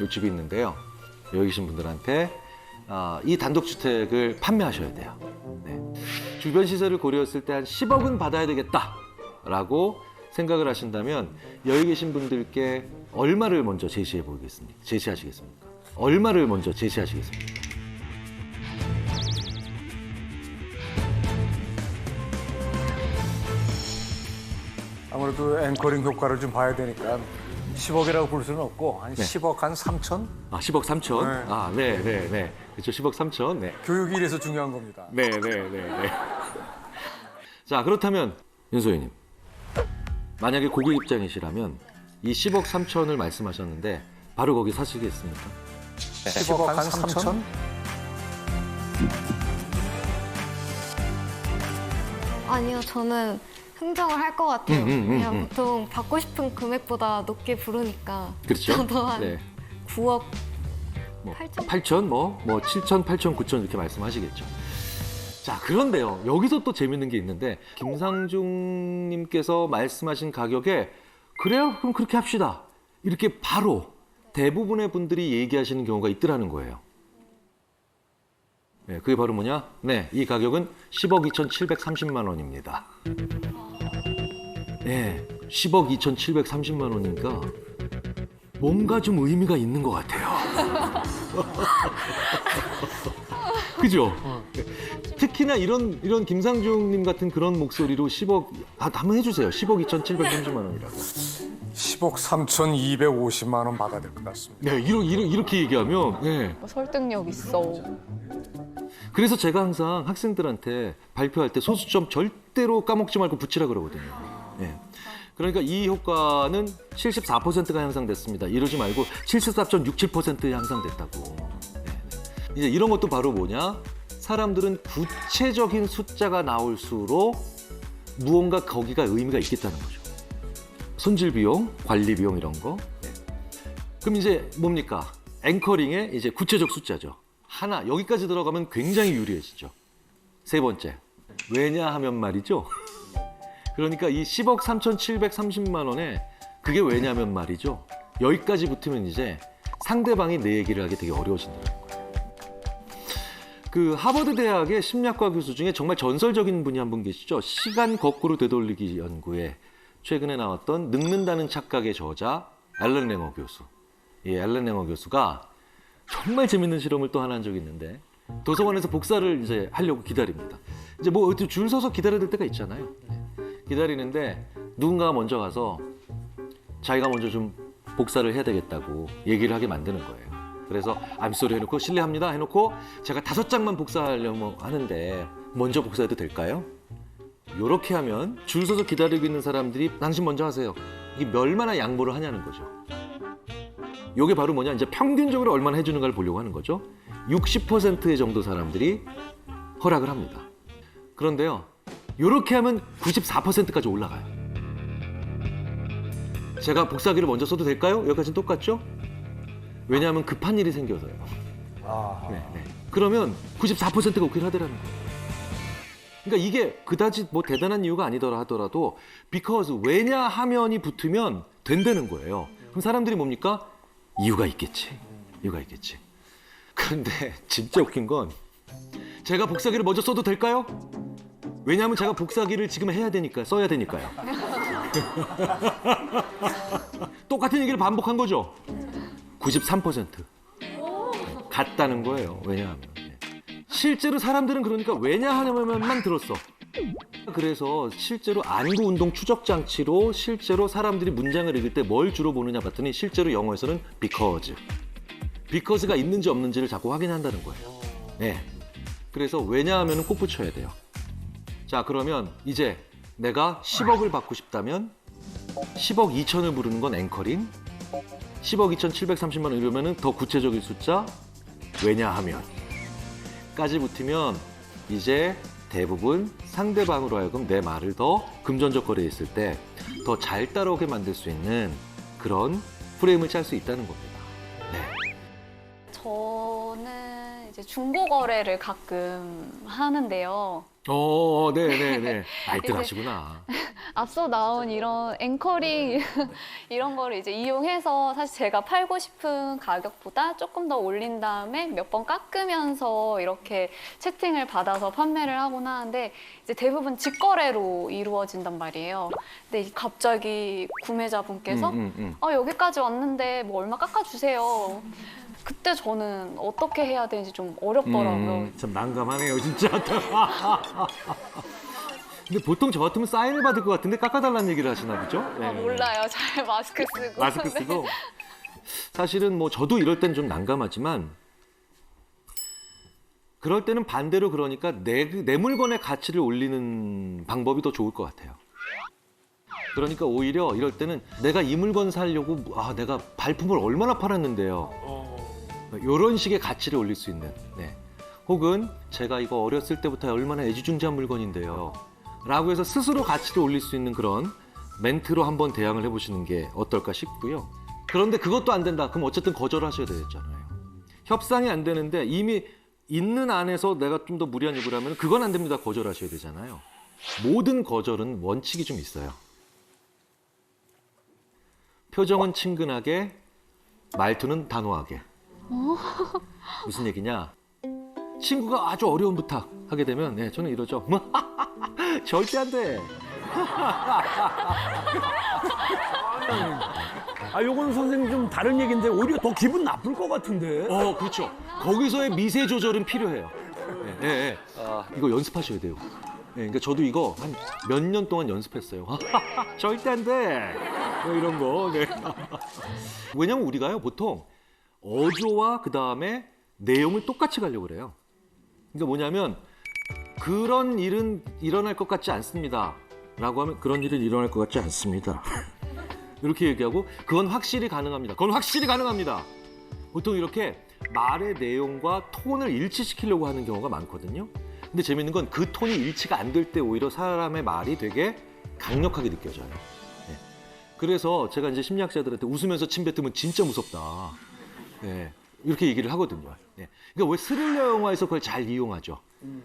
요 집이 있는데요. 여기 계신 분들한테 이 단독주택을 판매하셔야 돼요. 주변 시세를 고려했을 때 한 10억은 받아야 되겠다라고 생각을 하신다면 여기 계신 분들께 얼마를 먼저 제시하시겠습니까? 얼마를 먼저 제시하시겠습니까? 아무래도 앵커링 효과를 좀 봐야 되니까 10억이라고 볼 수는 없고 한 10억 한 3천? 10억 3천? 네. 그렇죠. 10억 3천. 네. 교육이 이래서 중요한 겁니다. 네. 자, 그렇다면 윤소희님. 만약에 고객 입장이시라면 이 10억 3천을 말씀하셨는데 바로 거기 사시겠습니까? 10억 한 3천? 아니요, 저는 흥정을 할 것 같아요. 그냥 보통 받고 싶은 금액보다 높게 부르니까. 그렇죠. 저도 한 9억 8천, 7천, 8천, 9천 이렇게 말씀하시겠죠. 자, 그런데요. 여기서 또 재밌는 게 있는데 김상중님께서 말씀하신 가격에 그래요? 그럼 그렇게 합시다. 이렇게 바로 대부분의 분들이 얘기하시는 경우가 있더라는 거예요. 그게 바로 뭐냐? 이 가격은 10억 2,730만 원입니다. 10억 2,730만 원이니까 뭔가 좀 의미가 있는 것 같아요. 그죠? 특히나 이런 김상중님 같은 그런 목소리로 10억, 한번 해주세요. 10억 2,730만 원이라고. 10억 3,250만 원 받아야 될 것 같습니다. 이렇게 얘기하면, 설득력 있어. 그래서 제가 항상 학생들한테 발표할 때 소수점 절대로 까먹지 말고 붙이라 그러거든요. 그러니까 이 효과는 74%가 향상됐습니다. 이러지 말고 74.67% 향상됐다고. 이제 이런 것도 바로 뭐냐? 사람들은 구체적인 숫자가 나올수록 무언가 거기가 의미가 있겠다는 거죠. 손질 비용, 관리 비용 이런 거. 그럼 이제 뭡니까? 앵커링의 이제 구체적 숫자죠. 하나, 여기까지 들어가면 굉장히 유리해지죠. 세 번째, 왜냐하면 말이죠. 그러니까 이 10억 3,730만 원에 그게 왜냐면 말이죠. 여기까지 붙으면 이제 상대방이 내 얘기를 하기 되게 어려워진다는 거예요. 그 하버드 대학의 심리학과 교수 중에 정말 전설적인 분이 한 분 계시죠. 시간 거꾸로 되돌리기 연구에 최근에 나왔던 늙는다는 착각의 저자 앨런 랭어 교수. 이 앨런 랭어 교수가 정말 재밌는 실험을 또 하나 한 적이 있는데 도서관에서 복사를 이제 하려고 기다립니다. 이제 뭐 줄 서서 기다려야 될 때가 있잖아요. 기다리는데 누군가가 먼저 가서 자기가 먼저 좀 복사를 해야 되겠다고 얘기를 하게 만드는 거예요. 그래서 I'm sorry 해놓고 실례합니다 해놓고 제가 5장만 복사하려고 하는데 먼저 복사해도 될까요? 이렇게 하면 줄 서서 기다리고 있는 사람들이 당신 먼저 하세요. 이게 얼마나 양보를 하냐는 거죠. 이게 바로 뭐냐, 이제 평균적으로 얼마나 해주는가를 보려고 하는 거죠. 60%의 정도 사람들이 허락을 합니다. 그런데요, 이렇게 하면 94%까지 올라가요. 제가 복사기를 먼저 써도 될까요? 여기까지는 똑같죠? 왜냐하면 급한 일이 생겨서요. 네. 그러면 94%가 오케이를 하더라는 거예요. 그러니까 이게 그다지 뭐 대단한 이유가 아니더라 하더라도 because 왜냐 하면이 붙으면 된다는 거예요. 그럼 사람들이 뭡니까? 이유가 있겠지. 그런데 진짜 웃긴 건 제가 복사기를 먼저 써도 될까요? 왜냐하면 제가 복사기를 지금 해야 되니까, 써야 되니까요. 똑같은 얘기를 반복한 거죠. 93% 같다는 거예요. 왜냐하면 실제로 사람들은 그러니까 왜냐하면만 들었어. 그래서 실제로 안구 운동 추적 장치로 실제로 사람들이 문장을 읽을 때 뭘 주로 보느냐 봤더니 실제로 영어에서는 because가 있는지 없는지를 자꾸 확인한다는 거예요. 네. 그래서 왜냐하면은 꼭 붙여야 돼요. 자, 그러면 이제 내가 10억을 받고 싶다면 10억 2천을 부르는 건 앵커링, 10억 2,730만 원 이러면은 더 구체적인 숫자 왜냐하면 까지 붙으면 이제 대부분 상대방으로 하여금 내 말을 더 금전적 거래에 있을 때 더 잘 따라오게 만들 수 있는 그런 프레임을 짤 수 있다는 겁니다. 네. 저는 이제 중고 거래를 가끔 하는데요. 네네네. 알뜰 하시구나. 앞서 나온 이런 앵커링 이런 거를 이제 이용해서 사실 제가 팔고 싶은 가격보다 조금 더 올린 다음에 몇 번 깎으면서 이렇게 채팅을 받아서 판매를 하곤 하는데 이제 대부분 직거래로 이루어진단 말이에요. 근데 갑자기 구매자분께서 여기까지 왔는데 뭐 얼마 깎아주세요. 그때 저는 어떻게 해야 되는지 좀 어렵더라고요. 참 난감하네요, 진짜. 근데 보통 저 같으면 사인을 받을 것 같은데 깎아달라는 얘기를 하시나 보죠? 네. 몰라요. 잘 마스크 쓰고. 마스크 쓰고. 사실은 뭐 저도 이럴 땐 좀 난감하지만 그럴 때는 반대로 그러니까 내 물건의 가치를 올리는 방법이 더 좋을 것 같아요. 그러니까 오히려 이럴 때는 내가 이 물건 사려고 내가 발품을 얼마나 팔았는데요. 이런 식의 가치를 올릴 수 있는. 네. 혹은 제가 이거 어렸을 때부터 얼마나 애지중지한 물건인데요. 라고 해서 스스로 가치를 올릴 수 있는 그런 멘트로 한번 대항을 해보시는 게 어떨까 싶고요. 그런데 그것도 안 된다. 그럼 어쨌든 거절하셔야 되잖아요. 협상이 안 되는데 이미 있는 안에서 내가 좀 더 무리한 요구를 하면 그건 안 됩니다. 거절하셔야 되잖아요. 모든 거절은 원칙이 좀 있어요. 표정은 친근하게, 말투는 단호하게. 무슨 얘기냐? 친구가 아주 어려운 부탁 하게 되면 저는 이러죠. 절대 안 돼. 요거는 선생님 좀 다른 얘기인데 오히려 더 기분 나쁠 것 같은데. 그렇죠. 거기서의 미세 조절은 필요해요. 이거 연습하셔야 돼요. 그러니까 저도 이거 한 몇 년 동안 연습했어요. 절대 안 돼. 뭐 이런 거. 네. 왜냐면 우리가요 보통 어조와 그 다음에 내용을 똑같이 가려고 그래요. 그러니까 뭐냐면 그런 일은 일어날 것 같지 않습니다. 라고 하면 그런 일은 일어날 것 같지 않습니다. 이렇게 얘기하고 그건 확실히 가능합니다. 그건 확실히 가능합니다. 보통 이렇게 말의 내용과 톤을 일치시키려고 하는 경우가 많거든요. 근데 재밌는 건 그 톤이 일치가 안 될 때 오히려 사람의 말이 되게 강력하게 느껴져요. 네. 그래서 제가 이제 심리학자들한테 웃으면서 침 뱉으면 진짜 무섭다. 네. 이렇게 얘기를 하거든요. 네. 그러니까 왜 스릴러 영화에서 그걸 잘 이용하죠.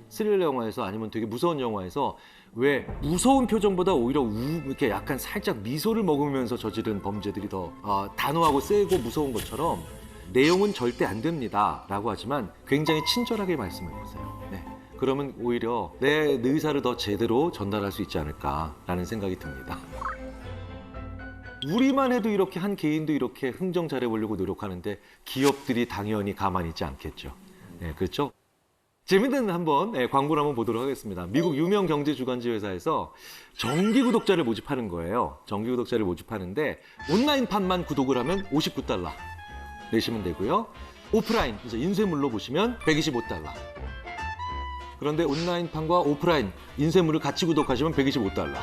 스릴러 영화에서 아니면 되게 무서운 영화에서 왜 무서운 표정보다 오히려 이렇게 약간 살짝 미소를 머금으면서 저지른 범죄들이 더 단호하고 세고 무서운 것처럼 내용은 절대 안 됩니다. 라고 하지만 굉장히 친절하게 말씀을 해보세요. 네. 그러면 오히려 내 의사를 더 제대로 전달할 수 있지 않을까라는 생각이 듭니다. 우리만 해도 이렇게 한 개인도 이렇게 흥정 잘해보려고 노력하는데 기업들이 당연히 가만히 있지 않겠죠. 네, 그렇죠? 재밌는 한번 광고를 한번 보도록 하겠습니다. 미국 유명 경제 주간지 회사에서 정기 구독자를 모집하는 거예요. 정기 구독자를 모집하는데 온라인판만 구독을 하면 $59 내시면 되고요. 오프라인 이제 인쇄물로 보시면 $125. 그런데 온라인판과 오프라인 인쇄물을 같이 구독하시면 125달러.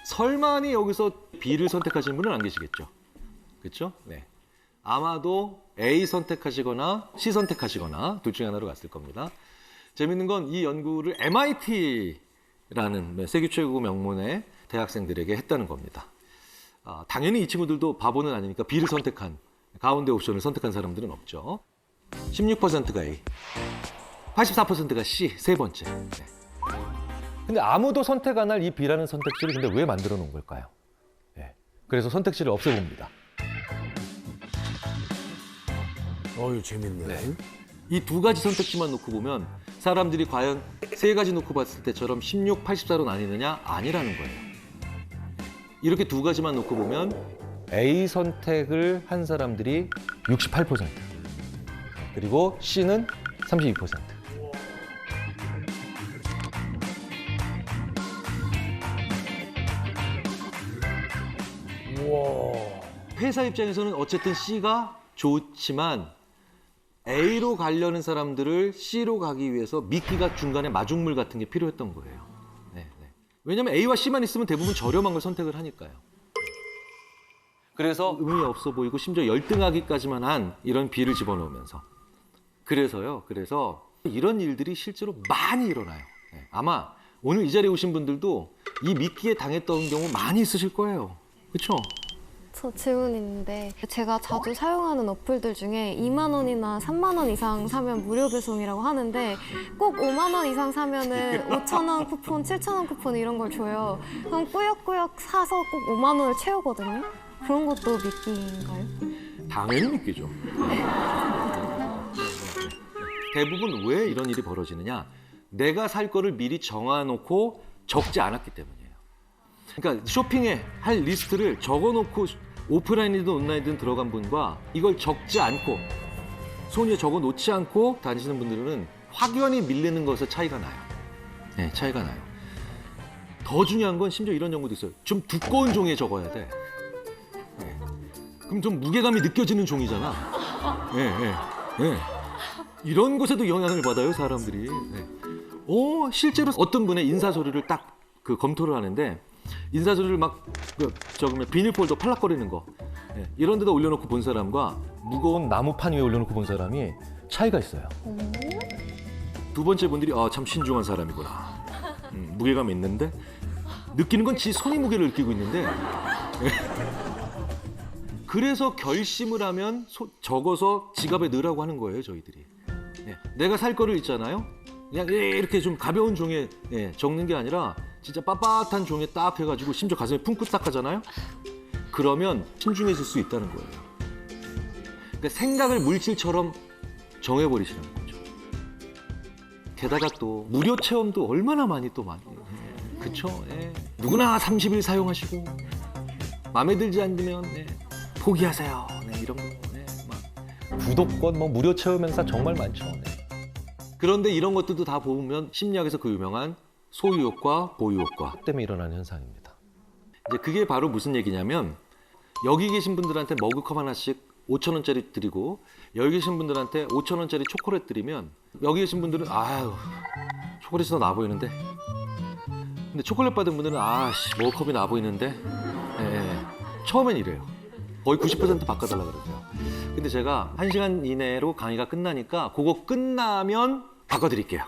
설마니 여기서 B를 선택하시는 분은 안 계시겠죠? 그렇죠? 네. 아마도 A 선택하시거나 C 선택하시거나 둘 중에 하나로 갔을 겁니다. 재밌는 건 이 연구를 MIT라는 세계 최고 명문의 대학생들에게 했다는 겁니다. 당연히 이 친구들도 바보는 아니니까 B를 선택한, 가운데 옵션을 선택한 사람들은 없죠. 16%가 A, 84%가 C, 세 번째. 네. 근데 아무도 선택 안 할 이 B라는 선택지를 근데 왜 만들어 놓은 걸까요? 네. 그래서 선택지를 없애봅니다. 재밌네. 네. 이 두 가지 선택지만 놓고 보면 사람들이 과연 세 가지 놓고 봤을 때처럼 16, 84로 나뉘느냐? 아니라는 거예요. 이렇게 두 가지만 놓고 보면 A 선택을 한 사람들이 68%, 그리고 C는 32%. 우와. 회사 입장에서는 어쨌든 C가 좋지만 A로 가려는 사람들을 C로 가기 위해서 미끼가 중간에 마중물 같은 게 필요했던 거예요. 네, 네. 왜냐하면 A와 C만 있으면 대부분 저렴한 걸 선택을 하니까요. 그래서 의미 없어 보이고 심지어 열등하기까지만 한 이런 B를 집어넣으면서. 그래서 이런 일들이 실제로 많이 일어나요. 네. 아마 오늘 이 자리에 오신 분들도 이 미끼에 당했던 경우 많이 있으실 거예요. 그렇죠? 저 질문 있는데 제가 자주 사용하는 어플들 중에 2만 원이나 3만 원 이상 사면 무료 배송이라고 하는데 꼭 5만 원 이상 사면은 5천 원 쿠폰, 7천 원 쿠폰 이런 걸 줘요. 그럼 꾸역꾸역 사서 꼭 5만 원을 채우거든요. 그런 것도 미끼인가요? 당연히 미끼죠. 대부분 왜 이런 일이 벌어지느냐? 내가 살 거를 미리 정해놓고 적지 않았기 때문이에요. 그러니까 쇼핑에 할 리스트를 적어놓고 오프라인이든 온라인이든 들어간 분과 이걸 적지 않고 손에 적어놓지 않고 다니시는 분들은 확연히 밀리는 것에 차이가 나요. 네, 차이가 나요. 더 중요한 건 심지어 이런 연구도 있어요. 좀 두꺼운 종이에 적어야 돼. 네. 그럼 좀 무게감이 느껴지는 종이잖아. 네, 네, 네. 이런 것에도 영향을 받아요, 사람들이. 네. 실제로 어떤 분의 인사서류를 딱 검토를 하는데 인사서류를 막 적으면 비닐폴더 팔락거리는 거 이런 데다 올려놓고 본 사람과 무거운 나무판 위에 올려놓고 본 사람이 차이가 있어요. 두 번째 분들이 참 신중한 사람이구나. 무게감이 있는데 느끼는 건 지 손이 무게를 느끼고 있는데 그래서 결심을 하면 적어서 지갑에 넣으라고 하는 거예요, 저희들이. 내가 살 거를 있잖아요. 그냥 이렇게 좀 가벼운 종이에 적는 게 아니라 진짜 빳빳한 종이에 딱 해가지고 심지어 가슴에 품고 딱 하잖아요. 그러면 신중해질 수 있다는 거예요. 그러니까 생각을 물질처럼 정해버리시는 거죠. 게다가 또 무료 체험도 얼마나 많이 그렇죠? 누구나 30일 사용하시고 마음에 들지 않으면 포기하세요. 이런 거. 구독권, 무료 체험 행사 정말 많죠. 그런데 이런 것들도 다 보면 심리학에서 그 유명한 소유효과, 보유효과 때문에 일어나는 현상입니다. 이제 그게 바로 무슨 얘기냐면 여기 계신 분들한테 머그컵 하나씩 5,000원짜리 드리고 여기 계신 분들한테 5,000원짜리 초콜릿 드리면 여기 계신 분들은 초콜릿이 더 나아 보이는데 근데 초콜릿 받은 분들은 머그컵이 나아 보이는데 처음엔 이래요. 거의 90% 바꿔달라 그러세요. 근데 제가 1시간 이내로 강의가 끝나니까 그거 끝나면 바꿔드릴게요.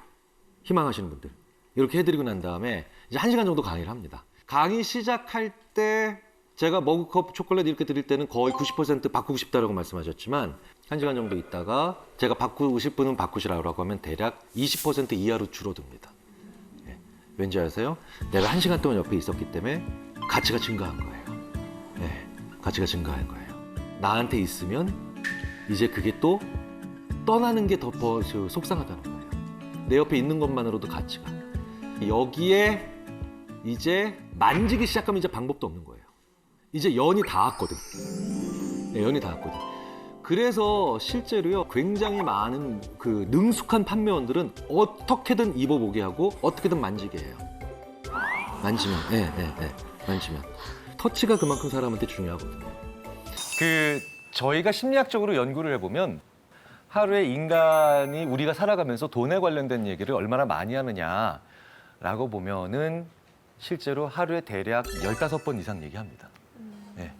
희망하시는 분들. 이렇게 해드리고 난 다음에 이제 1시간 정도 강의를 합니다. 강의 시작할 때 제가 머그컵 초콜릿 이렇게 드릴 때는 거의 90% 바꾸고 싶다라고 말씀하셨지만 1시간 정도 있다가 제가 바꾸실 분은 바꾸시라고 하면 대략 20% 이하로 줄어듭니다. 왠지 아세요? 내가 1시간 동안 옆에 있었기 때문에 가치가 증가한 거예요. 가치가 증가한 거예요. 나한테 있으면 이제 그게 또 떠나는 게 더 속상하다는 거예요. 내 옆에 있는 것만으로도 가치가. 여기에 이제 만지기 시작하면 이제 방법도 없는 거예요. 이제 연이 닿았거든. 연이 닿았거든. 그래서 실제로요, 굉장히 많은 능숙한 판매원들은 어떻게든 입어보게 하고 어떻게든 만지게 해요. 만지면, 만지면. 터치가 그만큼 사람한테 중요하거든요. 저희가 심리학적으로 연구를 해보면 하루에 인간이 우리가 살아가면서 돈에 관련된 얘기를 얼마나 많이 하느냐라고 보면은 실제로 하루에 대략 15번 이상 얘기합니다. 네.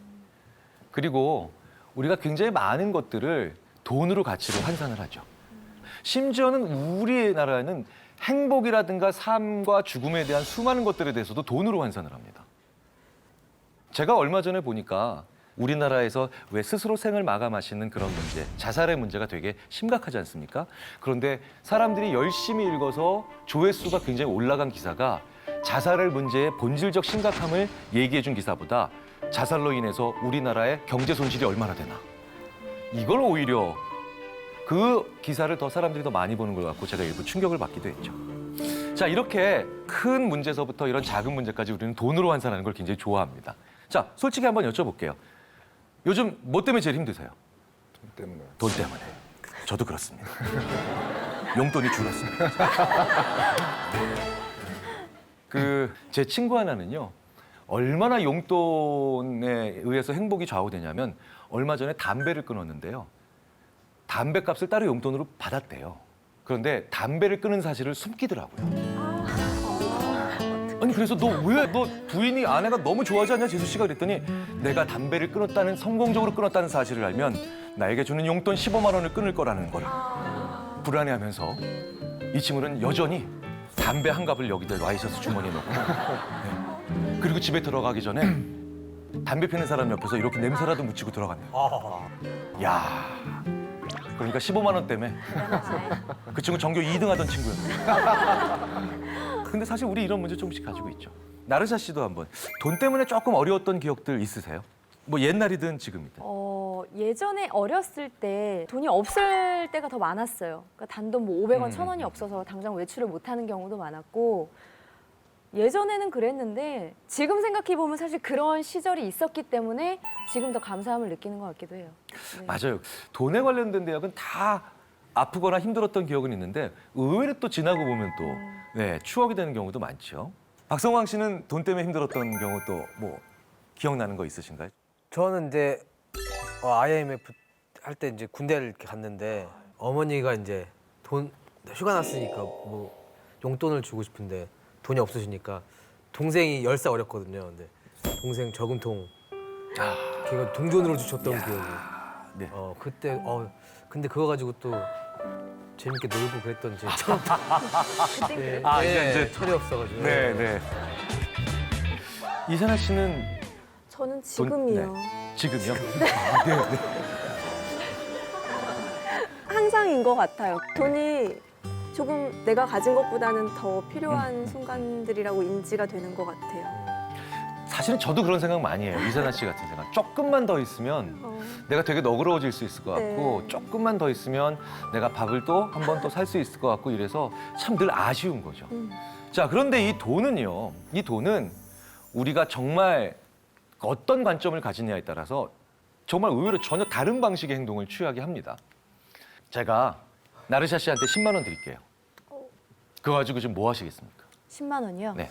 그리고 우리가 굉장히 많은 것들을 돈으로 가치로 환산을 하죠. 심지어는 우리나라에는 행복이라든가 삶과 죽음에 대한 수많은 것들에 대해서도 돈으로 환산을 합니다. 제가 얼마 전에 보니까 우리나라에서 왜 스스로 생을 마감하시는 그런 문제, 자살의 문제가 되게 심각하지 않습니까? 그런데 사람들이 열심히 읽어서 조회수가 굉장히 올라간 기사가 자살의 문제의 본질적 심각함을 얘기해 준 기사보다 자살로 인해서 우리나라의 경제 손실이 얼마나 되나. 이걸 오히려 그 기사를 더 사람들이 더 많이 보는 걸 갖고 제가 일부 충격을 받기도 했죠. 자, 이렇게 큰 문제서부터 이런 작은 문제까지 우리는 돈으로 환산하는 걸 굉장히 좋아합니다. 자, 솔직히 한번 여쭤볼게요. 요즘 뭐 때문에 제일 힘드세요? 돈 때문에. 돈 때문에. 저도 그렇습니다. 용돈이 줄었습니다. 제 친구 하나는요. 얼마나 용돈에 의해서 행복이 좌우되냐면 얼마 전에 담배를 끊었는데요. 담배값을 따로 용돈으로 받았대요. 그런데 담배를 끊은 사실을 숨기더라고요. 아니 그래서 너 부인이 아내가 너무 좋아하지 않냐 재수 씨가 그랬더니 내가 담배를 끊었다는 성공적으로 끊었다는 사실을 알면 나에게 주는 용돈 15만 원을 끊을 거라는 걸 불안해하면서 이 친구는 여전히 담배 한 갑을 여기다 와이셔츠 주머니에 넣고 네. 그리고 집에 들어가기 전에 담배 피는 사람 옆에서 이렇게 냄새라도 묻히고 들어갔네요. 야, 그러니까 15만 원 때문에 그 친구 전교 2등 하던 친구였어요. 근데 사실 우리 이런 문제 조금씩 가지고 있죠. 나르샤 씨도 한번 돈 때문에 조금 어려웠던 기억들 있으세요? 뭐 옛날이든 지금이든. 예전에 어렸을 때 돈이 없을 때가 더 많았어요. 그러니까 단돈 뭐 500원, 1000원이 없어서 당장 외출을 못하는 경우도 많았고 예전에는 그랬는데 지금 생각해보면 사실 그런 시절이 있었기 때문에 지금 더 감사함을 느끼는 것 같기도 해요. 네. 맞아요. 돈에 관련된 대학은 다 아프거나 힘들었던 기억은 있는데 의외로 또 지나고 보면 또 네, 추억이 되는 경우도 많죠. 박성광 씨는 돈 때문에 힘들었던 경우 또 뭐 기억나는 거 있으신가요? 저는 이제 IMF 할 때 이제 군대를 이렇게 갔는데 어머니가 이제 돈 휴가 났으니까 뭐 용돈을 주고 싶은데 돈이 없으시니까 동생이 10살 어렸거든요. 근데 동생 저금통 걔가 동전으로 주셨던 기억이. 네. 그때 근데 그거 가지고 또 재밌게 놀고 그랬던 제 그때 네, 아, 이제 철이 없어가지고. 네, 네. 이선아 씨는 저는 지금이요. 지금이요? 네. 아, 네, 네. 항상인 것 같아요. 돈이 조금 내가 가진 것보다는 더 필요한 순간들이라고 인지가 되는 것 같아요. 사실은 저도 그런 생각 많이 해요. 이선아 씨 같은 생각. 조금만 더 있으면 내가 되게 너그러워질 수 있을 것 같고 조금만 더 있으면 내가 밥을 또 한 번 또 살 수 있을 것 같고 이래서 참 늘 아쉬운 거죠. 자, 그런데 이 돈은요. 이 돈은 우리가 정말 어떤 관점을 가지냐에 따라서 정말 의외로 전혀 다른 방식의 행동을 취하게 합니다. 제가 나르샤 씨한테 10만 원 드릴게요. 그거 가지고 지금 뭐 하시겠습니까? 10만 원이요? 네.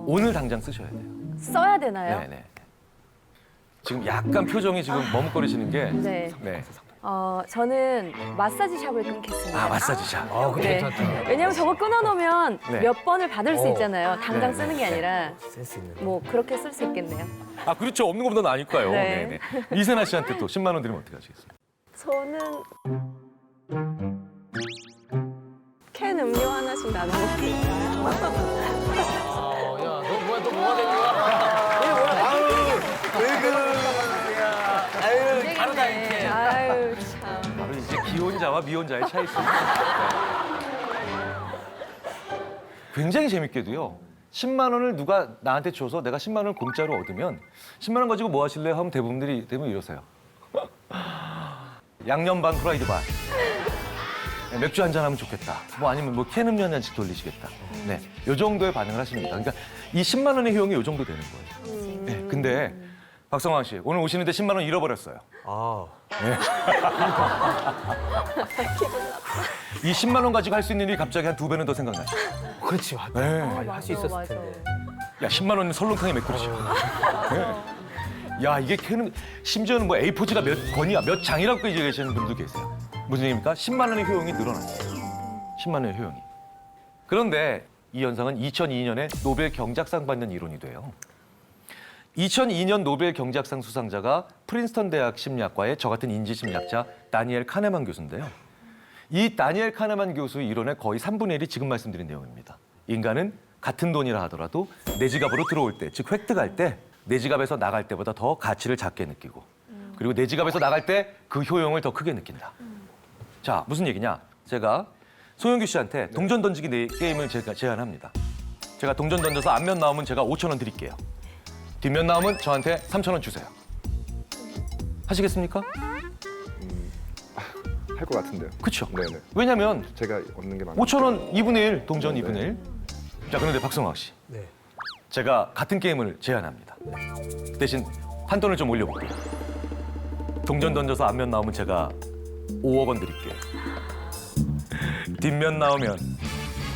오늘 당장 쓰셔야 돼요. 써야 되나요? 네네. 지금 약간 표정이 지금 머뭇거리시는 게. 네. 네. 저는 마사지 샵을 끊겠습니다. 아, 마사지 샵. 그거 괜찮다. 왜냐면 저거 끊어놓으면 네. 몇 번을 받을 수 있잖아요. 당장 네, 쓰는 게 아니라 센스 있는. 뭐 그렇게 쓸 수 있겠네요. 아, 그렇죠. 없는 것보다 나으니까요. 네. 네네. 이세나 씨한테 또 10만 원 드리면 어떻게 하시겠습니까? 저는 캔 음료 하나씩 나눠 먹을까요? 너 뭐가 된 거야? 왜 그러냐. 아유, 다르다 이렇게. 아유 참. 바로 이제 기혼자와 미혼자의 차이 있습니다. 굉장히 재밌게도요. 10만 원을 누가 나한테 줘서 내가 10만 원을 공짜로 얻으면 10만 원 가지고 뭐 하실래요? 하면 대부분들이 이러세요. 양념 반 프라이드 반. 네, 맥주 한잔 하면 좋겠다. 뭐 아니면 뭐 캔 음료 한 잔씩 돌리시겠다. 네, 요 정도의 반응을 하십니다. 그러니까 이 10만 원의 효용이 요 정도 되는 거예요. 네, 근데 박성광 씨 오늘 오시는데 10만 원 잃어버렸어요. 네. 이 10만 원 가지고 할 수 있는 일이 갑자기 한 2배는 더 생각나죠. 그렇지, 맞다. 네. 할 수 있었을 텐데. 야, 10만 원은 설렁탕에 몇 그릇이야. 네. 야, 이게 캐는 심지어는 뭐 A4지가 몇 권이야, 몇 장이라고 얘기하시는 분도 계세요. 무슨 얘기입니까? 10만 원의 효용이 늘어났어요. 10만 원의 효용이. 그런데 이 현상은 2002년에 노벨 경제학상 받는 이론이 돼요. 2002년 노벨 경제학상 수상자가 프린스턴 대학 심리학과의 저 같은 인지심리학자 다니엘 카네만 교수인데요. 이 다니엘 카네만 교수의 이론의 거의 3분의 1이 지금 말씀드린 내용입니다. 인간은 같은 돈이라 하더라도 내 지갑으로 들어올 때, 즉 획득할 때 내 지갑에서 나갈 때보다 더 가치를 작게 느끼고 그리고 내 지갑에서 나갈 때 그 효용을 더 크게 느낀다. 자, 무슨 얘기냐? 제가 송영규 씨한테 동전 던지기 게임을 제가 제안합니다. 제가 동전 던져서 앞면 나오면 제가 5,000원 드릴게요. 뒷면 나오면 저한테 3,000원 주세요. 하시겠습니까? 할 것 같은데요. 그렇죠. 네네. 왜냐면 제가 얻는 게 많아요. 5,000원 2분의 1, 동전 2분의 1. 자, 그런데 박성학 씨. 네. 제가 같은 게임을 제안합니다. 대신 판돈을 좀 올려볼게요. 동전 던져서 앞면 나오면 제가 5억 원 드릴게요. 뒷면 나오면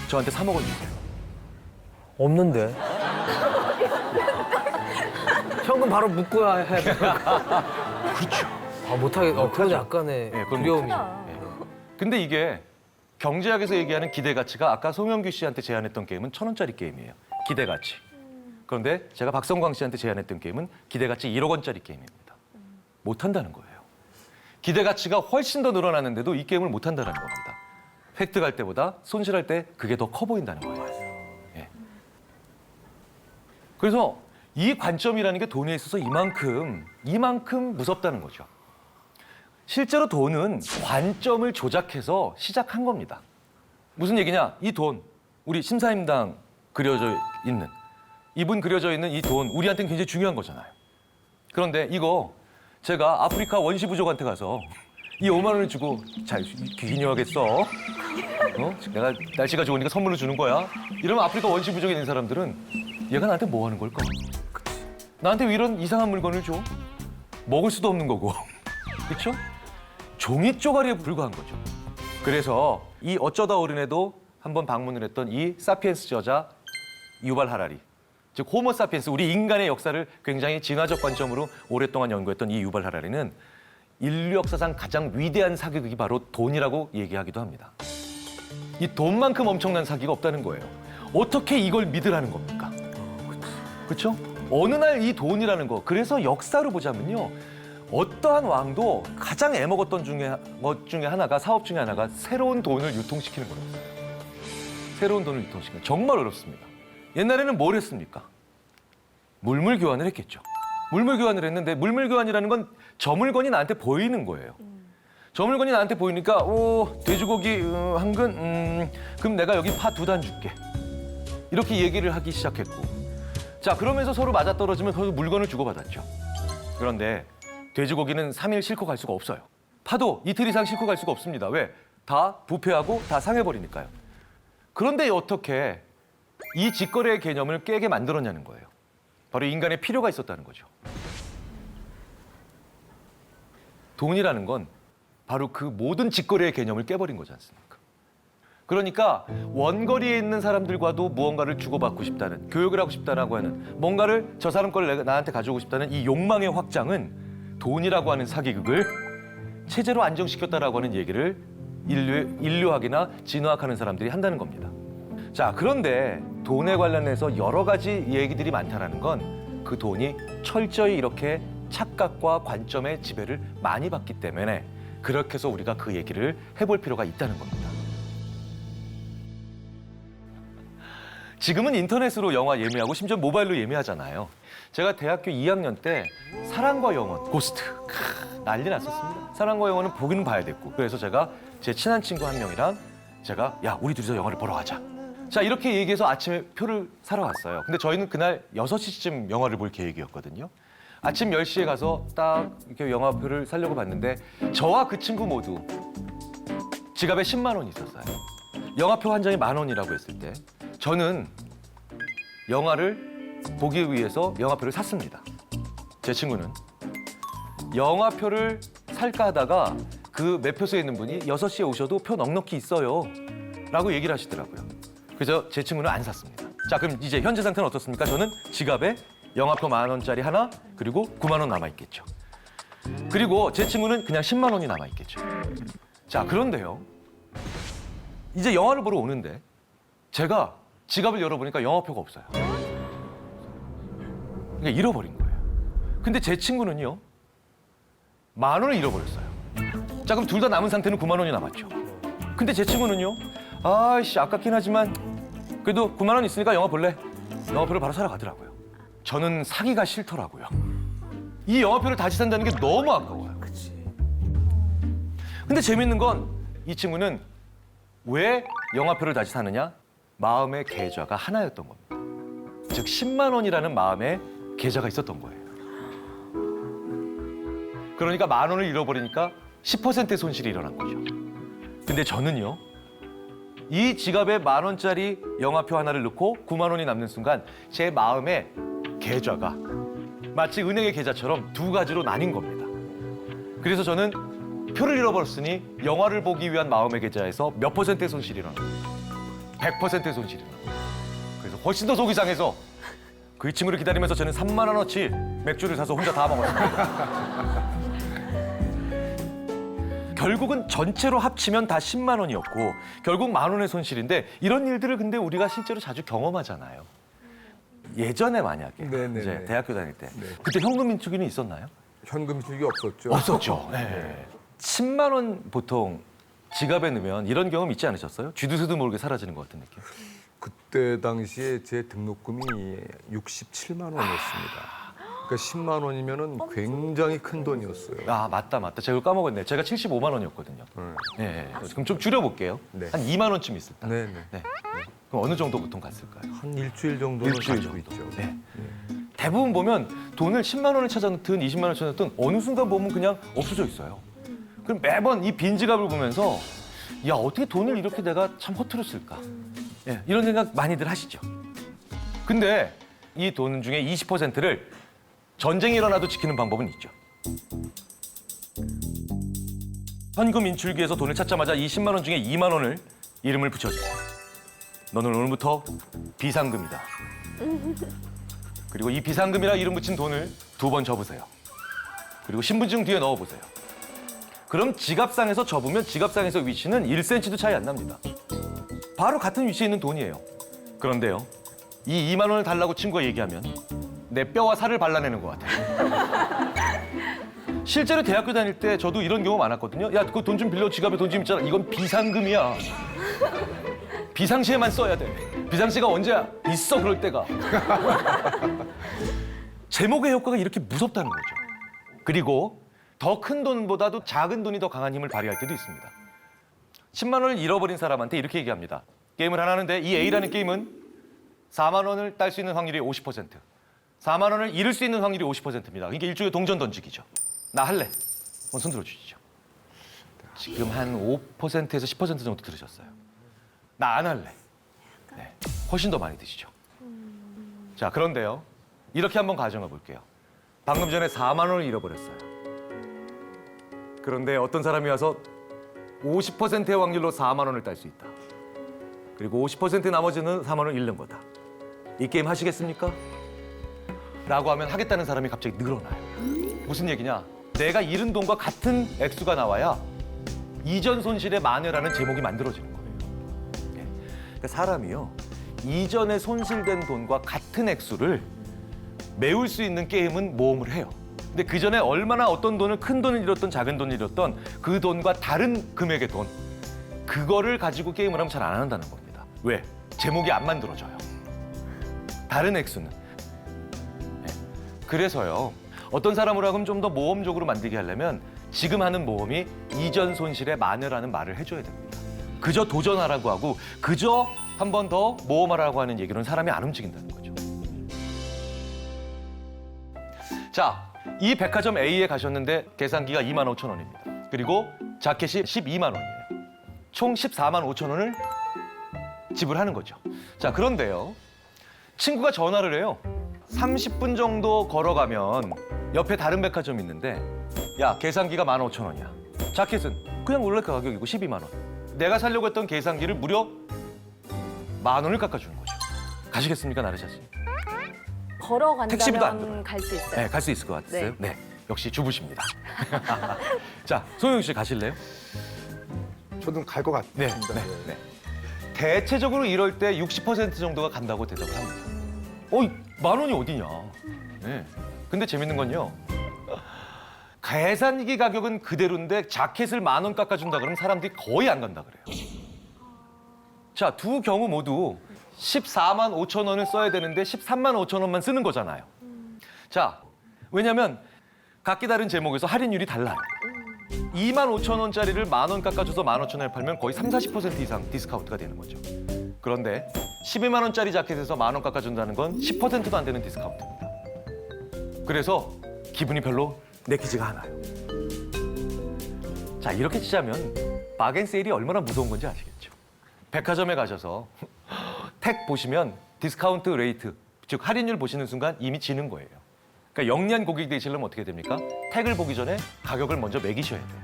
저한테 3억 원 주세요. 없는데. 현금 바로 묶어야 해야 돼. 그렇죠. 아, 못하겠. 그건 약간의 두려움이. 근데 이게 경제학에서 얘기하는 기대가치가 아까 송영규 씨한테 제안했던 게임은 1,000원짜리 게임이에요. 기대가치. 그런데 제가 박성광 씨한테 제안했던 게임은 기대가치 1억 원짜리 게임입니다. 못한다는 거예요. 기대가치가 훨씬 더 늘어났는데도 이 게임을 못한다는 겁니다. 획득할 때보다 손실할 때 그게 더 커 보인다는 거예요. 예. 그래서 이 관점이라는 게 돈에 있어서 이만큼 무섭다는 거죠. 실제로 돈은 관점을 조작해서 시작한 겁니다. 무슨 얘기냐? 이 돈, 우리 심사임당 그려져 있는 이분 그려져 있는 이 돈, 우리한테는 굉장히 중요한 거잖아요. 그런데 이거 제가 아프리카 원시 부족한테 가서 이 5만 원을 주고 잘 기념하겠어. 내가 날씨가 좋으니까 선물로 주는 거야. 이러면 아프리카 원시 부족에 있는 사람들은 얘가 나한테 뭐 하는 걸까? 나한테 왜 이런 이상한 물건을 줘? 먹을 수도 없는 거고. 그렇죠? 종이 쪼가리에 불과한 거죠. 그래서 이 어쩌다 어른에도 한번 방문을 했던 이 사피엔스 저자 유발 하라리. 즉 호모 사피엔스, 우리 인간의 역사를 굉장히 진화적 관점으로 오랫동안 연구했던 이 유발 하라리는 인류 역사상 가장 위대한 사기극이 바로 돈이라고 얘기하기도 합니다. 이 돈만큼 엄청난 사기가 없다는 거예요. 어떻게 이걸 믿으라는 겁니까? 그렇죠? 어느 날 이 돈이라는 거, 그래서 역사로 보자면요. 어떠한 왕도 가장 애먹었던 사업 중에 하나가 새로운 돈을 유통시키는 거였어요. 새로운 돈을 유통시키는, 정말 어렵습니다. 옛날에는 뭘 했습니까? 물물 교환을 했겠죠. 물물 교환을 했는데 물물 교환이라는 건 저 물건이 나한테 보이는 거예요. 저 물건이 나한테 보이니까 돼지고기 한 근, 그럼 내가 여기 파 2단 줄게. 이렇게 얘기를 하기 시작했고, 자 그러면서 서로 맞아떨어지면 서로 물건을 주고받았죠. 그런데 돼지고기는 3일 싣고 갈 수가 없어요. 파도 이틀 이상 싣고 갈 수가 없습니다. 왜? 다 부패하고 다 상해버리니까요. 그런데 어떻게 이 직거래의 개념을 깨게 만들었냐는 거예요. 바로 인간의 필요가 있었다는 거죠. 돈이라는 건 바로 그 모든 직거래의 개념을 깨버린 거지 않습니까? 그러니까 원거리에 있는 사람들과도 무언가를 주고받고 싶다는, 교육을 하고 싶다라고 하는, 뭔가를 저 사람 걸 나한테 가져오고 싶다는 이 욕망의 확장은 돈이라고 하는 사기극을 체제로 안정시켰다라고 하는 얘기를 인류학이나 진화학하는 사람들이 한다는 겁니다. 자, 그런데 돈에 관련해서 여러 가지 얘기들이 많다라는 건 그 돈이 철저히 이렇게 착각과 관점의 지배를 많이 받기 때문에 그렇게 해서 우리가 그 얘기를 해볼 필요가 있다는 겁니다. 지금은 인터넷으로 영화 예매하고 심지어 모바일로 예매하잖아요. 제가 대학교 2학년 때 사랑과 영원, 고스트 난리 났었습니다. 사랑과 영원은 보기는 봐야 됐고, 그래서 제가 제 친한 친구 한 명이랑 제가 야 우리 둘이서 영화를 보러 가자. 자 이렇게 얘기해서 아침에 표를 사러 갔어요. 근데 저희는 그날 6시쯤 영화를 볼 계획이었거든요. 아침 10시에 가서 딱 이렇게 영화표를 사려고 봤는데 저와 그 친구 모두 지갑에 10만 원이 있었어요. 영화표 한 장이 10,000원이라고 했을 때 저는 영화를 보기 위해서 영화표를 샀습니다. 제 친구는 영화표를 살까 하다가 그 매표소에 있는 분이 6시에 오셔도 표 넉넉히 있어요 라고 얘기를 하시더라고요. 그래서 제 친구는 안 샀습니다. 자, 그럼 이제 현재 상태는 어떻습니까? 저는 지갑에 영화표 10,000원짜리 하나, 그리고 9만 원 남아있겠죠. 그리고 제 친구는 그냥 10만 원이 남아있겠죠. 자, 그런데요. 이제 영화를 보러 오는데 제가 지갑을 열어보니까 영화표가 없어요. 그러니까 잃어버린 거예요. 근데 제 친구는요. 10,000원을 잃어버렸어요. 자, 그럼 둘 다 남은 상태는 9만 원이 남았죠. 근데 제 친구는요. 아이씨, 아깝긴 하지만 그래도 9만 원 있으니까 영화 볼래? 영화표를 바로 사러 가더라고요. 저는 사기가 싫더라고요. 이 영화표를 다시 산다는 게 너무 아까워요. 근데 재밌는 건 이 친구는 왜 영화표를 다시 사느냐? 마음의 계좌가 하나였던 겁니다. 즉 10만 원이라는 마음의 계좌가 있었던 거예요. 그러니까 10,000원을 잃어버리니까 10%의 손실이 일어난 거죠. 근데 저는요. 이 지갑에 10,000원짜리 영화표 하나를 넣고 9만 원이 남는 순간 제 마음의 계좌가 마치 은행의 계좌처럼 두 가지로 나뉜 겁니다. 그래서 저는 표를 잃어버렸으니 영화를 보기 위한 마음의 계좌에서 몇 %의 손실이 일어난 겁니다. 100%의 손실이 일어난 겁니다. 그래서 훨씬 더 속이 상해서 그 친구를 기다리면서 저는 3만 원어치 맥주를 사서 혼자 다 먹었습니다. 결국은 전체로 합치면 다 10만 원이었고 결국 10,000원의 손실인데 이런 일들을 근데 우리가 실제로 자주 경험하잖아요. 예전에 만약에 이제 대학교 다닐 때 그때 현금 인출기는 있었나요? 현금 인출기 없었죠. 없었죠. 네. 10만 원 보통 지갑에 넣으면 이런 경험 있지 않으셨어요? 쥐두새도 모르게 사라지는 것 같은 느낌. 그때 당시에 제 등록금이 67만 원이었습니다. 그러니까 10만 원이면은 굉장히 큰 돈이었어요. 아, 맞다. 제가 까먹었네. 제가 75만 원이었거든요. 네. 그럼 좀 줄여볼게요. 한 2만 원쯤 있을 때. 네. 그럼 어느 정도 보통 갔을까요? 한 일주일 정도는 일주일 가지고 정도. 있죠. 네. 대부분 보면 돈을 10만 원을 찾아놓든 20만 원을 찾아놓든 어느 순간 보면 그냥 없어져 있어요. 그럼 매번 이 빈 지갑을 보면서 야, 어떻게 돈을 이렇게 내가 참 허투루 쓸까? 예, 이런 생각 많이들 하시죠. 근데 이 돈 중에 20%를 전쟁이 일어나도 지키는 방법은 있죠. 현금 인출기에서 돈을 찾자마자 이 10만 원 중에 2만 원을 이름을 붙여주세요. 너는 오늘부터 비상금이다. 그리고 이 비상금이라 이름 붙인 돈을 2번 접으세요. 그리고 신분증 뒤에 넣어보세요. 그럼 지갑상에서 접으면 지갑상에서 위치는 1cm도 차이 안 납니다. 바로 같은 위치에 있는 돈이에요. 그런데요, 이 2만 원을 달라고 친구가 얘기하면 내 뼈와 살을 발라내는 것 같아요. 실제로 대학교 다닐 때 저도 이런 경우 많았거든요. 야, 그 돈 좀 빌려, 지갑에 돈 좀 있잖아. 이건 비상금이야. 비상시에만 써야 돼. 비상시가 언제야? 있어, 그럴 때가. 제목의 효과가 이렇게 무섭다는 거죠. 그리고 더 큰 돈보다도 작은 돈이 더 강한 힘을 발휘할 때도 있습니다. 10만 원을 잃어버린 사람한테 이렇게 얘기합니다. 게임을 하나 하는데 이 A라는 게임은 4만 원을 딸 수 있는 확률이 50%, 4만 원을 잃을 수 있는 확률이 50%입니다. 이게 일종의 동전 던지기죠. 나 할래. 한번 손 들어주시죠. 지금 한 5%에서 10% 정도 들으셨어요. 나 안 할래. 네, 훨씬 더 많이 드시죠. 자, 그런데요. 이렇게 한번 가정해 볼게요. 방금 전에 4만 원을 잃어버렸어요. 그런데 어떤 사람이 와서 50%의 확률로 4만 원을 딸 수 있다. 그리고 50% 나머지는 4만 원을 잃는 거다. 이 게임 하시겠습니까? 라고 하면 하겠다는 사람이 갑자기 늘어나요. 무슨 얘기냐? 내가 잃은 돈과 같은 액수가 나와야 이전 손실의 만회라는 제목이 만들어지는 거예요. 그러니까 사람이요, 이전에 손실된 돈과 같은 액수를 메울 수 있는 게임은 모험을 해요. 근데 그 전에 얼마나 어떤 돈을, 큰 돈을 잃었던 작은 돈을 잃었던 그 돈과 다른 금액의 돈, 그거를 가지고 게임을 하면 잘 안 한다는 겁니다. 왜? 제목이 안 만들어져요. 다른 액수는. 네. 그래서요, 어떤 사람으로 하여금 좀 더 모험적으로 만들게 하려면 지금 하는 모험이 이전 손실의 만회라는 말을 해줘야 됩니다. 그저 도전하라고 하고 그저 한 번 더 모험하라고 하는 얘기로는 사람이 안 움직인다는 거죠. 자, 이 백화점 A에 가셨는데 계산기가 25,000원입니다. 그리고 자켓이 12만 원이에요. 총 14만 5천 원을 지불하는 거죠. 자, 그런데요, 친구가 전화를 해요. 30분 정도 걸어가면 옆에 다른 백화점이 있는데, 야, 계산기가 15,000원이야. 자켓은 그냥 원래 그 가격이고 12만 원. 내가 사려고 했던 계산기를 무려 10,000원을 깎아주는 거죠. 가시겠습니까, 나르샤 씨? 택시비도 안 걸어간다면 들어요. 갈 수 있어요. 네, 갈 수 있을 것 같았어요. 네. 역시 주부십니다. 자, 송영 씨 가실래요? 저도 갈 것 같습니다. 네. 대체적으로 이럴 때 60% 정도가 간다고 대답을 합니다. 10,000원이 어디냐. 네. 근데 재밌는 건요. 계산기 가격은 그대로인데 자켓을 10,000원 깎아준다 그러면 사람들이 거의 안 간다 그래요. 자, 두 경우 모두 14만 5천 원을 써야 되는데 13만 5천 원만 쓰는 거잖아요. 자, 왜냐면 각기 다른 제목에서 할인율이 달라요. 2만 5천 원짜리를 10,000원 깎아줘서 15,000원에 팔면 거의 30-40% 이상 디스카운트가 되는 거죠. 그런데 12만 원짜리 자켓에서 10,000원 깎아준다는 건 10%도 안 되는 디스카운트입니다. 그래서 기분이 별로 내키지가 않아요. 자, 이렇게 치자면 바겐세일이 얼마나 무서운 건지 아시겠죠? 백화점에 가셔서 택 보시면 디스카운트 레이트, 즉 할인율 보시는 순간 이미 지는 거예요. 그러니까 영리한 고객이 되시려면 어떻게 됩니까? 택을 보기 전에 가격을 먼저 매기셔야 돼요.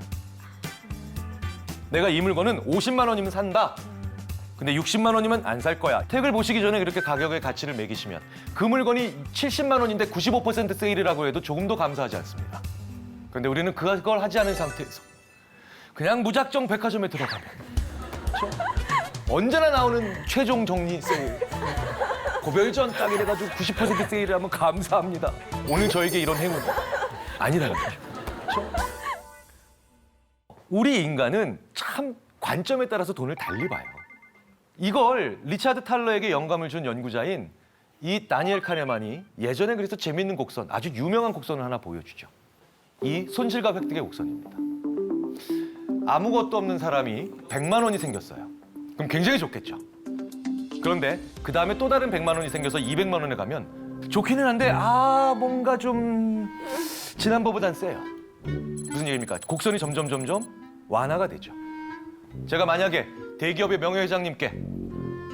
내가 이 물건은 50만 원이면 산다. 근데 60만 원이면 안 살 거야. 택을 보시기 전에 그렇게 가격의 가치를 매기시면 그 물건이 70만 원인데 95% 세일이라고 해도 조금 더 감사하지 않습니다. 그런데 우리는 그걸 하지 않은 상태에서 그냥 무작정 백화점에 들어가면 그렇죠? 언제나 나오는 최종 정리 세일. 고별전 딱 이래가지고 90% 세일을 하면 감사합니다. 오늘 저에게 이런 행운이 아니라는 거죠. 그렇죠? 우리 인간은 참 관점에 따라서 돈을 달리 봐요. 이걸 리차드 탈러에게 영감을 준 연구자인 이 다니엘 카네만이 예전에 그래서 재밌는 곡선, 아주 유명한 곡선을 하나 보여주죠. 이 손실과 획득의 곡선입니다. 아무것도 없는 사람이 100만 원이 생겼어요. 그럼 굉장히 좋겠죠. 그런데 그 다음에 또 다른 100만 원이 생겨서 200만 원에 가면 좋기는 한데 뭔가 좀 지난번보단 세요. 무슨 얘기입니까? 곡선이 점점 완화가 되죠. 제가 만약에 대기업의 명예회장님께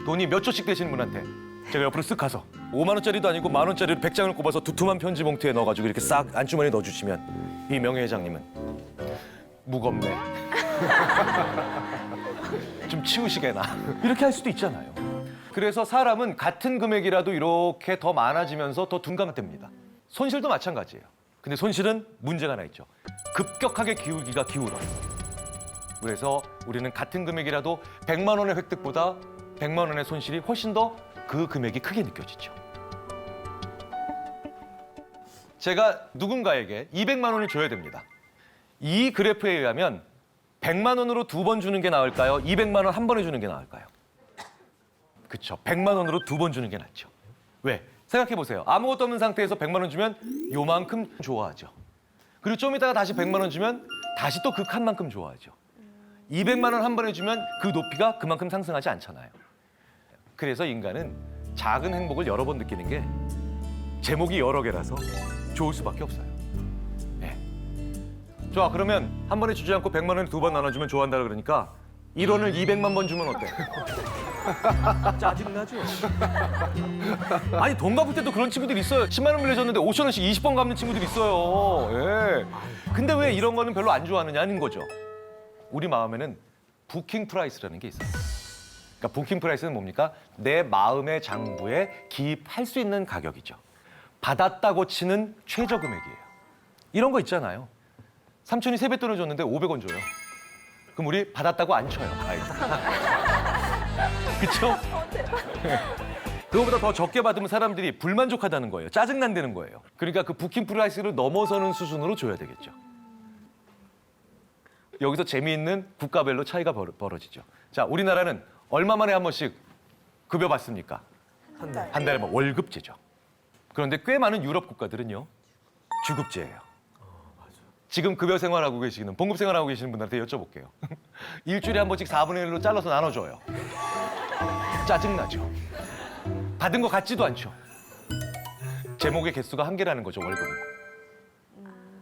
돈이 몇 조씩 되시는 분한테 제가 옆으로 쓱 가서 5만 원짜리도 아니고 10,000 원짜리를 100장을 꼽아서 두툼한 편지 봉투에 넣어가지고 이렇게 싹 안주머니에 넣어주시면 이 명예회장님은 무겁네. 좀 치우시게나. 이렇게 할 수도 있잖아요. 그래서 사람은 같은 금액이라도 이렇게 더 많아지면서 더 둔감됩니다. 손실도 마찬가지예요. 근데 손실은 문제가 하나 있죠. 급격하게 기울기가 기울어요. 그래서 우리는 같은 금액이라도 100만 원의 획득보다 100만 원의 손실이 훨씬 더 그 금액이 크게 느껴지죠. 제가 누군가에게 200만 원을 줘야 됩니다. 이 그래프에 의하면 100만 원으로 2번 주는 게 나을까요? 200만 원 한 번에 주는 게 나을까요? 그렇죠. 100만 원으로 2번 주는 게 낫죠. 왜? 생각해 보세요. 아무것도 없는 상태에서 100만 원 주면 요만큼 좋아하죠. 그리고 좀 이따가 다시 100만 원 주면 다시 또 그 칸만큼 좋아하죠. 200만 원 한 번에 주면 그 높이가 그만큼 상승하지 않잖아요. 그래서 인간은 작은 행복을 여러 번 느끼는 게 제목이 여러 개라서 좋을 수밖에 없어요. 네. 좋아, 그러면 한 번에 주지 않고 100만 원을 2번 나눠주면 좋아한다 그러니까 1원을 200만 번 주면 어때? 짜증나죠? 아니, 돈 갚을 때도 그런 친구들 있어요. 10만 원 빌려줬는데 5천 원씩 20번 갚는 친구들 있어요. 예. 근데 왜 이런 거는 별로 안 좋아하느냐는 거죠. 우리 마음에는 부킹 프라이스라는 게 있어요. 그러니까 부킹 프라이스는 뭡니까? 내 마음의 장부에 기입할 수 있는 가격이죠. 받았다고 치는 최저 금액이에요. 이런 거 있잖아요. 삼촌이 세뱃돈을 줬는데 500원 줘요. 그럼 우리 받았다고 안 쳐요. 그렇죠? 그거보다 더 적게 받으면 사람들이 불만족하다는 거예요. 짜증난다는 거예요. 그러니까 그 부킹 프라이스를 넘어서는 수준으로 줘야 되겠죠. 여기서 재미있는 국가별로 차이가 벌어지죠. 자, 우리나라는 얼마 만에 한 번씩 급여 받습니까? 한 달. 한 달에 뭐 월급제죠. 그런데 꽤 많은 유럽 국가들은요, 주급제예요. 지금 급여 생활하고 계시는, 봉급 생활하고 계시는 분들한테 여쭤볼게요. 일주일에 한 번씩 4분의 1로 잘라서 나눠줘요. 짜증나죠? 받은 것 같지도 않죠? 제목의 개수가 한계라는 거죠, 월급은.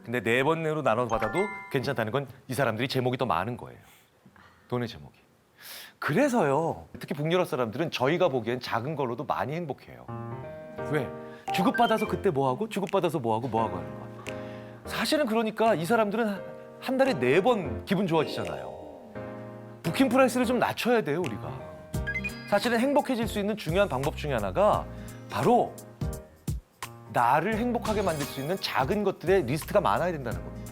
근데 4번으로 나눠 받아도 괜찮다는 건 이 사람들이 제목이 더 많은 거예요. 돈의 제목이. 그래서요, 특히 북유럽 사람들은 저희가 보기엔 작은 걸로도 많이 행복해요. 왜? 주급받아서 그때 뭐하고, 주급받아서 뭐하고 하는 거야. 사실은 그러니까 이 사람들은 한 달에 4번 기분 좋아지잖아요. 부킹 프라이스를 좀 낮춰야 돼요, 우리가. 사실은 행복해질 수 있는 중요한 방법 중에 하나가 바로 나를 행복하게 만들 수 있는 작은 것들의 리스트가 많아야 된다는 겁니다.